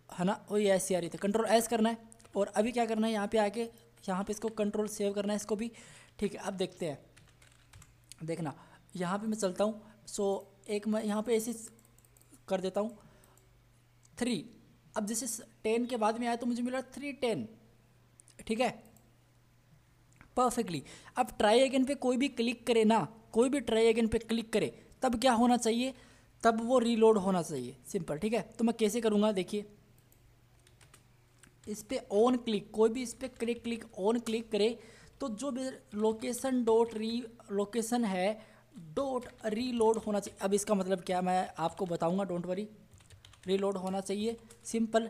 है ना, वही SCR ही था। कंट्रोल S करना है, और अभी क्या करना है, यहाँ पे आके यहाँ पे इसको कंट्रोल सेव करना है इसको भी, ठीक है। अब देखते हैं, देखना यहाँ पे मैं चलता हूँ। सो एक मैं यहाँ पे ऐसे कर देता हूँ 3, अब जैसे 10 के बाद में आया तो मुझे मिला 310, ठीक है, परफेक्टली। अब ट्राई अगेन पे कोई भी क्लिक करे ना, कोई भी ट्राई अगेन पे क्लिक करे, तब क्या होना चाहिए, तब वो रीलोड होना चाहिए, सिंपल, ठीक है। तो मैं कैसे करूँगा, देखिए इस पर ऑन क्लिक, कोई भी इस पर क्लिक ऑन क्लिक करे, तो जो भी लोकेशन डॉट लोकेशन है डॉट रीलोड होना चाहिए। अब इसका मतलब क्या, मैं आपको बताऊंगा, डोंट वरी, रीलोड होना चाहिए, सिंपल।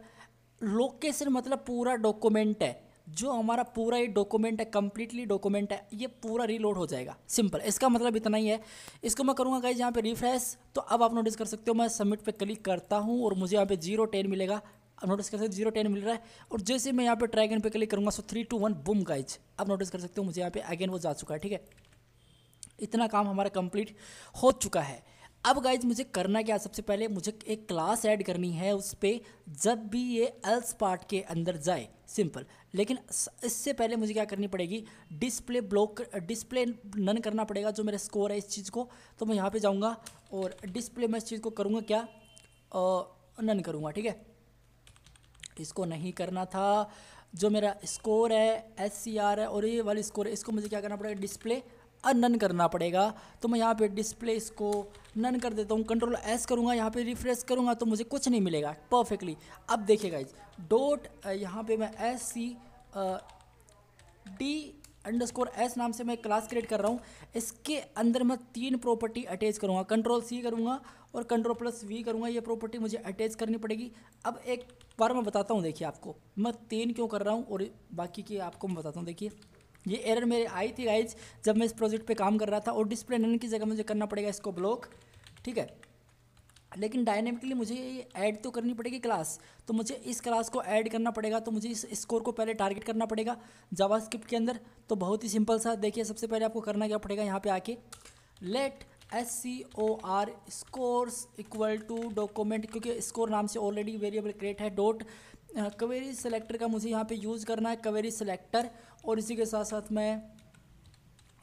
लोकेशन मतलब पूरा डॉक्यूमेंट है, जो हमारा पूरा ये डॉक्यूमेंट है, कंप्लीटली डॉक्यूमेंट है, ये पूरा रीलोड हो जाएगा, सिंपल। इसका मतलब इतना ही है। इसको मैं करूँगा गाइस यहाँ पे रिफ्रेश, तो अब आप नोटिस कर सकते हो, मैं सबमिट पे क्लिक करता हूँ और मुझे यहाँ पे 010 मिलेगा, नोटिस कर सकते हो 010 मिल रहा है। और जैसे मैं यहाँ पे ट्राई अगेन पे क्लिक करूँगा, सो 3 2 1 बूम गाइज, अब नोटिस कर सकते हो मुझे यहाँ पे अगेन वो जा चुका है, ठीक है। इतना काम हमारा कंप्लीट हो चुका है। अब गाइज मुझे करना क्या, सबसे पहले मुझे एक क्लास ऐड करनी है उस पर, जब भी ये एल्स पार्ट के अंदर जाए, सिंपल। लेकिन इससे पहले मुझे क्या करनी पड़ेगी, डिस्प्ले नन करना पड़ेगा जो मेरा स्कोर है इस चीज़ को। तो मैं यहाँ पे जाऊँगा और डिस्प्ले में इस चीज़ को करूँगा क्या, नन करूँगा, ठीक है। इसको नहीं करना था, जो मेरा स्कोर है SCR है और ये वाली स्कोर है, इसको मुझे क्या करना पड़ेगा, डिस्प्ले नन करना पड़ेगा। तो मैं यहाँ पे डिस्प्ले इसको नन कर देता हूँ, कंट्रोल S करूँगा, यहाँ पे रिफ्रेश करूँगा तो मुझे कुछ नहीं मिलेगा, परफेक्टली। अब देखिएगा इस डॉट, यहाँ पे मैं SCD_S नाम से मैं क्लास क्रिएट कर रहा हूँ। इसके अंदर मैं 3 प्रॉपर्टी अटैच करूँगा, कंट्रोल C करूँगा और कंट्रोल प्लस V करूँगा, ये प्रॉपर्टी मुझे अटैच करनी पड़ेगी। अब एक बार मैं बताता हूँ, देखिए आपको मैं 3 क्यों कर रहा हूँ और बाकी की आपको मैं बताता हूँ। देखिए ये एरर मेरे आई थी गाइज जब मैं इस प्रोजेक्ट पे काम कर रहा था, और डिस्प्ले नन की जगह मुझे करना पड़ेगा इसको ब्लॉक, ठीक है। लेकिन डायनेमिकली मुझे ये ऐड तो करनी पड़ेगी क्लास, तो मुझे इस क्लास को ऐड करना पड़ेगा, तो मुझे इस स्कोर को पहले टारगेट करना पड़ेगा जावास्क्रिप्ट के अंदर। तो बहुत ही सिंपल सा, देखिए सबसे पहले आपको करना क्या पड़ेगा, यहाँ पे आके let SCOR scores equal to document, क्योंकि स्कोर नाम से ऑलरेडी वेरिएबल क्रिएट है, डॉट क्वेरी सेलेक्टर का मुझे यहाँ पे यूज़ करना है, क्वेरी सेलेक्टर, और इसी के साथ साथ मैं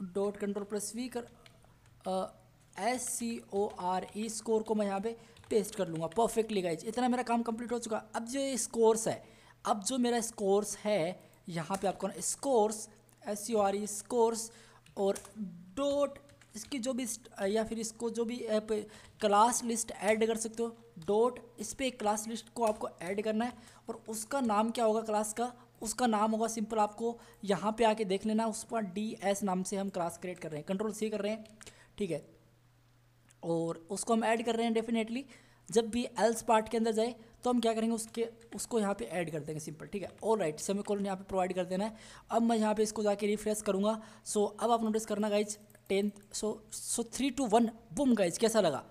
डॉट कंट्रोल प्लस वी कर SCORE स्कोर को मैं यहाँ पे पेस्ट कर लूँगा। परफेक्टली गाइज, इतना मेरा काम कंप्लीट हो चुका। अब जो ये स्कोर्स है, अब जो मेरा स्कोर्स है यहाँ पे आपको स्कोर्स SCORE स्कोर्स और डॉट इसकी जो भी या फिर इसको जो भी आप क्लास लिस्ट ऐड कर सकते हो, डॉट इस पर एक क्लास लिस्ट को आपको ऐड करना है और उसका नाम क्या होगा क्लास का, उसका नाम होगा सिंपल, आपको यहाँ पे आके देख लेना, उस पर DS नाम से हम क्लास क्रिएट कर रहे हैं, कंट्रोल C कर रहे हैं, ठीक है। और उसको हम ऐड कर रहे हैं डेफिनेटली। जब भी एल्स पार्ट के अंदर जाए तो हम क्या करेंगे, उसको यहाँ पे ऐड कर देंगे, सिंपल, ठीक है। ऑल राइट, सेमीकोलन यहाँ पे प्रोवाइड कर देना है। अब मैं यहाँ पे इसको जाके रिफ्रेश करूँगा। सो अब आप नोटिस करना guys 10, so 3 to 1 boom guys, कैसा लगा।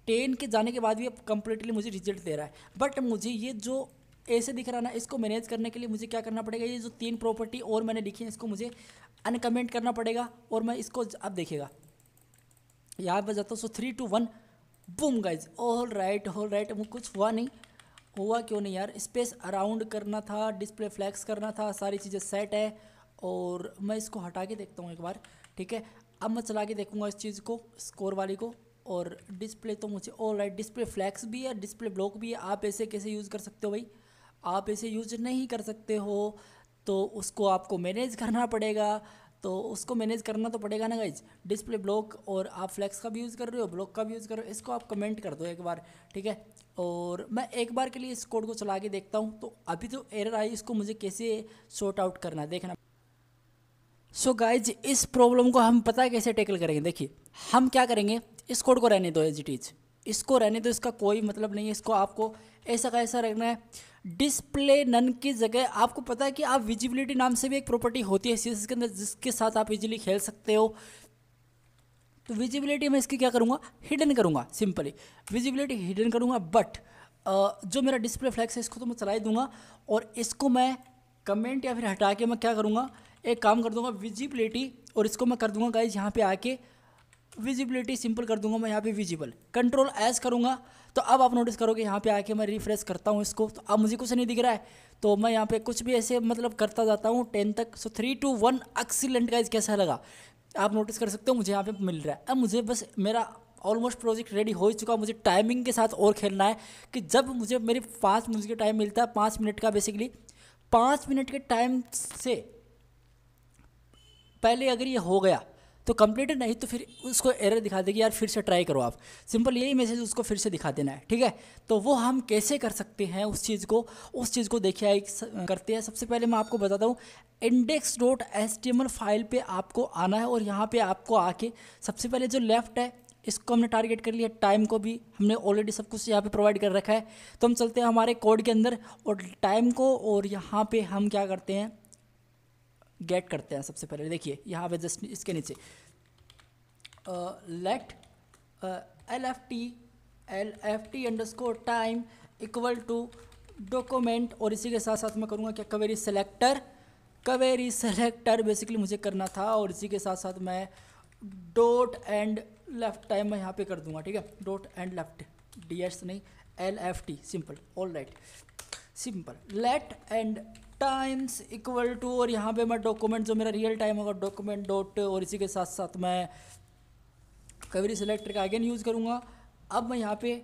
10 के जाने के बाद भी अब कंप्लीटली मुझे रिजल्ट दे रहा है। बट मुझे ये जो ऐसे दिख रहा है ना, इसको मैनेज करने के लिए मुझे क्या करना पड़ेगा, ये जो 3 प्रॉपर्टी और मैंने लिखी है इसको मुझे अनकमेंट करना पड़ेगा। और मैं इसको अब देखिएगा यहाँ पर जाता हूँ। सो 3 to 1 boom guys, all right कुछ हुआ नहीं, हुआ क्यों नहीं यार, स्पेस अराउंड करना था, डिस्प्ले फ्लैक्स करना था, सारी चीज़ें सेट है। और मैं इसको हटा के देखता हूँ एक बार, ठीक है। अब मैं चला के देखूँगा इस चीज़ को, स्कोर वाली को। और डिस्प्ले तो मुझे ऑल राइट, डिस्प्ले फ्लैक्स भी है, डिस्प्ले ब्लॉक भी है। आप ऐसे कैसे यूज़ कर सकते हो भाई, आप ऐसे यूज नहीं कर सकते हो, तो उसको आपको मैनेज करना पड़ेगा। तो उसको मैनेज करना तो पड़ेगा ना गाइज, डिस्प्ले ब्लॉक, और आप फ्लैक्स का भी यूज़ कर रहे हो, ब्लॉक का भी यूज़ कर रहे हो, इसको आप कमेंट कर दो एक बार, ठीक है। और मैं एक बार के लिए इस कोड को चला के देखता हूँ। तो अभी तो एरर आई, इसको मुझे कैसे सॉर्ट आउट करना है देखना। सो गाइज, इस प्रॉब्लम को हम पता है कैसे टैकल करेंगे। देखिए हम क्या करेंगे, इस कोड को रहने दो एज इट इज, इसको रहने दो, इसका कोई मतलब नहीं है। इसको आपको ऐसा का ऐसा रखना है। डिस्प्ले नन की जगह आपको पता है कि आप विजिबिलिटी नाम से भी एक प्रॉपर्टी होती है CSS के अंदर, जिसके साथ आप इजीली खेल सकते हो। तो विजिबिलिटी मैं इसकी क्या करूँगा, हिडन करूँगा, सिंपली विजिबिलिटी हिडन करूँगा। बट जो मेरा डिस्प्ले फ्लैक्स है इसको तो मैं चला ही दूंगा, और इसको मैं कमेंट या फिर हटा के मैं क्या करूँगा, एक काम कर दूंगा विजिबिलिटी, और इसको मैं कर दूंगा गाइज यहाँ पे आके विजिबिलिटी सिंपल कर दूंगा मैं यहाँ पे विजिबल, कंट्रोल एस करूँगा। तो अब आप नोटिस करोगे यहाँ पे आके मैं रिफ्रेश करता हूँ इसको, तो अब मुझे कुछ नहीं दिख रहा है। तो मैं यहाँ पे कुछ भी ऐसे मतलब करता जाता हूँ 10 तक। सो 3 to 1 एक्सीलेंट गाइज, कैसा लगा आप नोटिस कर सकते हो, मुझे यहाँ पे मिल रहा है। अब मुझे बस मेरा ऑलमोस्ट प्रोजेक्ट रेडी हो ही चुका। मुझे टाइमिंग के साथ और खेलना है कि जब मुझे मेरे 5 मिनट का टाइम मिलता है, 5 मिनट का बेसिकली, 5 मिनट के टाइम से पहले अगर ये हो गया तो कंप्लीट, नहीं तो फिर उसको एरर दिखा देगी यार, फिर से ट्राई करो आप, सिंपल यही मैसेज उसको फिर से दिखा देना है, ठीक है। तो वो हम कैसे कर सकते हैं उस चीज़ को देखिए करते हैं। सबसे पहले मैं आपको बताता हूँ, index.html फाइल पे आपको आना है, और यहाँ पे आपको आके सबसे पहले जो लेफ्ट है इसको हमने टारगेट कर लिया, टाइम को भी हमने ऑलरेडी सब कुछ यहाँ पे प्रोवाइड कर रखा है। तो हम चलते हैं हमारे कोड के अंदर और टाइम को, और यहाँ पे हम क्या करते हैं, गेट करते हैं। सबसे पहले देखिए यहाँ पे जस्ट इसके नीचे let LFT underscore time equal to document, और इसी के साथ साथ मैं करूँगा क्या, क्वेरी सेलेक्टर बेसिकली मुझे करना था, और इसी के साथ साथ मैं डॉट एंड लेफ्ट टाइम मैं यहाँ पे कर दूंगा, ठीक है। डॉट एंड लेफ्ट, DS नहीं, LFT simple, all right, simple let end times equal to, और यहाँ पे मैं डॉक्यूमेंट जो मेरा रियल टाइम होगा डॉक्यूमेंट डॉट, और इसी के साथ साथ मैं क्वेरी सेलेक्टर का अगेन यूज़ करूँगा। अब मैं यहाँ पे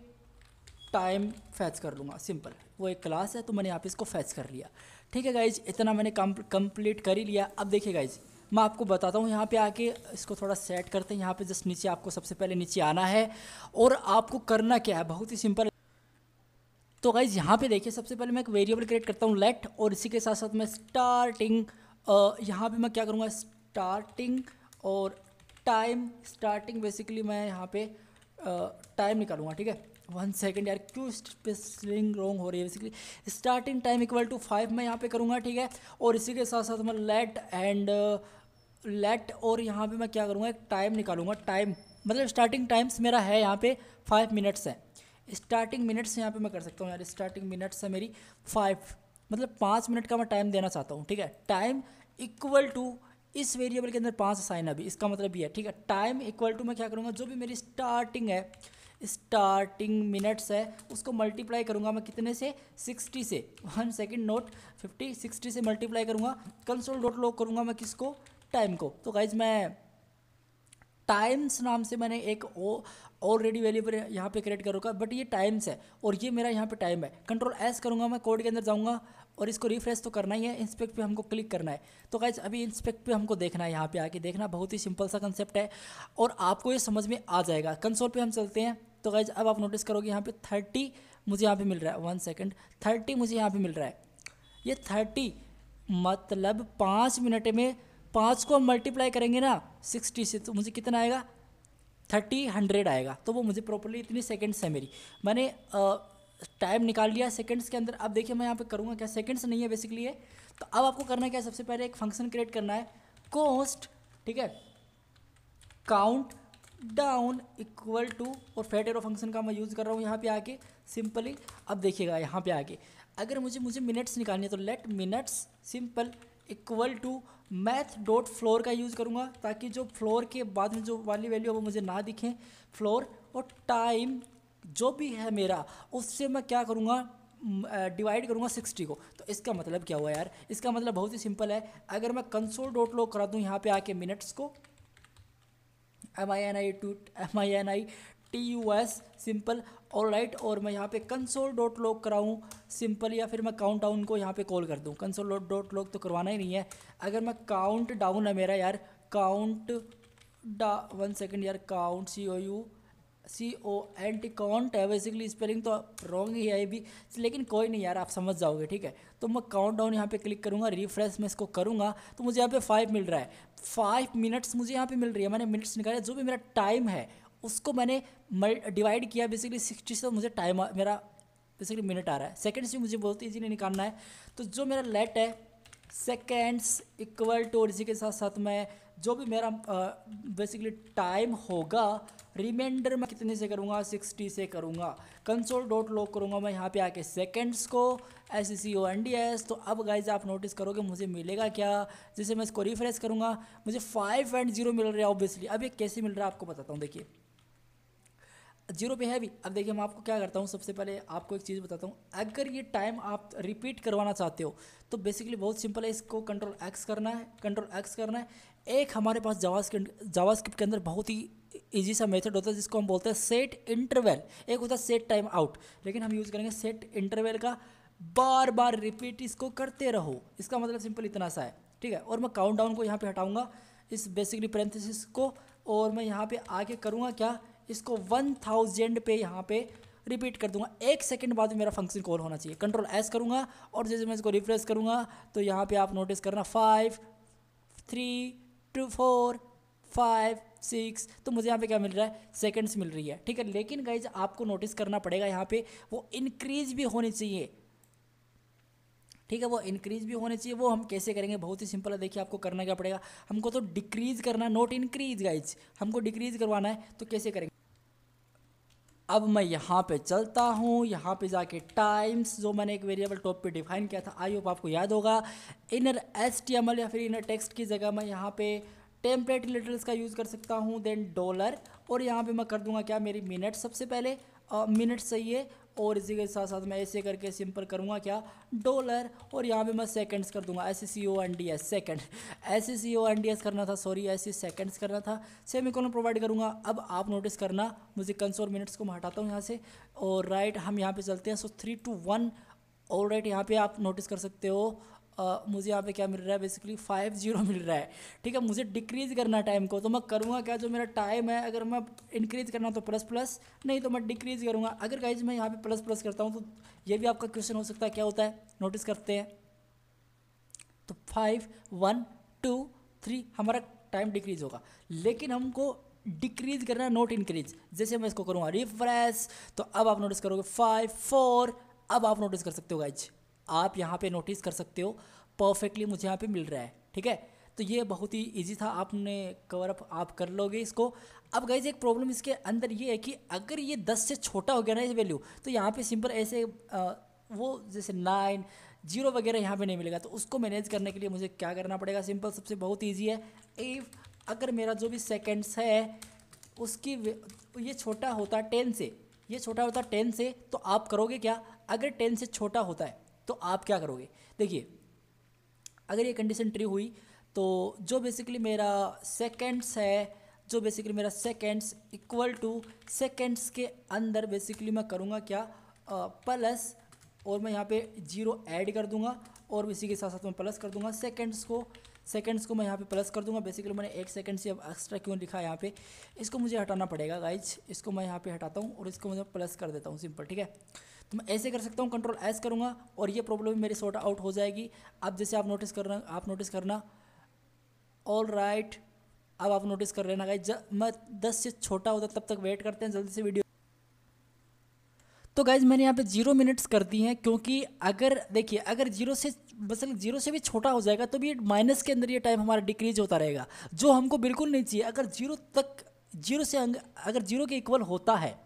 टाइम फैच कर लूँगा, सिंपल, वो एक क्लास है तो मैंने यहाँ पे इसको फैच कर लिया, ठीक है गाइज। इतना मैंने कंप्लीट कर ही लिया। अब देखिए गाइज, मैं आपको बताता हूँ, यहाँ पे आके इसको थोड़ा सेट करते हैं। यहाँ पे जस्ट नीचे आपको सबसे पहले नीचे आना है, और आपको करना क्या है, बहुत ही सिंपल। तो गाइज यहाँ पे देखिए, सबसे पहले मैं एक वेरिएबल क्रिएट करता हूँ लेट, और इसी के साथ साथ मैं स्टार्टिंग, यहाँ पे मैं क्या करूँगा, स्टार्टिंग और टाइम, स्टार्टिंग बेसिकली मैं यहाँ पे टाइम निकालूंगा, ठीक है। 1 सेकेंड यार, क्यों स्पेलिंग रॉन्ग हो रही है, basically starting time equal to 5 मैं यहाँ पे करूँगा, ठीक है। और इसी के साथ साथ मैं लेट और यहाँ पे मैं क्या करूँगा, एक टाइम निकालूंगा, टाइम मतलब स्टार्टिंग टाइम्स मेरा है यहाँ पे 5 मिनट्स है। स्टार्टिंग मिनट्स यहाँ पे मैं कर सकता हूँ यार, स्टार्टिंग मिनट्स है मेरी 5, मतलब 5 मिनट का मैं टाइम देना चाहता हूँ, ठीक है। टाइम इक्वल टू, इस वेरिएबल के अंदर 5 साइन अभी, इसका मतलब ये है, ठीक है। टाइम इक्वल टू मैं क्या करूँगा, जो भी मेरी स्टार्टिंग है, स्टार्टिंग मिनट्स है उसको मल्टीप्लाई करूँगा मैं कितने से, 60 से, 1 सेकेंड नोट 50, 60 से मल्टीप्लाई करूँगा, कंसोल डॉट लॉग करूँगा मैं किसको, टाइम को। तो गाइज मैं टाइम्स नाम से मैंने एक ऑलरेडी वेरिएबल यहाँ पे क्रिएट करूँगा, बट ये टाइम्स है और ये मेरा यहाँ पे टाइम है। कंट्रोल एस करूँगा मैं, कोड के अंदर जाऊँगा और इसको रिफ्रेश तो करना ही है, इंस्पेक्ट पे हमको क्लिक करना है। तो गाइज अभी इंस्पेक्ट पे हमको देखना है, यहाँ पे आके देखना, बहुत ही सिंपल सा कंसेप्ट है और आपको ये समझ में आ जाएगा। कंसोल पे हम चलते हैं। तो गाइज अब आप नोटिस करोगे यहाँ पे 30 मुझे यहाँ पे मिल रहा है, 1 सेकेंड, 30 मुझे यहाँ पे मिल रहा है। ये 30 मतलब 5 मिनट में 5 को हम मल्टीप्लाई करेंगे ना 60 से, तो मुझे कितना आएगा, 100 आएगा। तो वो मुझे प्रॉपर्ली इतनी सेकंड्स है मेरी, मैंने टाइम निकाल लिया सेकंड्स के अंदर। अब देखिए मैं यहाँ पे करूँगा क्या, सेकंड्स नहीं है बेसिकली है। तो अब आपको करना क्या है, सबसे पहले एक फंक्शन क्रिएट करना है, कॉस्ट, ठीक है, काउंट डाउन इक्वल टू, और फैट एरो फंक्शन का मैं यूज़ कर रहा हूँ यहाँ पे आके सिंपली। अब देखिएगा यहाँ पे आके अगर मुझे मिनट्स निकालनी है तो let minutes simple equal to math dot floor का यूज़ करूँगा, ताकि जो फ्लोर के बाद में जो वाली वैल्यू है वो मुझे ना दिखे, फ्लोर, और टाइम जो भी है मेरा उससे मैं क्या करूँगा, डिवाइड करूँगा 60 को। तो इसका मतलब क्या हुआ यार, इसका मतलब बहुत ही सिंपल है। अगर मैं कंसोल डॉट लॉग करा दूँ यहाँ पे आके मिनट्स को, MINITUS सिंपल, और राइट, और मैं यहाँ पे कंसोल डॉट लॉग कराऊँ सिंपल, या फिर मैं काउंट डाउन को यहाँ पे कॉल कर दूँ। कंसोल डॉट लॉग तो करवाना ही नहीं है। अगर मैं काउंट डाउन है मेरा यार, काउंट 1 सेकेंड यार, काउंट COUNT काउंट है, बेसिकली स्पेलिंग तो रॉन्ग ही है ये भी, लेकिन कोई नहीं यार, आप समझ जाओगे, ठीक है। तो मैं काउंट डाउन यहाँ पे क्लिक करूँगा, रिफ्रेश में इसको करूँगा तो मुझे यहाँ पे 5 मिल रहा है, 5 मिनट्स मुझे यहाँ पे मिल रही है। मैंने मिनट्स निकाले, जो भी मेरा टाइम है उसको मैंने डिवाइड किया बेसिकली 60 से, तो मुझे टाइम मेरा बेसिकली मिनट आ रहा है। सेकेंड्स भी मुझे बहुत ईजीली निकालना है। तो जो मेरा लेट है सेकेंड्स इक्वल टू, और इसी के साथ साथ मैं जो भी मेरा बेसिकली टाइम होगा, रिमाइंडर मैं कितने से करूँगा, 60 से करूँगा। कंसोल डॉट लॉग करूँगा मैं यहाँ पे आके सेकेंड्स को, SECONDS। तो अब गाइज आप नोटिस करोगे मुझे मिलेगा क्या, जैसे मैं इसको रिफ्रेश करूँगा मुझे 5 and 0 मिल रहा है ऑब्वियसली। अब ये कैसे मिल रहा है आपको बताता हूँ, देखिए 0 पे है भी। अब देखिए मैं आपको क्या करता हूँ, सबसे पहले आपको एक चीज़ बताता हूँ। अगर ये टाइम आप रिपीट करवाना चाहते हो तो बेसिकली बहुत सिंपल है, इसको कंट्रोल एक्स करना है, कंट्रोल एक्स करना है। एक हमारे पास जावास्क्रिप्ट के अंदर बहुत ही ईजी सा मेथड होता है जिसको हम बोलते हैं सेट इंटरवल। एक होता है सेट टाइम आउट, लेकिन हम यूज़ करेंगे सेट इंटरवल का, बार बार रिपीट इसको करते रहो। इसका मतलब सिंपल इतना सा है, ठीक है। और मैं काउंट डाउन को यहाँ पे हटाऊंगा, इस बेसिकली पैरेंथेसिस को, और मैं यहाँ पे आके करूँगा क्या, इसको 1000 पे यहाँ पे रिपीट कर दूंगा। 1 सेकंड बाद मेरा फंक्शन कॉल होना चाहिए। कंट्रोल एस करूँगा और जैसे मैं इसको रिफ्रेश करूँगा तो यहाँ पे आप नोटिस करना 5 3 2 4 5 6, तो मुझे यहाँ पे क्या मिल रहा है, सेकंड्स मिल रही है, ठीक है। लेकिन गाइज आपको नोटिस करना पड़ेगा यहाँ पे वो इंक्रीज भी होनी चाहिए, ठीक है, वो इंक्रीज भी होने चाहिए। वो हम कैसे करेंगे, बहुत ही सिंपल है। देखिए आपको करना क्या पड़ेगा, हमको तो डिक्रीज करना, नॉट इंक्रीज गाइज, हमको डिक्रीज करवाना है। तो कैसे करेंगे, अब मैं यहाँ पे चलता हूँ, यहाँ पे जाके टाइम्स जो मैंने एक वेरिएबल टॉप पे डिफाइन किया था, आई होप आपको याद होगा, इनर HTML या फिर इनर टेक्स्ट की जगह मैं यहाँ पे टेम्पलेट लिटल्स का यूज़ कर सकता हूँ, देन डॉलर, और यहाँ पे मैं कर दूंगा क्या, मेरी मिनट सबसे पहले मिनट सही है, और इसी के साथ साथ मैं ऐसे करके सिंपल करूँगा क्या, डॉलर, और यहाँ पे मैं सेकंड्स कर दूंगा, SECONDS सेकंड, SECONDS करना था, सॉरी ऐसे सेकंड्स करना था, सेमीकोलन प्रोवाइड करूँगा। अब आप नोटिस करना मुझे कंसोल मिनट्स को मैं हटाता हूँ यहाँ से, और राइट हम यहाँ पे चलते हैं, सो 3 to 1, और राइट यहाँ पे आप नोटिस कर सकते हो मुझे यहाँ पे क्या मिल रहा है, बेसिकली 50 मिल रहा है, ठीक है। मुझे डिक्रीज़ करना है टाइम को, तो मैं करूँगा क्या, जो मेरा टाइम है अगर मैं इंक्रीज़ करना तो प्लस प्लस, नहीं तो मैं डिक्रीज़ करूँगा। अगर गाइज मैं यहाँ पे प्लस प्लस करता हूँ तो ये भी आपका क्वेश्चन हो सकता है क्या होता है, नोटिस करते हैं। तो 5 1 2 3 हमारा टाइम डिक्रीज़ होगा, लेकिन हमको डिक्रीज़ करना है, नॉट इंक्रीज। जैसे मैं इसको करूँगा रिफ्रेश, तो अब आप नोटिस करोगे 5 4, अब आप नोटिस कर सकते हो गाइज, आप यहाँ पे नोटिस कर सकते हो परफेक्टली मुझे यहाँ पे मिल रहा है, ठीक है। तो ये बहुत ही इजी था, आपने कवर अप आप कर लोगे इसको। अब गाइज एक प्रॉब्लम इसके अंदर ये है कि अगर ये 10 से छोटा हो गया ना ये वैल्यू, तो यहाँ पे सिंपल ऐसे वो जैसे 9 0 वगैरह यहाँ पे नहीं मिलेगा। तो उसको मैनेज करने के लिए मुझे क्या करना पड़ेगा, सिंपल सबसे बहुत ईजी है। इफ़ अगर मेरा जो भी सेकेंड्स है उसकी ये छोटा होता है 10 से, ये छोटा होता है 10 से, तो आप करोगे क्या? अगर 10 से छोटा होता है तो आप क्या करोगे? देखिए, अगर ये कंडीशन ट्रू हुई तो जो बेसिकली मेरा सेकेंड्स है, जो बेसिकली मेरा सेकेंड्स इक्वल टू सेकेंड्स के अंदर बेसिकली मैं करूँगा क्या? प्लस, और मैं यहाँ पे 0 ऐड कर दूंगा और इसी के साथ साथ मैं प्लस कर दूंगा सेकंड्स को मैं यहाँ पे प्लस कर दूंगा। बेसिकली मैंने 1 सेकंड से अब एक्स्ट्रा क्यों लिखा है यहाँ पे, इसको मुझे हटाना पड़ेगा गाइज। इसको मैं यहाँ पे हटाता हूँ और इसको मैं प्लस कर देता हूँ, सिंपल, ठीक है। तो मैं ऐसे कर सकता हूँ, कंट्रोल एस करूँगा और ये प्रॉब्लम मेरी सॉर्ट आउट हो जाएगी। अब जैसे आप नोटिस करना ऑल राइट। अब आप नोटिस कर लेना गाइज, मैं 10 से छोटा होता तब तक वेट करते हैं, जल्दी से वीडियो। तो गाइज मैंने यहाँ पे 0 मिनट्स कर दी हैं, क्योंकि अगर देखिए, अगर 0 से बस 0 से भी छोटा हो जाएगा तो भी ये माइनस के अंदर ये टाइम हमारा डिक्रीज होता रहेगा, जो हमको बिल्कुल नहीं चाहिए। अगर 0 से अगर 0 के इक्वल होता है,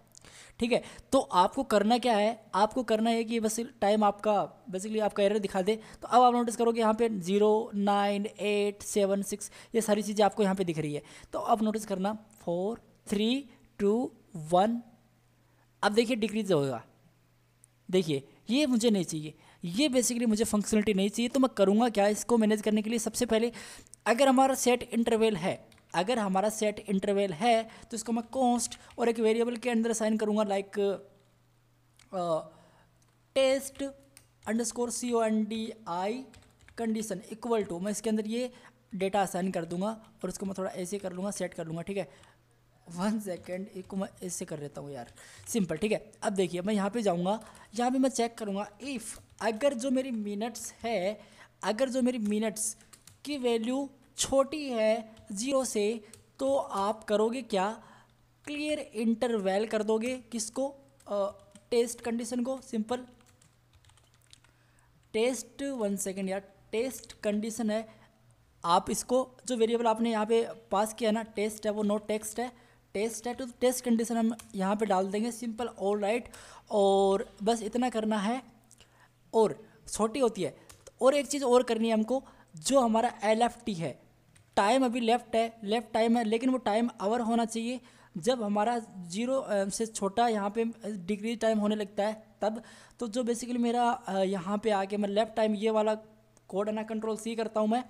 ठीक है, तो आपको करना क्या है? आपको करना है कि बस टाइम आपका बेसिकली आपका एरर दिखा दे। तो अब आप नोटिस करोगे यहाँ पे 0, 9, 8, 7, 6 ये सारी चीज़ें आपको यहाँ पे दिख रही है। तो अब नोटिस करना 4, 3, 2, 1। अब देखिए डिक्रीज होगा। देखिए ये मुझे नहीं चाहिए, ये बेसिकली मुझे फंक्शनलिटी नहीं चाहिए। तो मैं करूँगा क्या? इसको मैनेज करने के लिए सबसे पहले, अगर हमारा सेट इंटरवल है, तो इसको मैं कॉन्स्ट और एक वेरिएबल के अंदर असाइन करूँगा, like test underscore CONDI condition equal to, मैं इसके अंदर ये डेटा असाइन कर दूंगा और इसको मैं थोड़ा ऐसे कर लूँगा, सेट कर लूँगा, ठीक है। 1 सेकेंड, एक को मैं ऐसे कर लेता हूँ यार, सिंपल, ठीक है। अब देखिए मैं यहाँ पे जाऊँगा, यहाँ पे मैं चेक करूँगा इफ़ अगर जो मेरी मिनट्स है, अगर जो मेरी मिनट्स की वैल्यू छोटी है 0 से, तो आप करोगे क्या? क्लियर इंटरवल कर दोगे। किसको? टेस्ट कंडीशन को, सिंपल टेस्ट। 1 सेकेंड यार, टेस्ट कंडीशन है। आप इसको जो वेरिएबल आपने यहाँ पे पास किया ना, टेस्ट है, वो नोट टेक्स्ट है, टेस्ट है, तो टेस्ट कंडीशन हम यहाँ पे डाल देंगे, सिंपल, ऑल राइट। और बस इतना करना है, और छोटी होती है तो और एक चीज़ और करनी है हमको, जो हमारा LFT है, टाइम अभी लेफ्ट टाइम है, लेकिन वो टाइम आवर होना चाहिए जब हमारा 0 से छोटा यहाँ पे डिग्री टाइम होने लगता है तब। तो जो बेसिकली मेरा यहाँ पे आके मैं लेफ़्ट टाइम ये वाला कोड है ना, कंट्रोल C करता हूँ मैं,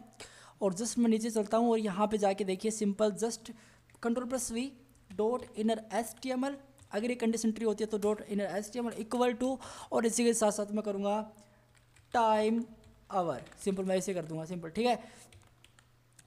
और जस्ट मैं नीचे चलता हूँ और यहाँ पे जाके देखिए, simple just control V dot inner HTML। अगर ये कंडीशन ट्रू होती है तो dot inner HTML equal to, और इसी के साथ साथ मैं करूँगा टाइम आवर, सिंपल मैं ऐसे कर दूँगा, सिंपल, ठीक है।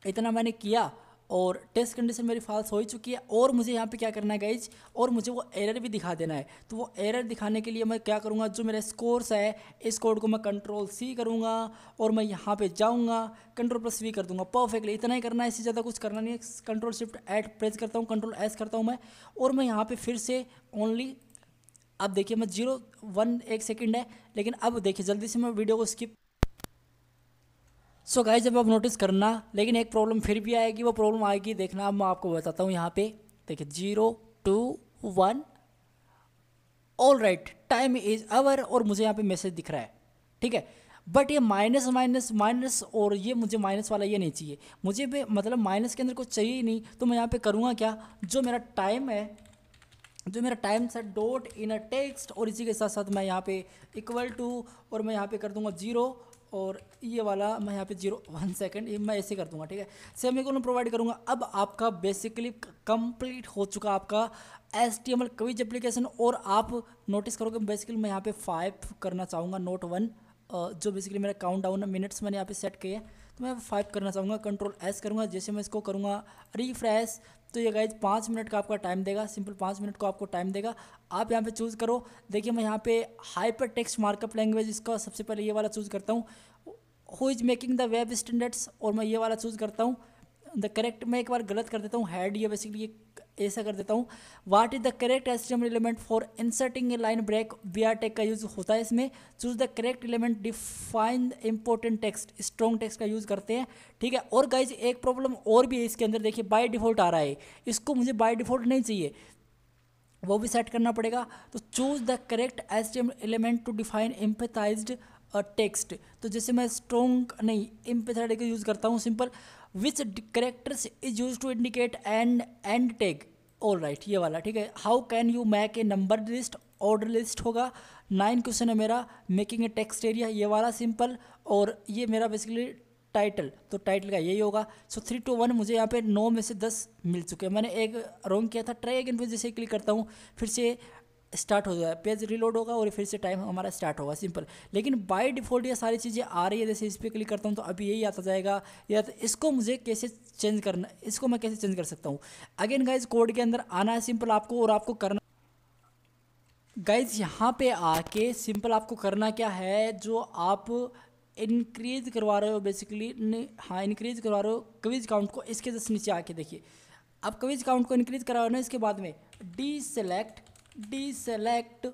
इतना मैंने किया और टेस्ट कंडीशन मेरी फॉल्स हो ही चुकी है। और मुझे यहाँ पे क्या करना है गाइज, और मुझे वो एरर भी दिखा देना है। तो वो एरर दिखाने के लिए मैं क्या करूँगा, जो मेरा स्कोर्स है, इस कोड को मैं कंट्रोल C करूँगा और मैं यहाँ पे जाऊँगा, कंट्रोल+V कर दूँगा, परफेक्टली। इतना ही करना है, इससे ज़्यादा कुछ करना नहीं है। कंट्रोल+Shift+8 प्रेस करता हूँ, कंट्रोल S करता हूँ मैं, और मैं यहाँ पर फिर से ओनली, अब देखिए मैं 1 सेकेंड है, लेकिन अब देखिए जल्दी से मैं वीडियो को स्किप। सो गाइस, जब आप नोटिस करना, लेकिन एक प्रॉब्लम फिर भी आएगी, वो प्रॉब्लम आएगी, देखना अब मैं आपको बताता हूँ। यहाँ पे देखिए 0, 2, 1, all right, time is hour, और मुझे यहाँ पे मैसेज दिख रहा है, ठीक है। बट ये माइनस माइनस माइनस, और ये मुझे माइनस वाला ये नहीं चाहिए, मुझे भी मतलब माइनस के अंदर कुछ चाहिए ही नहीं। तो मैं यहाँ पे करूँगा क्या, जो मेरा टाइम है, जो मेरा टाइम था, डॉट इनर टेक्स्ट, और इसी के साथ साथ मैं यहाँ पे इक्वल टू, और मैं यहाँ पे कर दूँगा 0, और ये वाला मैं यहाँ पे 1 सेकेंड, ये मैं ऐसे कर दूंगा, ठीक है। सेमीकोलन प्रोवाइड करूँगा। अब आपका बेसिकली कंप्लीट हो चुका आपका HTML क्विज एप्लीकेशन। और आप नोटिस करोगे बेसिकली मैं यहाँ पे 5 करना चाहूँगा, नोट 1, जो बेसिकली मेरा काउंट डाउन मिनट्स मैंने यहाँ पे सेट किए हैं, तो मैं 5 करना चाहूँगा। कंट्रोल S करूँगा, जैसे मैं इसको करूँगा रिफ्रेश, तो ये गाइज 5 मिनट का आपका टाइम देगा, सिंपल 5 मिनट को आपको टाइम देगा। आप यहाँ पे चूज़ करो। देखिए मैं यहाँ पे हाइपर टेक्स्ट मार्कअप लैंग्वेज, इसका सबसे पहले ये वाला चूज़ करता हूँ, who is making the web standards, और मैं ये वाला चूज़ करता हूँ। द करेक्ट, मैं एक बार गलत कर देता हूँ, हेड, ये बेसिकली ये ऐसा कर देता हूँ। What is the correct HTML element for inserting a line break, BR tag का यूज़ होता है इसमें। Choose the correct element, define important text, strong text का यूज़ करते हैं, ठीक है। और गाइज एक प्रॉब्लम और भी है इसके अंदर, देखिए बाय डिफ़ॉल्ट आ रहा है, इसको मुझे बाय डिफ़ॉल्ट नहीं चाहिए, वो भी सेट करना पड़ेगा। तो choose the correct HTML element to define emphasized text. तो जैसे मैं स्ट्रॉन्ग नहीं, एम्पैथेटिक का यूज़ करता हूँ, simple, which characters is used to indicate end tag, all right, ये वाला ठीक है। How can you make a number list, order list होगा। 9 क्वेश्चन है मेरा, मेकिंग ए टेक्स्ट एरिया, ये वाला सिंपल। और ये मेरा बेसिकली टाइटल, तो टाइटल का यही होगा। सो 3 to 1 मुझे यहाँ पे 9 में से 10 मिल चुके हैं। मैंने एक रॉन्ग किया था, ट्राई अगेन पे जैसे क्लिक करता हूँ फिर से स्टार्ट हो जाए, पेज रिलोड होगा और फिर से टाइम हमारा स्टार्ट होगा, सिंपल। लेकिन बाय डिफ़ॉल्ट ये सारी चीज़ें आ रही है, जैसे इस पर क्लिक करता हूँ तो अभी यही आता जाएगा। या तो इसको मुझे कैसे चेंज करना, इसको मैं कैसे चेंज कर सकता हूँ। अगेन गाइज कोड के अंदर आना है सिंपल आपको, और आपको करना गाइज यहाँ पे आके सिंपल आपको करना क्या है, जो आप इंक्रीज करवा रहे हो बेसिकली, हाँ इंक्रीज करवा रहे हो क्विज काउंट को, इसके जस्ट नीचे आके देखिए। अब क्विज काउंट को इंक्रीज करा ना, इसके बाद में डी सेलेक्ट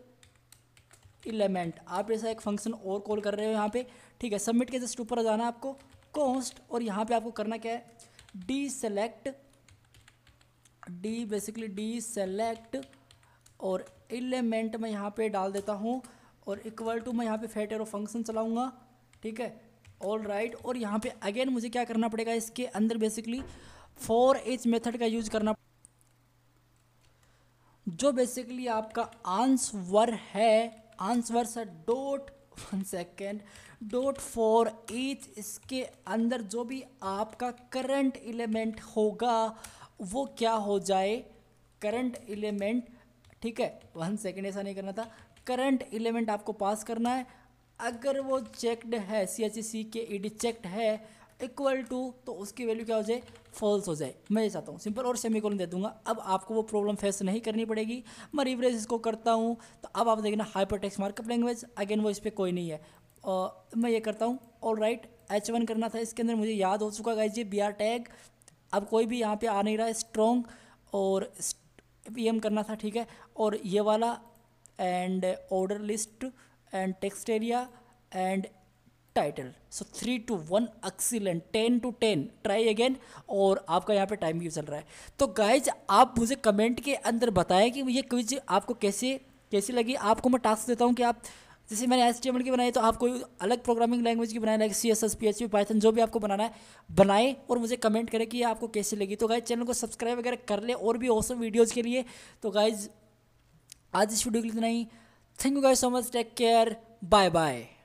एलिमेंट, आप ऐसा एक फंक्शन और कॉल कर रहे हो यहाँ पे, ठीक है। सबमिट के जस्ट ऊपर जाना है आपको, कॉन्स्ट, और यहाँ पे आपको करना क्या है, डी सेलेक्ट और एलिमेंट मैं यहाँ पे डाल देता हूँ, और इक्वल टू मैं यहाँ पे फैट एरो फंक्शन चलाऊँगा, ठीक है। ऑल राइट, और यहाँ पे अगेन मुझे क्या करना पड़ेगा, इसके अंदर बेसिकली फॉर ईच मेथड का यूज करना, जो बेसिकली आपका आंसर है, आंसर से dot 1 second dot for each, इसके अंदर जो भी आपका करंट एलिमेंट होगा वो क्या हो जाए, करंट एलिमेंट, ठीक है। 1 सेकेंड, ऐसा नहीं करना था, करंट एलिमेंट आपको पास करना है। अगर वो चेक्ड है, CHECKED चेक्ड है, इक्वल टू, तो उसकी वैल्यू क्या हो जाए, फॉल्स हो जाए। मैं ये चाहता हूँ सिंपल, और सेमीकोलन दे दूंगा। अब आपको वो प्रॉब्लम फेस नहीं करनी पड़ेगी। मैं रिफ्रेश इसको करता हूँ तो अब आप देखना हाइपरटेक्स्ट मार्कअप लैंग्वेज, अगेन वो इस पर कोई नहीं है। मैं ये करता हूँ, ऑल राइट, H1 करना था, इसके अंदर मुझे याद हो चुका गाइस, ये BR टैग, अब कोई भी यहाँ पे आ नहीं रहा है, स्ट्रॉन्ग और PM करना था, ठीक है। और ये वाला and order list and text area and title. So 3 to 1 excellent, 10 to 10, try again. और आपका यहाँ पे टाइम भी चल रहा है। तो गाइज आप मुझे कमेंट के अंदर बताएं कि ये क्विज आपको कैसी लगी। आपको मैं टास्क देता हूँ कि आप, जैसे मैंने HTML की बनाई, तो आप कोई अलग प्रोग्रामिंग लैंग्वेज की बनाए, लाइक CSS, PHP, पाइथन, जो भी आपको बनाना है बनाए, और मुझे कमेंट करें कि ये आपको कैसी लगी। तो गाइज चैनल को सब्सक्राइब वगैरह कर ले और भी ऑसम वीडियोज़ के लिए। तो गाइज आज इस वीडियो के लिए इतना ही। Thank you guys so much, take care, bye bye.